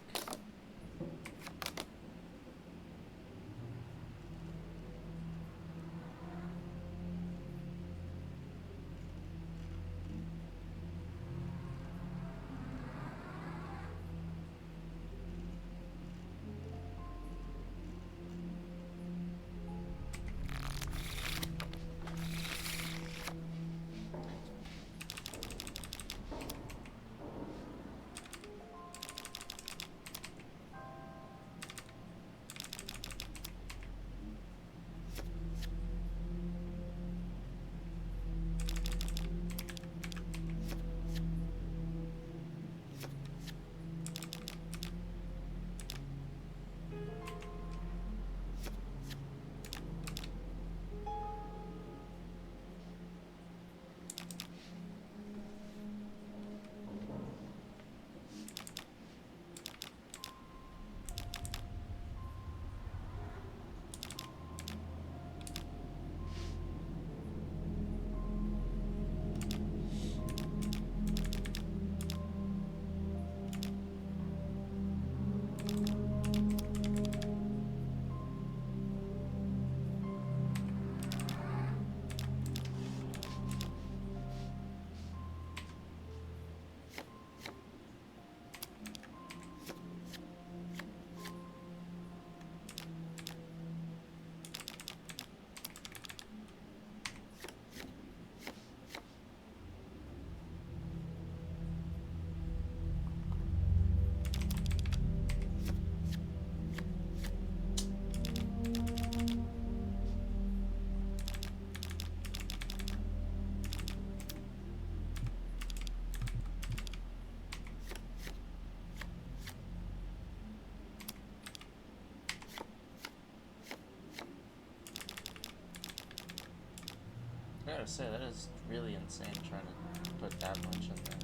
I gotta say, that is really insane trying to put that much in there.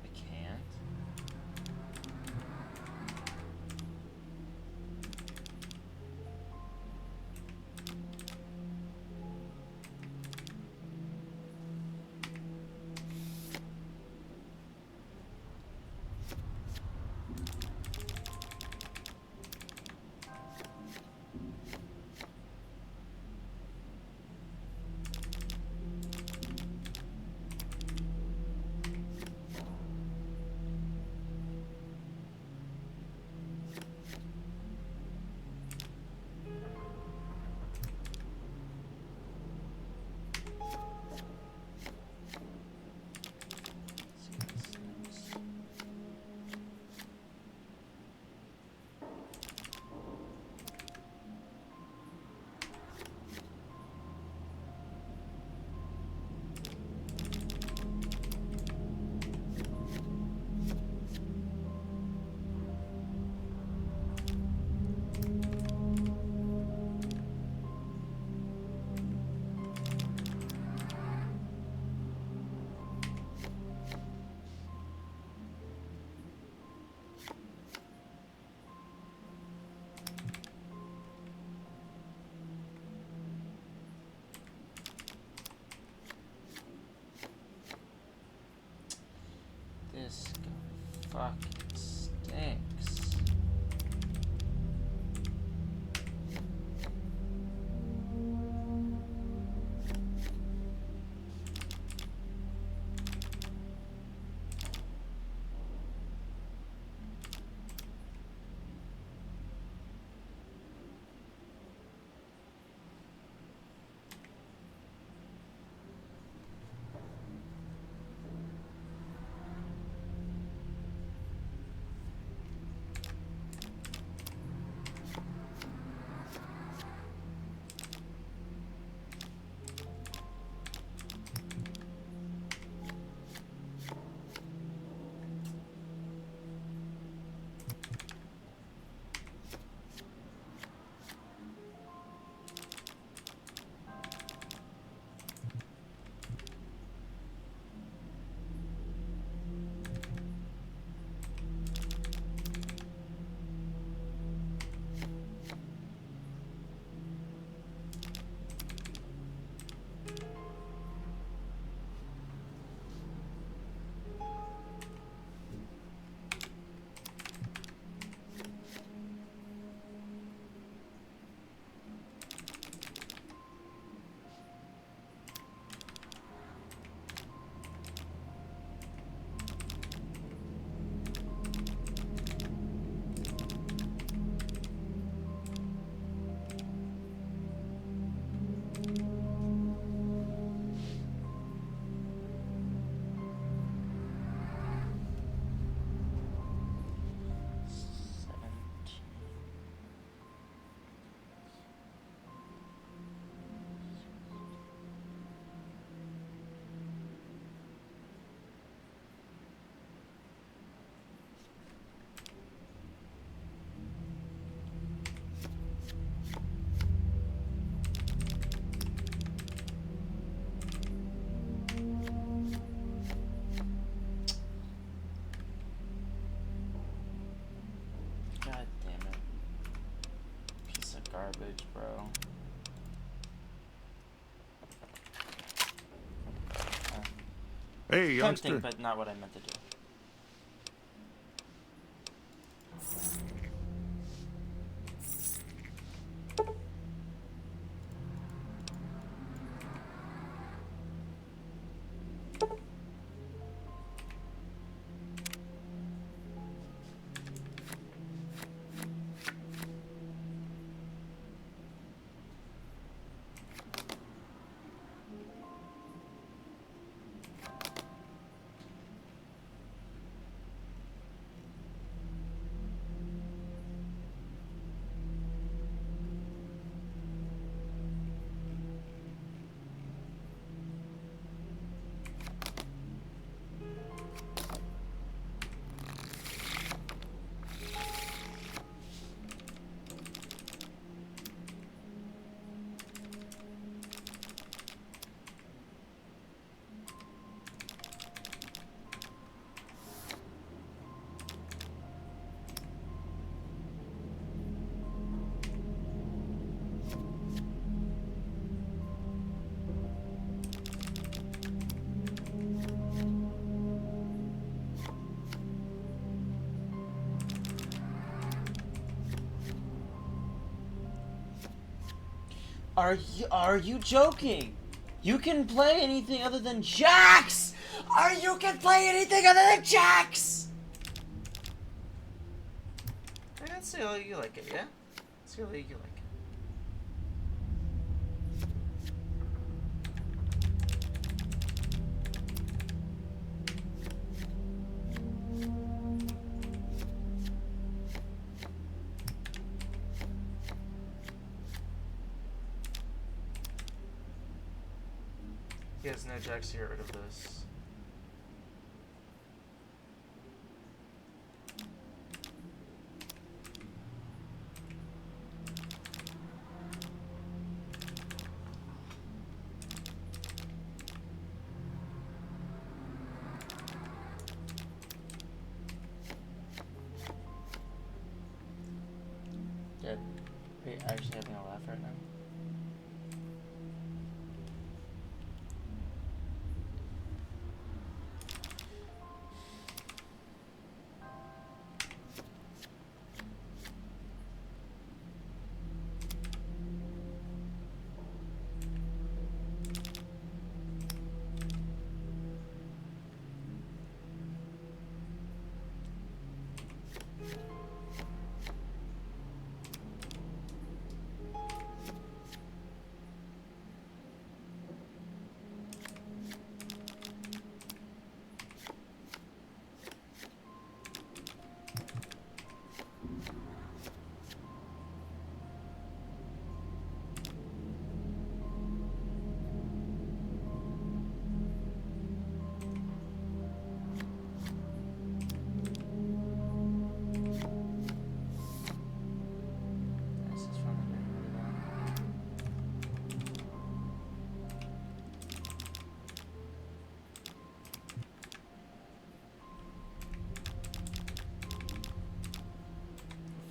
I can't. Thanks. God damn it. Piece of garbage, bro. Hey, youngster. Tempting, but not what I meant to do. Are you joking? You can play anything other than jacks! You can play anything other than jacks! Let's see how you like it, yeah? Let's see how you like it. He has no jacks to get rid of this. Dead. Are you actually having a laugh right now?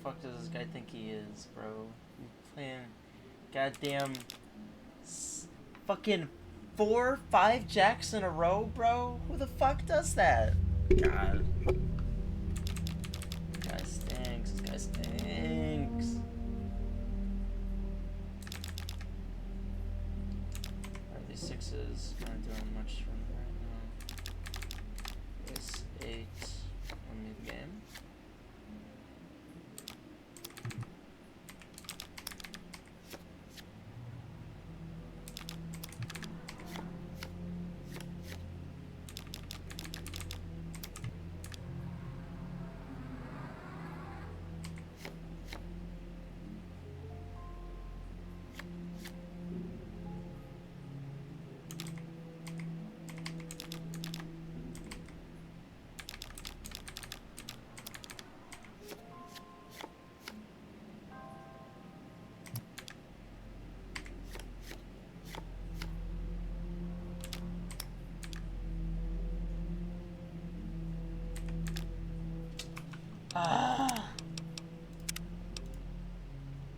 fuck does this guy think he is, bro? He's playing goddamn fucking 4, 5 jacks in a row, bro? Who the fuck does that? God. This guy stinks. This guy stinks. Alright, these 6s aren't doing much for me right now. This 8 won me the game.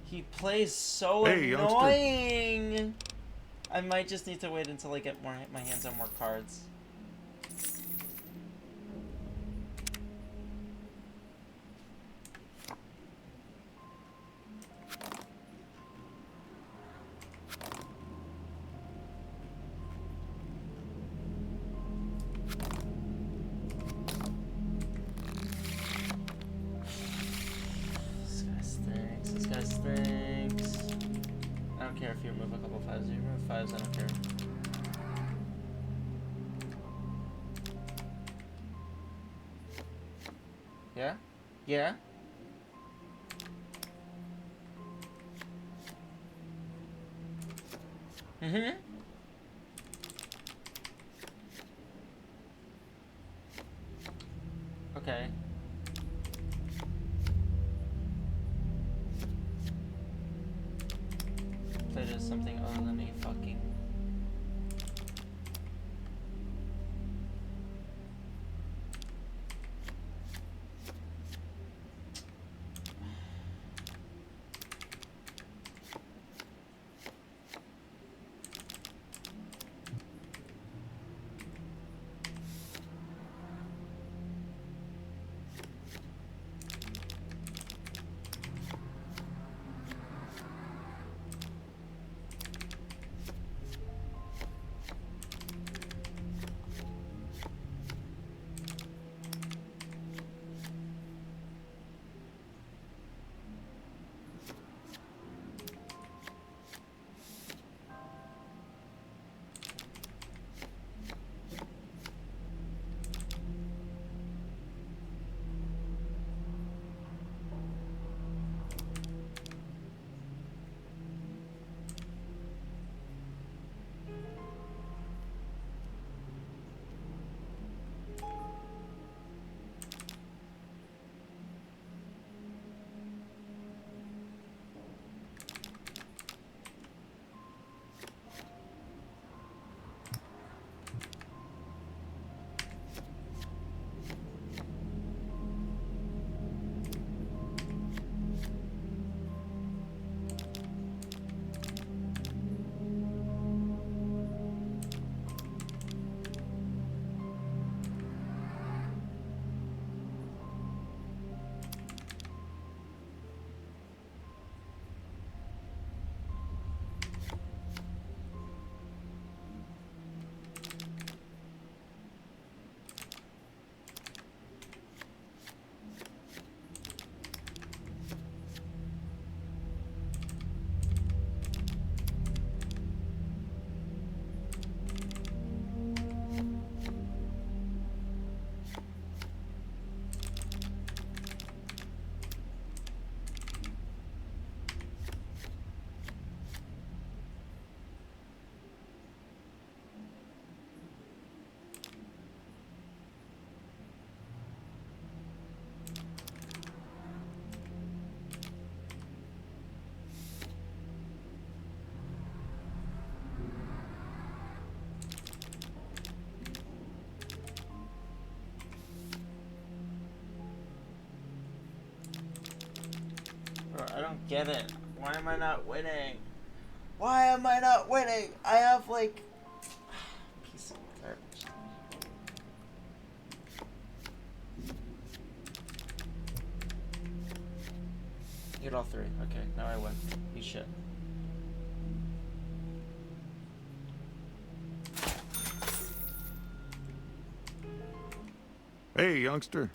He plays so annoying. I might just need to wait until I get my hands on more cards. This guy stinks. This guy stinks. I don't care if you remove a couple 5s. You remove 5s, I don't care. Yeah? Yeah? Mm-hmm. Okay. Played as something other than a fucking... I don't get it. Why am I not winning? Why am I not winning? I have like piece of garbage. Hit all three. Okay, now I win. You shit. Hey, youngster.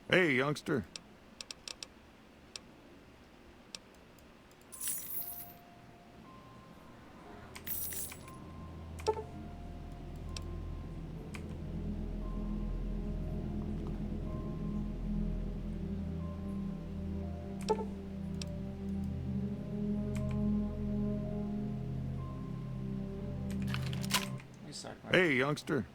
Hey, youngster. You suck, man. Hey, youngster.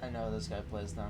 I know this guy plays now.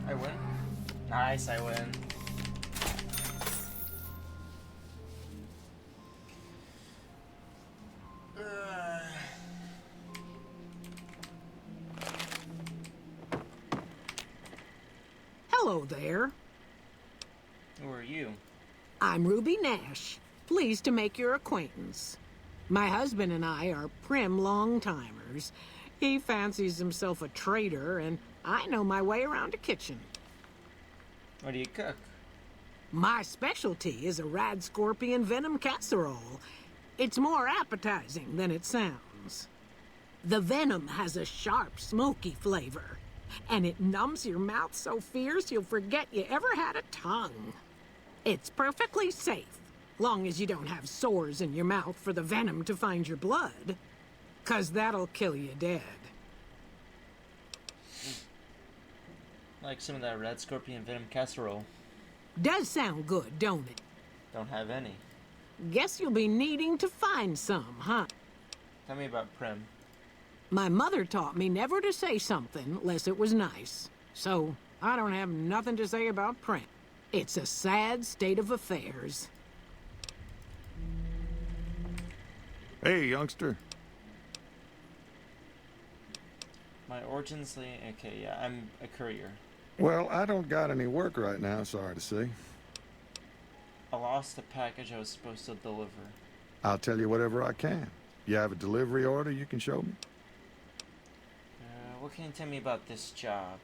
I win. Nice, I win. Hello there. Who are you? I'm Ruby Nash. Pleased to make your acquaintance. My husband and I are prim long-timers. He fancies himself a trader, and I know my way around a kitchen. What do you cook? My specialty is a rad scorpion venom casserole. It's more appetizing than it sounds. The venom has a sharp, smoky flavor, and it numbs your mouth so fierce you'll forget you ever had a tongue. It's perfectly safe, long as you don't have sores in your mouth for the venom to find your blood, 'cause that'll kill you dead. Like some of that red scorpion venom casserole. Does sound good, don't it? Don't have any. Guess you'll be needing to find some, huh? Tell me about Prim. My mother taught me never to say something unless it was nice. So, I don't have nothing to say about Prim. It's a sad state of affairs. Hey, youngster. My origins, okay, yeah, I'm a courier. Well, I don't got any work right now, sorry to say. I lost the package I was supposed to deliver. I'll tell you whatever I can. You have a delivery order you can show me? What can you tell me about this job?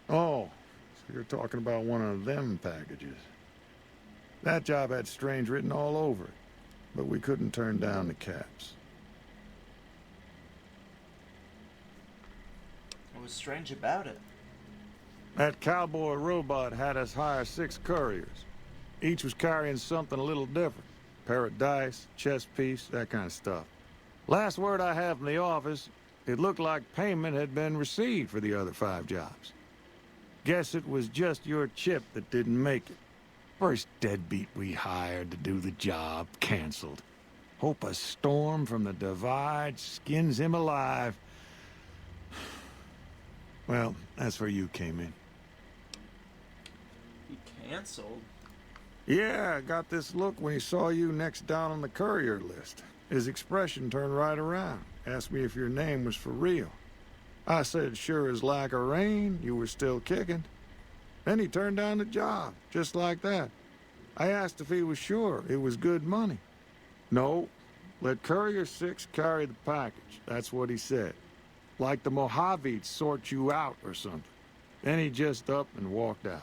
Oh, so you're talking about one of them packages. That job had strange written all over it, but we couldn't turn down the caps. What was strange about it? That cowboy robot had us hire 6 couriers. Each was carrying something a little different. Pair of dice, chess piece, that kind of stuff. Last word I have from the office, it looked like payment had been received for the other 5 jobs. Guess it was just your chip that didn't make it. First deadbeat we hired to do the job, canceled. Hope a storm from the Divide skins him alive. Well, that's where you came in. He canceled? Yeah, I got this look when he saw you next down on the courier list. His expression turned right around. Asked me if your name was for real. I said sure as like a rain, you were still kicking. Then he turned down the job, just like that. I asked if he was sure it was good money. No, let Courier 6 carry the package. That's what he said. Like the Mojavetes sort you out or something. Then he just up and walked out.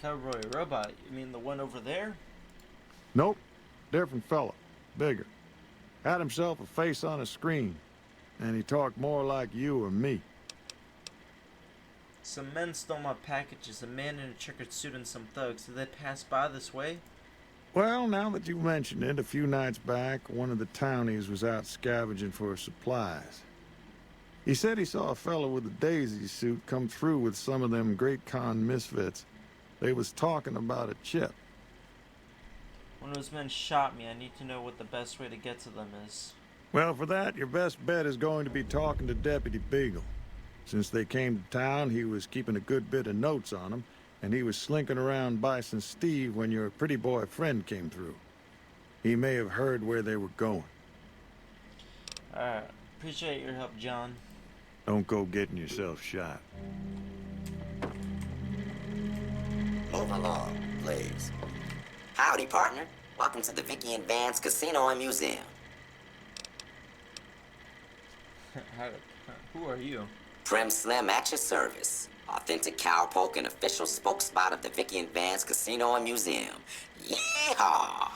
Cowboy robot? You mean the one over there? Nope. Different fella. Bigger. Had himself a face on a screen. And he talked more like you or me. Some men stole my packages. A man in a checkered suit and some thugs. Did they pass by this way? Well, now that you mention it, a few nights back, one of the townies was out scavenging for supplies. He said he saw a fellow with a daisy suit come through with some of them Great Con misfits. They was talking about a chip. One of those men shot me. I need to know what the best way to get to them is. Well, for that, your best bet is going to be talking to Deputy Beagle. Since they came to town, he was keeping a good bit of notes on them, and he was slinking around Bison Steve when your pretty boy friend came through. He may have heard where they were going. Alright. Appreciate your help, John. Don't go getting yourself shot. Move along, please. Howdy, partner. Welcome to the Vicky and Vance Casino and Museum. Who are you? Prim Slim at your service. Authentic cowpoke and official spokesspot of the Vicky and Vance Casino and Museum. Yeehaw!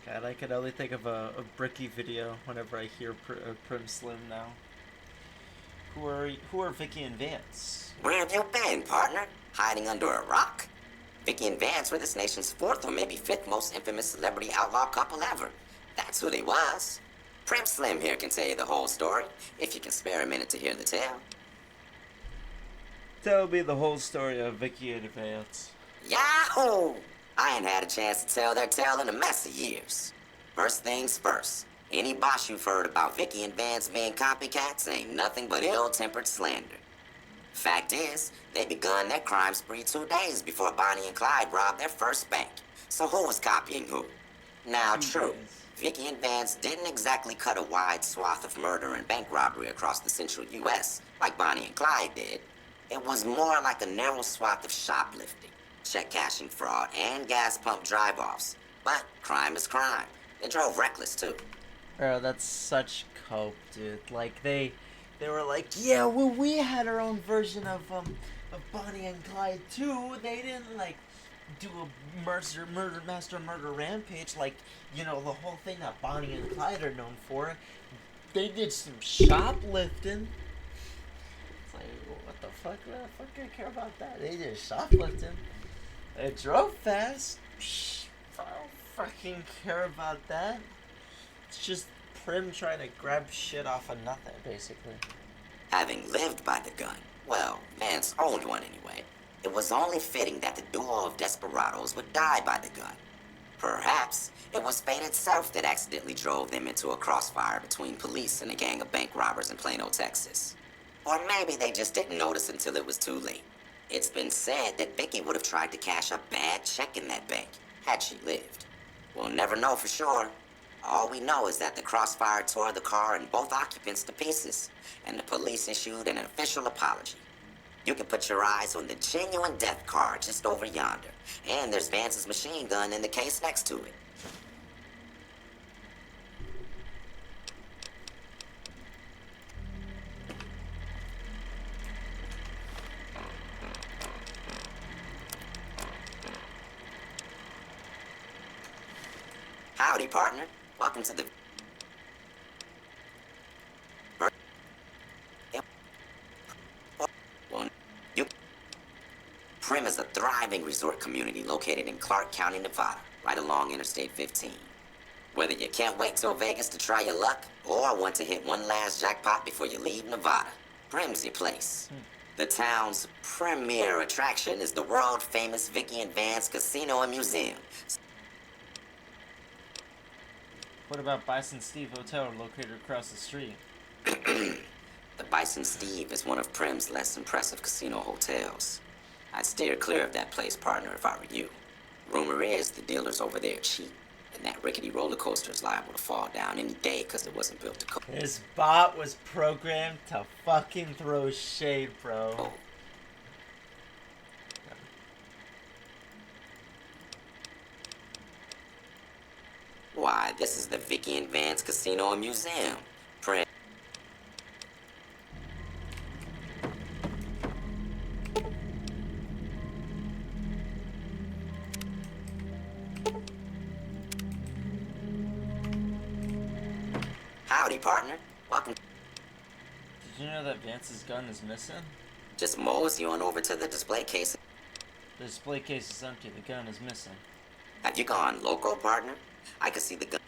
God, I could only think of a Bricky video whenever I hear Prim Slim now. Who are Vicky and Vance? Where have you been, partner? Hiding under a rock? Vicky and Vance were this nation's 4th or maybe 5th most infamous celebrity outlaw couple ever. That's who they was. Prim Slim here can tell you the whole story, if you can spare a minute to hear the tale. Tell me the whole story of Vicky and Vance. Yahoo! I ain't had a chance to tell their tale in a mess of years. First things first, any boss you've heard about Vicky and Vance being copycats ain't nothing but ill-tempered slander. Fact is, they begun their crime spree 2 days before Bonnie and Clyde robbed their first bank. So who was copying who? Now, true, Vicky and Vance didn't exactly cut a wide swath of murder and bank robbery across the central U.S. like Bonnie and Clyde did. It was more like a narrow swath of shoplifting, check cashing fraud, and gas pump drive-offs. But crime is crime. They drove reckless, too. Bro, that's such cope, dude. Like, they were like, yeah, well, we had our own version of Bonnie and Clyde, too. They didn't, like, do a murder rampage like, you know, the whole thing that Bonnie and Clyde are known for. They did some shoplifting. It's like, what the fuck? What the fuck do I care about that? They did shoplifting. They drove fast. I don't fucking care about that. It's just Prim trying to grab shit off of nothing, basically. Having lived by the gun, well, Vance owned one anyway, it was only fitting that the duo of desperados would die by the gun. Perhaps it was fate itself that accidentally drove them into a crossfire between police and a gang of bank robbers in Plano, Texas. Or maybe they just didn't notice until it was too late. It's been said that Vicky would have tried to cash a bad check in that bank, had she lived. We'll never know for sure. All we know is that the crossfire tore the car and both occupants to pieces, and the police issued an official apology. You can put your eyes on the genuine death car just over yonder, and there's Vance's machine gun in the case next to it. Howdy, partner. Welcome to the... Prim is a thriving resort community located in Clark County, Nevada, right along Interstate 15. Whether you can't wait till Vegas to try your luck, or want to hit one last jackpot before you leave Nevada, Prim's your place. The town's premier attraction is the world-famous Vicky and Vance Casino and Museum. What about Bison Steve Hotel located across the street? The Bison Steve is one of Prim's less impressive casino hotels. I'd steer clear of that place, partner, if I were you. Rumor is the dealers over there are cheap, and that rickety roller coaster is liable to fall down any day because it wasn't built to cope. His bot was programmed to fucking throw shade, bro. Oh. Why, this is the Vicky and Vance Casino and Museum. Prim. Howdy, partner. Welcome. Did you know that Vance's gun is missing? Just mosey on over to the display case. The display case is empty. The gun is missing. Have you gone loco, partner? I can see the gun.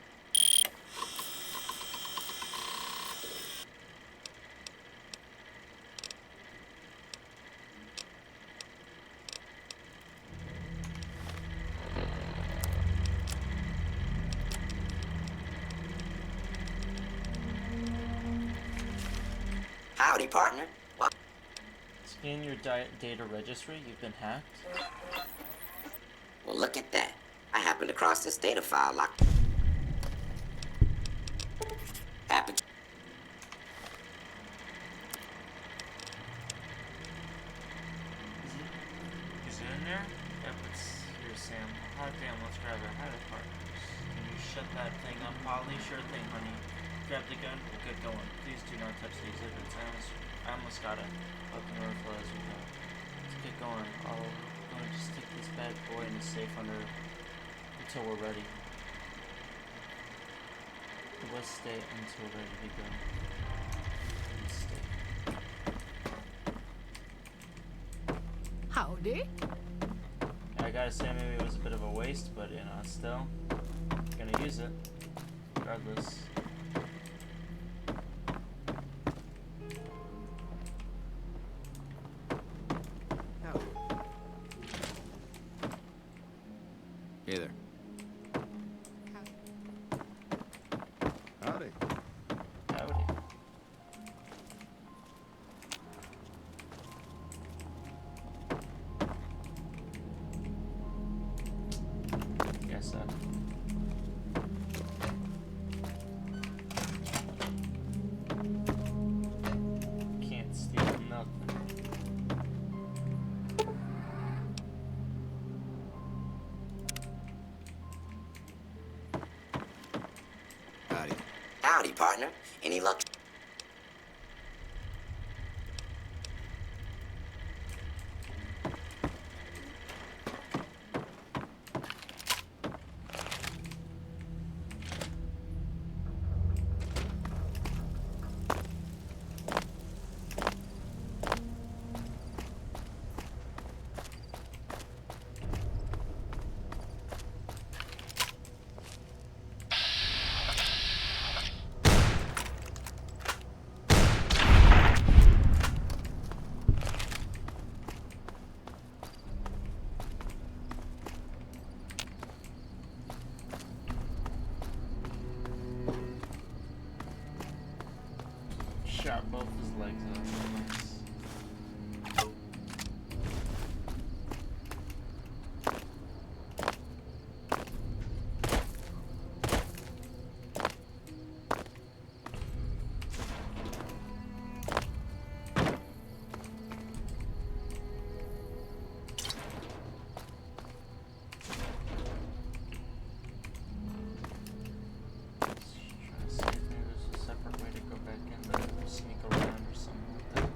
Howdy, partner. Well, Scan your data registry. You've been hacked. Well, look at that. I happened across this data file locked. Happened. Is it in there? Yep, it's here, Sam. Hot damn, let's grab it. Hi there, partners. Can you shut that thing up, Polly? Sure thing, honey. Grab the gun. We'll get going. Please do not touch the exhibits. I almost got it. Open the overflow as we go. Let's get going. I'll go and just stick this bad boy in the safe until we're ready. Let's stay until ready to go. Let's stay. Howdy. I gotta say, maybe it was a bit of a waste, but you know, still gonna use it regardless. Hey there. Howdy. Howdy. Guess that. Can't steal nothing. Howdy. Howdy, partner. Any luck? Shot both his legs off. Trying to see if maybe there's a separate way to go back in there, or sneak around or something like that.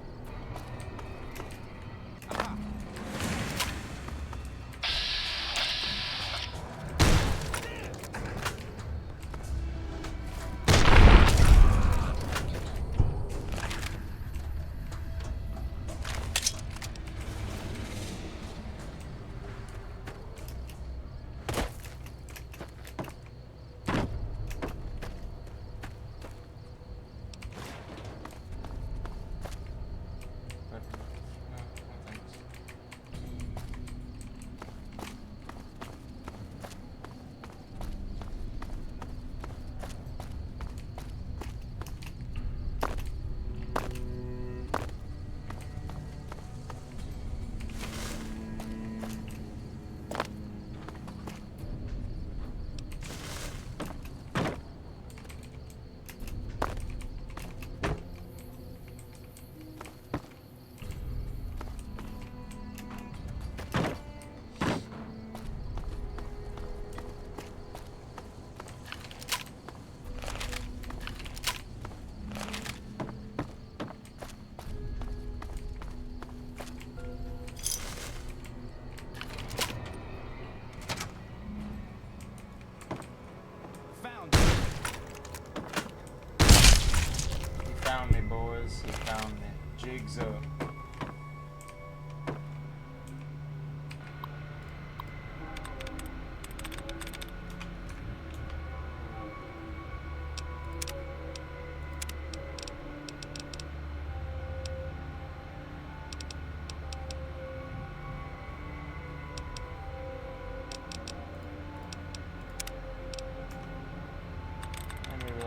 was. He found me. Jigs up.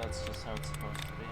That's just how it's supposed to be.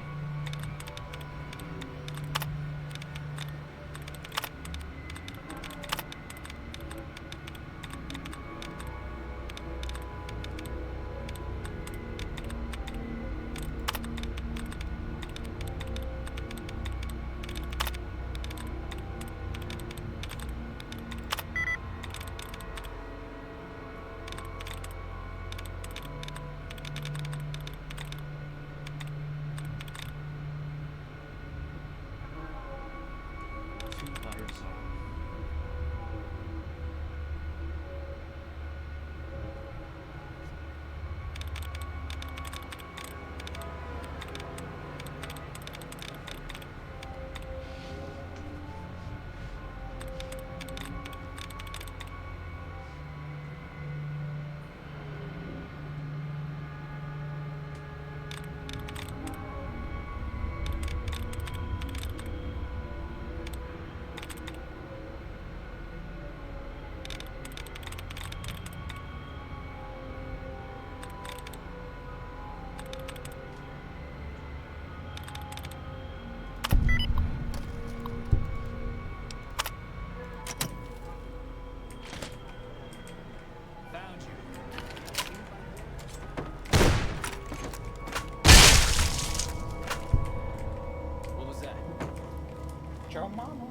Your mama.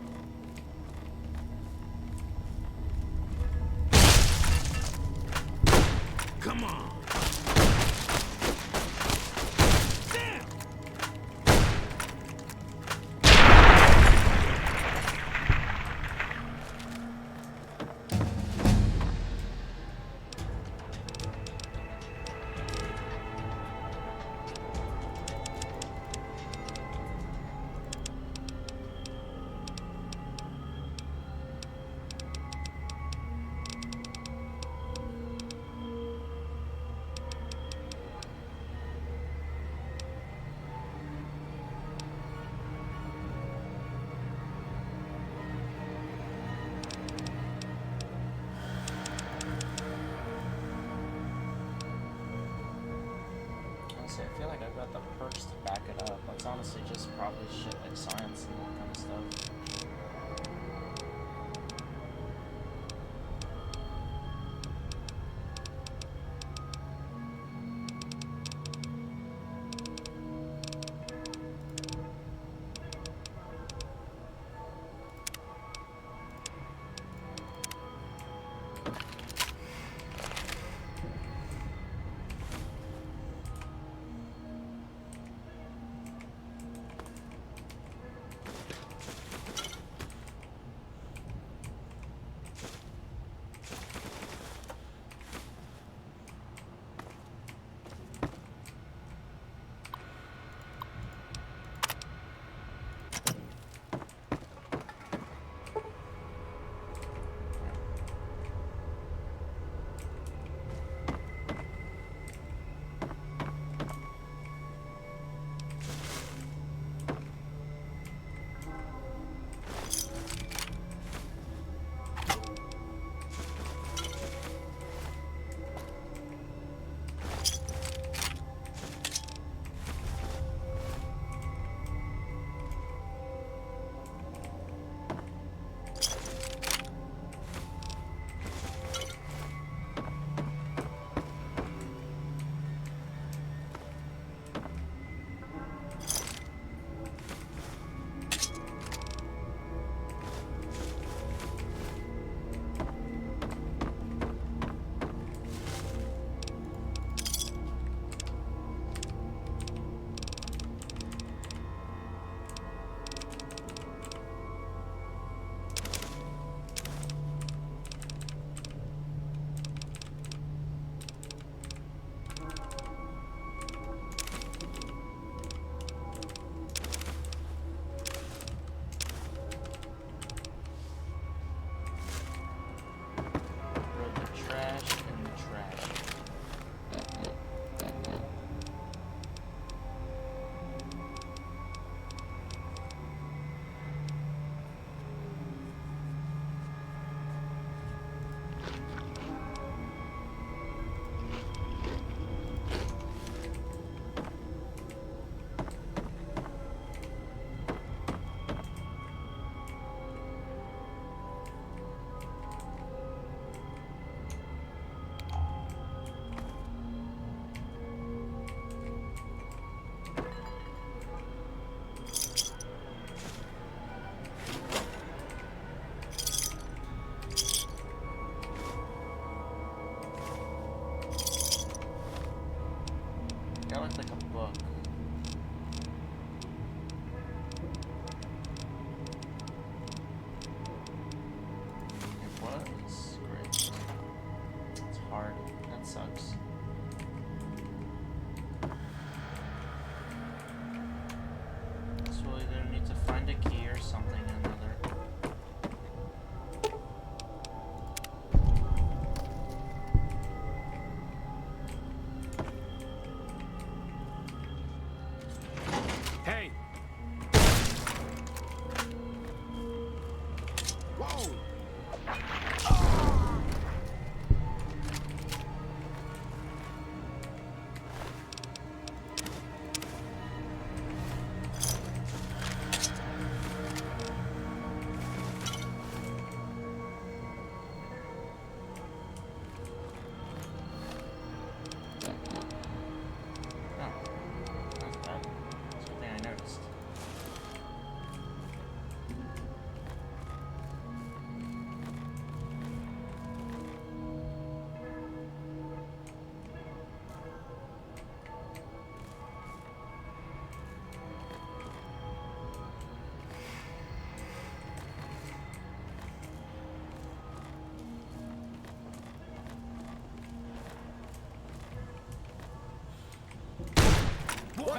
Come on. Honestly, I feel like I've got the perks to back it up. It's honestly just probably shit like science and that kind of stuff.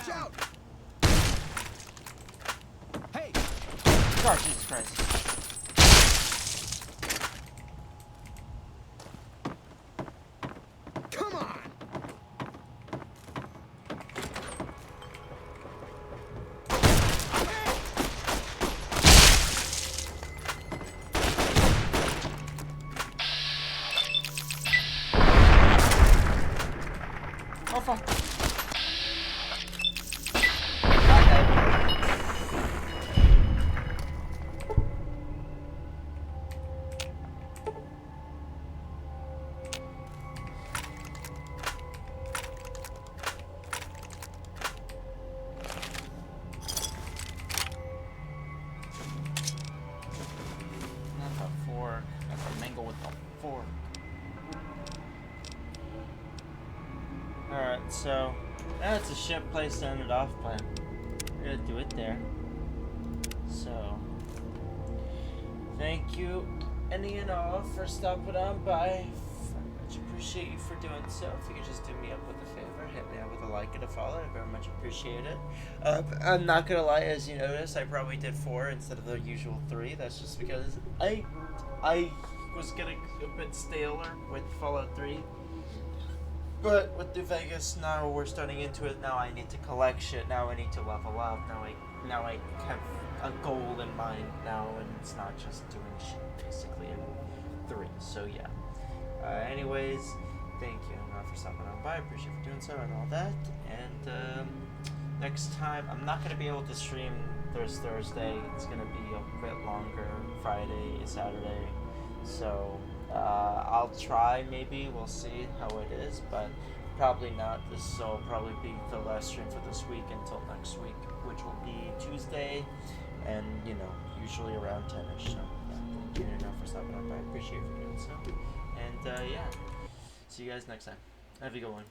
Watch out! Hey! God, Jesus Christ. Come on! Oh fuck. Not the fork. I have to mingle with the fork. Alright, so that's a shit place to end it off, but we're gonna do it there. So thank you any and all for stopping on by. I much appreciate you for doing so. If you could just do me up with a favor, hit me up with a like and a follow, I very much appreciate it. I'm not gonna lie, as you noticed, I probably did 4 instead of the usual 3. That's just because I was getting a bit staler with Fallout 3. But with New Vegas, now we're starting into it. Now I need to collect shit. Now I need to level up. Now I have a goal in mind now, and it's not just doing shit basically in 3. So yeah. Anyways, thank you for stopping on by. I appreciate you for doing so and all that. And next time, I'm not gonna be able to stream Thursday. It's gonna be a bit longer. Friday, Saturday. So. I'll try, maybe. We'll see how it is, but probably not. This will probably be the last stream for this week until next week, which will be Tuesday, and, you know, usually around 10ish. So, yeah, thank you enough for stopping up. I appreciate you for doing so. And, yeah, see you guys next time. Have a good one.